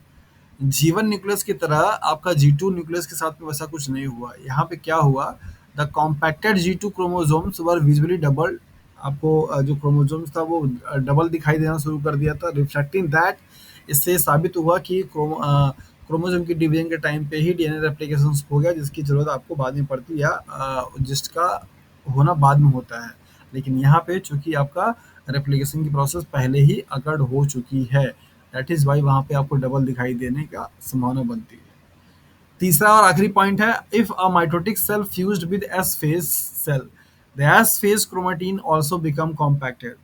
जीवन न्यूक्लियस की तरह आपका G2 न्यूक्लियस के साथ में वैसा कुछ नहीं हुआ। यहाँ पे क्या हुआ the compacted G2 chromosomes were visually doubled. आपको जो क्रोमोसोम्स था वो डबल दिखाई देना शुरू कर दिया था रिफ्लेक्टिंग दैट। इससे साबित हुआ कि क्रोमोसोम की डिवीजन के टाइम पे ही डीएनए रेप्लिकेशन हो गया जिसकी जरूरत आपको बाद में पड़ती है या जिसका होना बाद में होता है। लेकिन यहाँ पे चूंकि आपका रेप्लिकेशन की प्रोसेस पहले ही अकर्ड हो चुकी है दैट इज वाई वहाँ पे आपको डबल दिखाई देने का संभावना बनती है। तीसरा और आखिरी पॉइंट है if a mitotic cell fused with S phase cell the S phase chromatin also become compacted.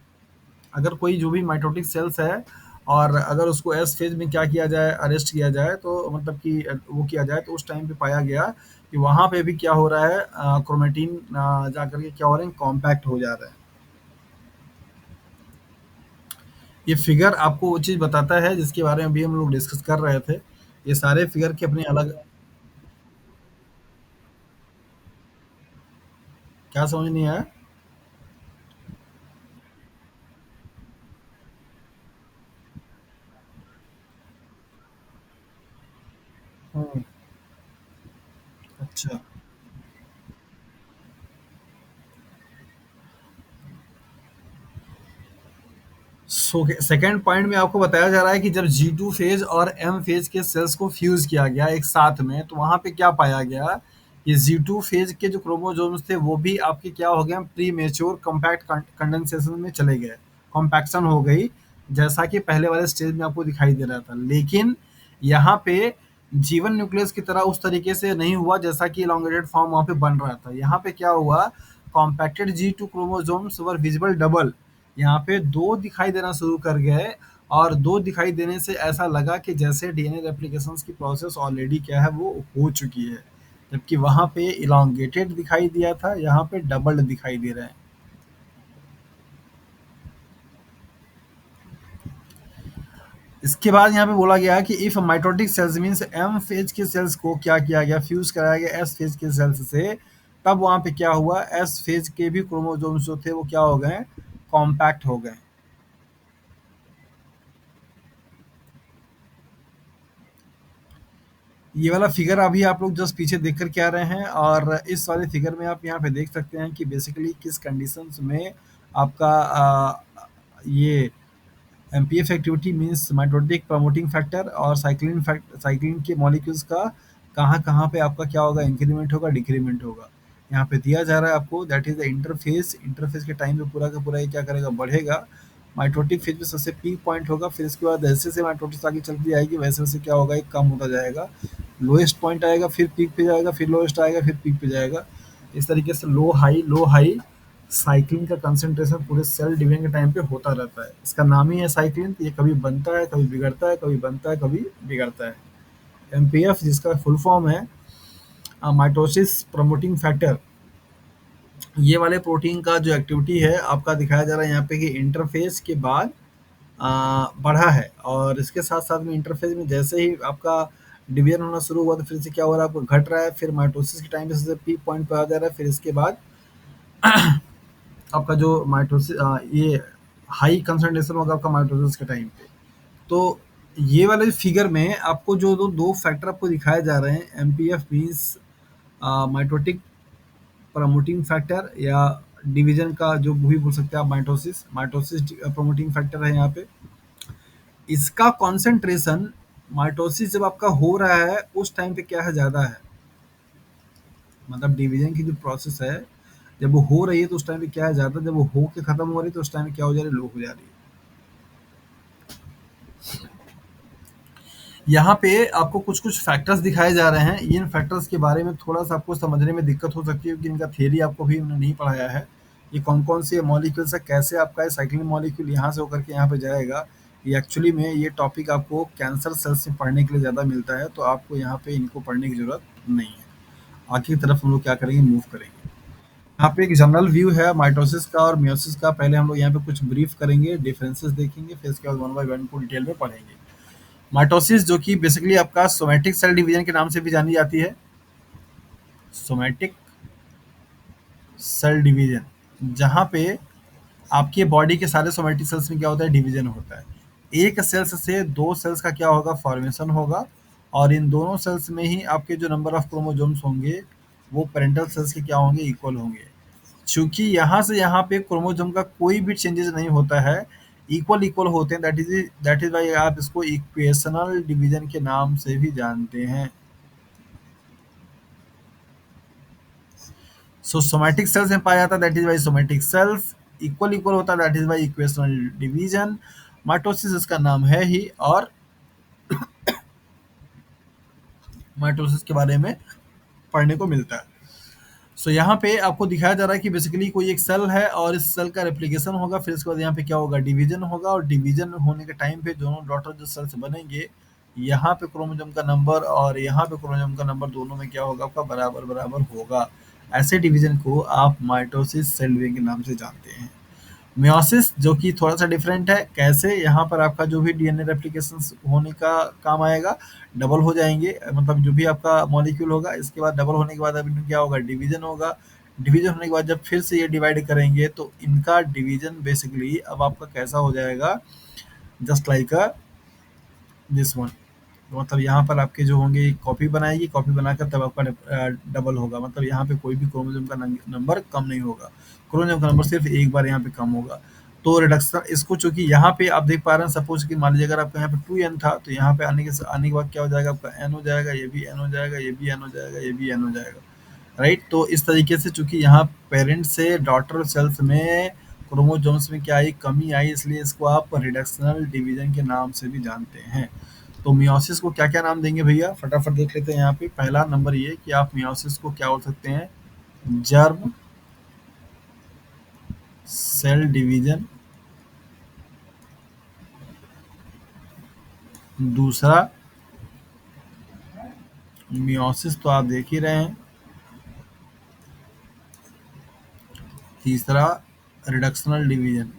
अगर कोई जो भी माइटोटिक सेल्स है और अगर उसको एस फेज में क्या किया जाए, अरेस्ट किया जाए, तो मतलब कि वो किया जाए, तो उस टाइम पे पाया गया कि वहाँ पे भी क्या हो रहा है, क्रोमेटिन जाकर के क्या हो रहे हैं, कॉम्पैक्ट हो जा रहे हैं। ये फिगर आपको वो चीज़ बताता है जिसके बारे में अभी हम लोग डिस्कस कर रहे थे। ये सारे फिगर की अपनी अलग। क्या समझ नहीं आया? हम्म, अच्छा। सो सेकेंड पॉइंट में आपको बताया जा रहा है कि जब G2 फेज और M फेज के सेल्स को फ्यूज किया गया एक साथ में, तो वहां पे क्या पाया गया कि G2 फेज के जो क्रोमोसोम्स थे वो भी आपके क्या हो गए, प्री मेच्योर कॉम्पैक्ट कंडेंसेशन में चले गए, कॉम्पैक्शन हो गई, जैसा कि पहले वाले स्टेज में आपको दिखाई दे रहा था। लेकिन यहाँ पे जीवन न्यूक्लियस की तरह उस तरीके से नहीं हुआ जैसा कि इलोंगेटेड फॉर्म वहाँ पे बन रहा था। यहाँ पे क्या हुआ, कॉम्पैक्टेड G2 क्रोमोसोम्स वर विजिबल डबल, यहाँ पे 2 दिखाई देना शुरू कर गए, और 2 दिखाई देने से ऐसा लगा कि जैसे डीएनए रेप्लिकेशंस की प्रोसेस ऑलरेडी क्या है, वो हो चुकी है। जबकि वहाँ पे इलॉन्गेटेड दिखाई दिया था, यहाँ पे डबल्ड दिखाई दे रहे हैं। इसके बाद यहाँ पे बोला गया है कि if mitotic cells means M phase के सेल्स को क्या किया गया, फ्यूज कराया गया एस फेज के सेल्स से, तब वहाँ पे क्या हुआ, एस फेज के भी क्रोमोसोम्स जो थे वो क्या हो गए, कॉम्पैक्ट हो गए। ये वाला फिगर अभी आप लोग जस्ट पीछे देख कर के आ रहे हैं, और इस वाले फिगर में आप यहाँ पे देख सकते हैं कि बेसिकली किस कंडीशंस में आपका ये MPF activity means mitotic promoting factor और साइक्लिन के मॉलिक्यूल्स का कहाँ कहाँ पे आपका क्या होगा, इंक्रीमेंट होगा, डिक्रीमेंट होगा। यहाँ पे दिया जा रहा है आपको, that is the interface. Interface के टाइम पे पूरा का पूरा ये क्या करेगा, बढ़ेगा। माइटोटिक फेज में सबसे पीक पॉइंट होगा, फिर इसके बाद जैसे जैसे माइटोटिस आगे चलती जाएगी वैसे वैसे क्या होगा, एक कम होता जाएगा। लोएस्ट पॉइंट आएगा, फिर पीक पे जाएगा, फिर लोएस्ट आएगा, फिर पीक पे जाएगा। इस तरीके से लो हाई साइक्लिन का कंसंट्रेशन पूरे सेल डिवीजन के टाइम पे होता रहता है। इसका नाम ही है साइक्लिन। तो ये कभी बनता है, कभी बिगड़ता है, कभी बनता है, कभी बिगड़ता है। एमपीएफ जिसका फुल फॉर्म है माइटोसिस प्रमोटिंग फैक्टर, ये वाले प्रोटीन का जो एक्टिविटी है आपका दिखाया जा रहा है यहाँ पे कि इंटरफेस के बाद बढ़ा है, और इसके साथ साथ में इंटरफेस में जैसे ही आपका डिवीजन होना शुरू हुआ, तो फिर से क्या हो रहा है, आपको घट रहा है, फिर माइटोसिस के टाइम पे सबसे पीक पॉइंट पे आ जा रहा है, फिर इसके बाद आपका जो माइटोसिस ये हाई कंसंट्रेशन होगा आपका माइटोसिस के टाइम पे। तो ये वाले फिगर में आपको जो दो फैक्टर आपको दिखाए जा रहे हैं, MPF means mitotic promoting factor, या डिवीजन का जो भी बोल सकते हैं आप, माइटोसिस माइटोसिस प्रमोटिंग फैक्टर है यहाँ पे। इसका कॉन्सेंट्रेशन माइटोसिस जब आपका हो रहा है उस टाइम पे क्या है, ज़्यादा है। मतलब डिवीजन की जो प्रोसेस है, जब वो हो रही है तो उस टाइम पे क्या है, ज़्यादा। जब वो हो के खत्म हो रही है तो उस टाइम पे क्या हो जा रही है, लो हो जा रही है। यहाँ पे आपको कुछ कुछ फैक्टर्स दिखाए जा रहे हैं। इन फैक्टर्स के बारे में थोड़ा सा आपको समझने में दिक्कत हो सकती है, क्योंकि इनका थियरी आपको भी उन्होंने नहीं पढ़ाया है। ये कौन कौन से मॉलिक्यूल्स है, कैसे आपका साइक्लिन मॉलिक्यूल यहाँ से होकर के यहाँ पे जाएगा। ये एक्चुअली में ये टॉपिक आपको कैंसर सेल्स से पढ़ने के लिए ज़्यादा मिलता है, तो आपको यहाँ पे इनको पढ़ने की ज़रूरत नहीं है। आगे की तरफ हम लोग क्या करेंगे, मूव करेंगे। यहाँ पे एक जनरल व्यू है माइटोसिस का और मियोसिस का। पहले हम लोग यहाँ पे कुछ ब्रीफ करेंगे, डिफरेंसेस देखेंगे, फिर इसके बाद वन बाय वन को डिटेल में पढ़ेंगे। माइटोसिस जो कि बेसिकली आपका सोमैटिक सेल डिवीजन के नाम से भी जानी जाती है। सोमैटिक सेल डिवीजन, जहाँ पे आपके बॉडी के सारे सोमैटिक सेल्स में क्या होता है, डिवीजन होता है। एक सेल्स से दो सेल्स का क्या होगा, फॉर्मेशन होगा, और इन दोनों सेल्स में ही आपके जो नंबर ऑफ क्रोमोसोम्स होंगे वो पेरेंटल सेल्स के क्या होंगे, इक्वल होंगे। चूंकि यहाँ से यहाँ पे क्रोमोसोम का कोई भी चेंजेस नहीं होता है, इक्वल इक्वल होते हैं, दैट इज वाई आप इसको इक्वेशनल डिवीजन के नाम से भी जानते हैं। सो सोमैटिक सेल्स में पाया जाता है, that is why somatic cells. Equal equal होता है, that is why equational division. Mitosis इसका नाम है ही, और माइटोसिस के बारे में पढ़ने को मिलता है। सो यहाँ पे आपको दिखाया जा रहा है कि बेसिकली कोई एक सेल है और इस सेल का रेप्लिकेशन होगा, फिर इसके बाद यहाँ पे क्या होगा, डिवीजन होगा, और डिवीजन होने के टाइम पे दोनों डॉटर जो सेल्स बनेंगे, यहाँ पे क्रोमोसोम का नंबर और यहाँ पे क्रोमोसोम का नंबर दोनों में क्या होगा, आपका बराबर बराबर होगा। ऐसे डिवीजन को आप माइटोसिस सेल डिवीजन के नाम से जानते हैं। मियोसिस जो कि थोड़ा-सा डिफरेंट है, कैसे? यहाँ पर आपका जो भी डीएनए रेप्लिकेशंस होने का काम आएगा, डबल हो जाएँगे, मतलब जो भी आपका मॉलिक्यूल होगा, इसके बाद डबल होने के बाद अब इनमें क्या होगा, डिवीज़न होगा। डिवीज़न होने के बाद जब फिर से ये डिवाइड करेंगे, तो इनका डिवीज़न बेसिकली अब आपका कैसा हो जाएगा, जस्ट लाइक दिस वन। मतलब यहाँ पर आपके जो होंगे कॉपी बनाएगी, कॉपी बनाकर तब आपका डबल होगा, मतलब यहाँ पे कोई भी क्रोमोसोम का नंबर कम नहीं होगा, क्रोमोसोम का नंबर सिर्फ एक बार यहाँ पे कम होगा। तो रिडक्शन इसको, चूंकि यहाँ पे आप देख पा रहे हैं, सपोज कि मान लीजिए अगर आपका यहाँ पे 2n था, तो यहाँ पे आने के बाद क्या हो जाएगा, आपका n हो जाएगा, ये भी n हो जाएगा, ये भी n हो जाएगा, ये भी n हो जाएगा, राइट। तो इस तरीके से चूंकि यहाँ पेरेंट से डॉटर सेल्स में क्रोमोसोम्स में क्या आई, कमी आई, इसलिए इसको आप रिडक्शनल डिवीजन के नाम से भी जानते हैं। तो मियोसिस को क्या क्या नाम देंगे भैया, फटाफट देख लेते हैं। यहाँ पे पहला नंबर ये कि आप मियोसिस को क्या बोल सकते हैं, जर्म सेल डिवीजन। दूसरा, मियोसिस तो आप देख ही रहे हैं। तीसरा, रिडक्शनल डिवीजन।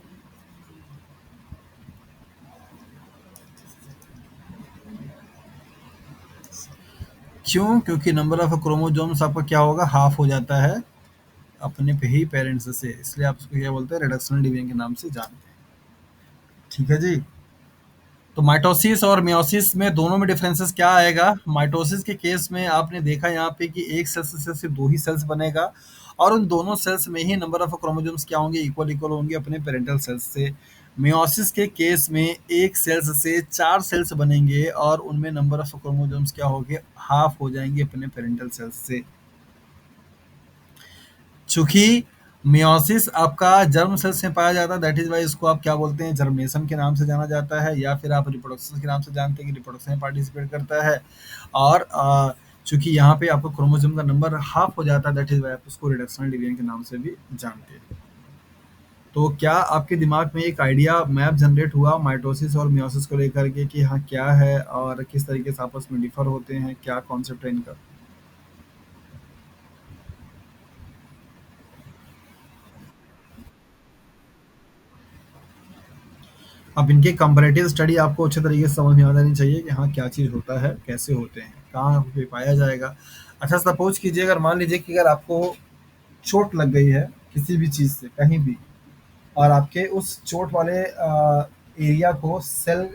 क्यों? क्योंकि नंबर ऑफ क्रोमोसोम्स आपका क्या होगा, हाफ हो जाता है अपने पे ही पेरेंट्स से, इसलिए आप उसको क्या बोलते हैं, रिडक्शनल डिवीजन के नाम से जानते हैं। ठीक है जी। तो माइटोसिस और मियोसिस में दोनों में डिफरेंसेस क्या आएगा? माइटोसिस के केस में आपने देखा यहाँ पे कि एक सेल से सिर्फ दो ही सेल्स बनेगा, और उन दोनों सेल्स में ही नंबर ऑफ क्रोमोसोम्स क्या होंगे, इक्वल इक्वल होंगे अपने पेरेंटल सेल्स से। मियोसिस के केस में एक सेल्स से चार सेल्स बनेंगे और उनमें नंबर ऑफ क्रोमोसोम्स क्या होंगे, हाफ हो जाएंगे अपने पेरेंटल सेल्स से। चूंकि मियोसिस आपका जर्म सेल्स में पाया जाता है, दैट इज वाई इसको आप क्या बोलते हैं, जर्मिनेशन के नाम से जाना जाता है, या फिर आप रिप्रोडक्शन के नाम से जानते हैं कि रिप्रोडक्शन में पार्टिसिपेट करता है। और चूंकि यहाँ पे आपको क्रोमोसोम का नंबर हाफ हो जाता है, दैट इज वाई आप उसको रिडक्शनल डिवीजन के नाम से भी जानते हैं। तो क्या आपके दिमाग में एक आइडिया मैप जनरेट हुआ माइटोसिस और मियोसिस को लेकर के कि हाँ क्या है और किस तरीके से आपस में डिफर होते हैं, क्या कॉन्सेप्ट है इनका? अब इनके कंपैरेटिव स्टडी आपको अच्छे तरीके से समझ में आ जानी चाहिए कि हाँ क्या चीज़ होता है, कैसे होते हैं, कहाँ पे पाया जाएगा। अच्छा, सपोज कीजिए, अगर मान लीजिए कि अगर आपको चोट लग गई है किसी भी चीज़ से कहीं भी, और आपके उस चोट वाले एरिया को सेल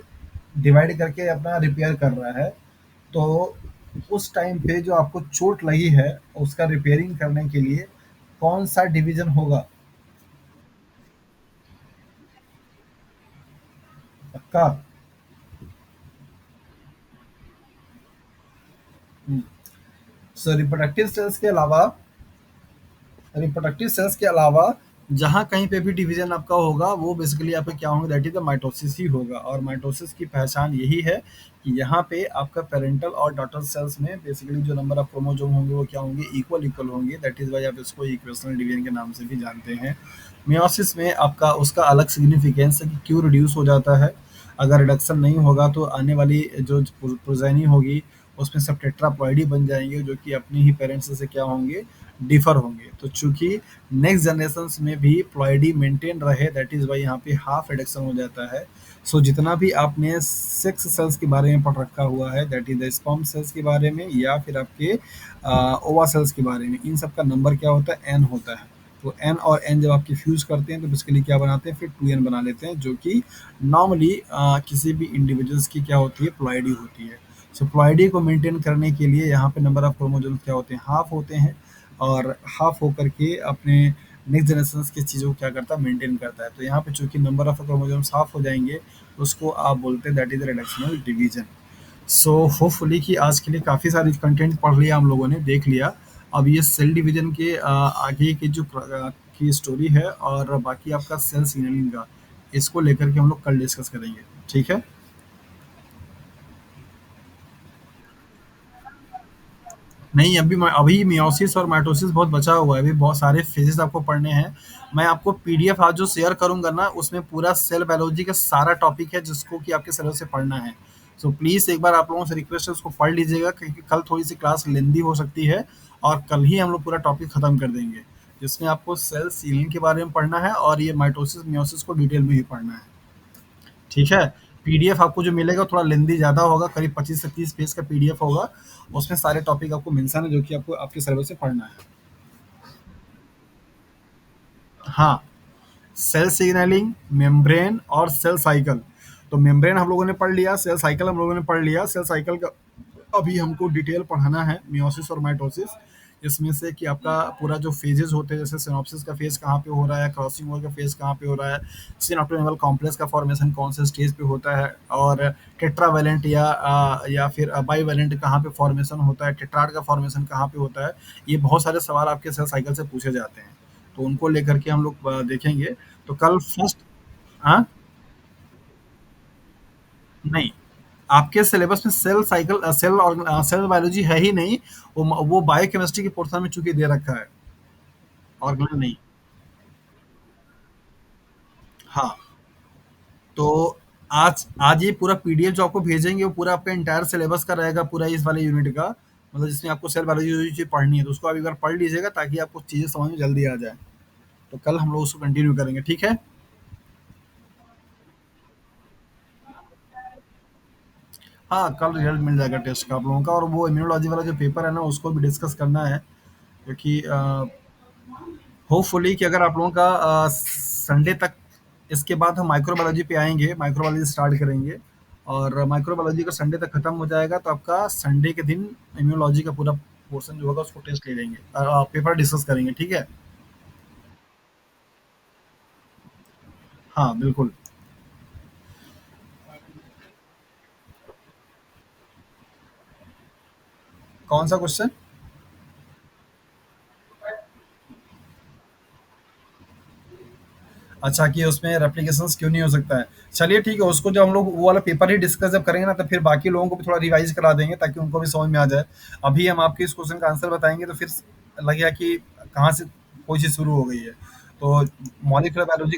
डिवाइड करके अपना रिपेयर कर रहा है, तो उस टाइम पे जो आपको चोट लगी है उसका रिपेयरिंग करने के लिए कौन सा डिवीजन होगा? पक्का? सो रिप्रोडक्टिव सेल्स के अलावा, रिप्रोडक्टिव सेल्स के अलावा जहाँ कहीं पे भी डिवीजन आपका होगा, वो बेसिकली आपका क्या होंगे, दैट इज द माइटोसिस ही होगा। और माइटोसिस की पहचान यही है कि यहाँ पे आपका पेरेंटल और डॉटर सेल्स में बेसिकली जो नंबर ऑफ क्रोमोसोम होंगे वो क्या होंगे, इक्वल इक्वल होंगे, दैट इज वाई आप इसको इक्वेशनल डिवीजन के नाम से भी जानते हैं। मियोसिस में आपका उसका अलग सिग्निफिकेंस है कि क्यों रिड्यूस हो जाता है। अगर रिडक्शन नहीं होगा तो आने वाली जो प्रोजेनी होगी उसमें सब टेट्राप्लॉइडी बन जाएंगे, जो कि अपने ही पेरेंट्स से क्या होंगे, डिफर होंगे। तो चूंकि नेक्स्ट जनरेशन में भी प्लॉइडी मेंटेन रहे, दैट इज वाई यहाँ पे हाफ रिडक्शन हो जाता है। सो जितना भी आपने सेक्स सेल्स के बारे में पढ़ रखा हुआ है, that is the sperm cells के बारे में या फिर आपके ओवा सेल्स के बारे में, इन सब का नंबर क्या होता है, एन होता है। तो एन और एन जब आप फ्यूज करते हैं तो बेसिकली क्या बनाते हैं, फिर 2n बना लेते हैं, जो कि नॉर्मली किसी भी इंडिविजुअल्स की क्या होती है, प्लॉइडी होती है। सो प्लॉइडी को मेंटेन करने के लिए यहाँ पे नंबर ऑफ क्रोमोसोम्स क्या होते हैं, हाफ होते हैं, और हाफ होकर के अपने नेक्स्ट जनरेशन की चीज़ों को क्या करता है, मेंटेन करता है। तो यहाँ पे चूंकि नंबर ऑफ क्रोमोसोम्स हाफ हो जाएंगे, उसको आप बोलते हैं that is reductional division. So hopefully कि आज के लिए काफ़ी सारी कंटेंट पढ़ लिया हम लोगों ने, देख लिया। अब ये सेल डिवीजन के आगे की जो की स्टोरी है और बाकी आपका सेल सिग्नलिंग का, इसको लेकर के हम लोग कल डिस्कस करेंगे। ठीक है। नहीं, अभी मियोसिस और माइटोसिस बहुत बचा हुआ है, अभी बहुत सारे फेजेस आपको पढ़ने हैं। मैं आपको पीडीएफ आज जो शेयर करूंगा ना, उसमें पूरा सेल बायोलॉजी का सारा टॉपिक है जिसको कि आपके सिलेबस से पढ़ना है। सो प्लीज एक बार आप लोगों से रिक्वेस्ट है, उसको पढ़ लीजिएगा, क्योंकि कल थोड़ी सी क्लास लेंदी हो सकती है और कल ही हम लोग पूरा टॉपिक खत्म कर देंगे, जिसमें आपको सेल सीलिंग के बारे में पढ़ना है और ये माइटोसिस मियोसिस को डिटेल में ही पढ़ना है। ठीक है। पीडीएफ आपको जो मिलेगा थोड़ा लेंदी ज़्यादा होगा, करीब 25 से 30 पेज का पीडीएफ होगा। उसमें सारे टॉपिक आपको मेंशन है जो कि आपको आपके सिलेबस से पढ़ना है। हाँ, सेल सिग्नलिंग, मेम्ब्रेन और सेल साइकिल। तो मेम्ब्रेन हम लोगों ने पढ़ लिया, सेल साइकिल हम लोगों ने पढ़ लिया। सेल साइकिल का अभी हमको डिटेल पढ़ाना है, मियोसिस और माइटोसिस। इसमें से कि आपका पूरा जो फेजेस होते हैं, जैसे सिनॉप्सिस का फेज कहाँ पे हो रहा है, क्रॉसिंग ओवर का फेज कहाँ पे हो रहा है, सिनॉप्टिक कॉम्प्लेक्स का फॉर्मेशन कौन से स्टेज पे होता है, और टेट्रावैलेंट या फिर बाईवैलेंट कहाँ पे फॉर्मेशन होता है, टेट्राड का फॉर्मेशन कहाँ पे होता है। ये बहुत सारे सवाल आपके सेल साइकिल से पूछे जाते हैं, तो उनको लेकर के हम लोग देखेंगे। तो कल फर्स्ट। हाँ। नहीं, आपके सिलेबस में सेल साइकिल सेल बायोलॉजी है ही नहीं। वो बायोकेमिस्ट्री के पोर्शन में चूंकि दे रखा है, ऑर्गेनल नहीं। हाँ। तो आज आज ये पूरा पीडीएफ जो आपको भेजेंगे वो पूरा आपका इंटायर सिलेबस का रहेगा, पूरा इस वाले यूनिट का, मतलब जिसमें आपको सेल बायोलॉजी जो चीज़ पढ़नी है, तो उसको आप एक बार पढ़ लीजिएगा ताकि आपको चीज़ें समझ में जल्दी आ जाए। तो कल हम लोग उसको कंटिन्यू करेंगे, ठीक है। हाँ, कल रिजल्ट मिल जाएगा टेस्ट का आप लोगों का, और वो इम्यूनोलॉजी वाला जो पेपर है ना, उसको भी डिस्कस करना है, क्योंकि होपफुली कि अगर आप लोगों का संडे तक, इसके बाद हम माइक्रोबायोलॉजी पे आएंगे, माइक्रोबायोलॉजी स्टार्ट करेंगे, और माइक्रोबायोलॉजी का संडे तक खत्म हो जाएगा, तो आपका संडे के दिन इम्यूनोलॉजी का पूरा पोर्शन जो होगा उसको टेस्ट ले लेंगे, पेपर डिस्कस करेंगे, ठीक है। हाँ बिल्कुल। कौन सा क्वेश्चन? अच्छा, कि उसमें रेप्लिकेशंस क्यों नहीं हो सकता है। चलिए ठीक है, उसको जब हम लोग वो वाला पेपर ही डिस्कस जब करेंगे ना, तो फिर बाकी लोगों को भी थोड़ा रिवाइज करा देंगे ताकि उनको भी समझ में आ जाए। अभी हम आपके इस क्वेश्चन का आंसर बताएंगे तो फिर लगेगा कि कहाँ से कोई चीज़ शुरू हो गई है। तो मॉलिक्यूलर बायोलॉजी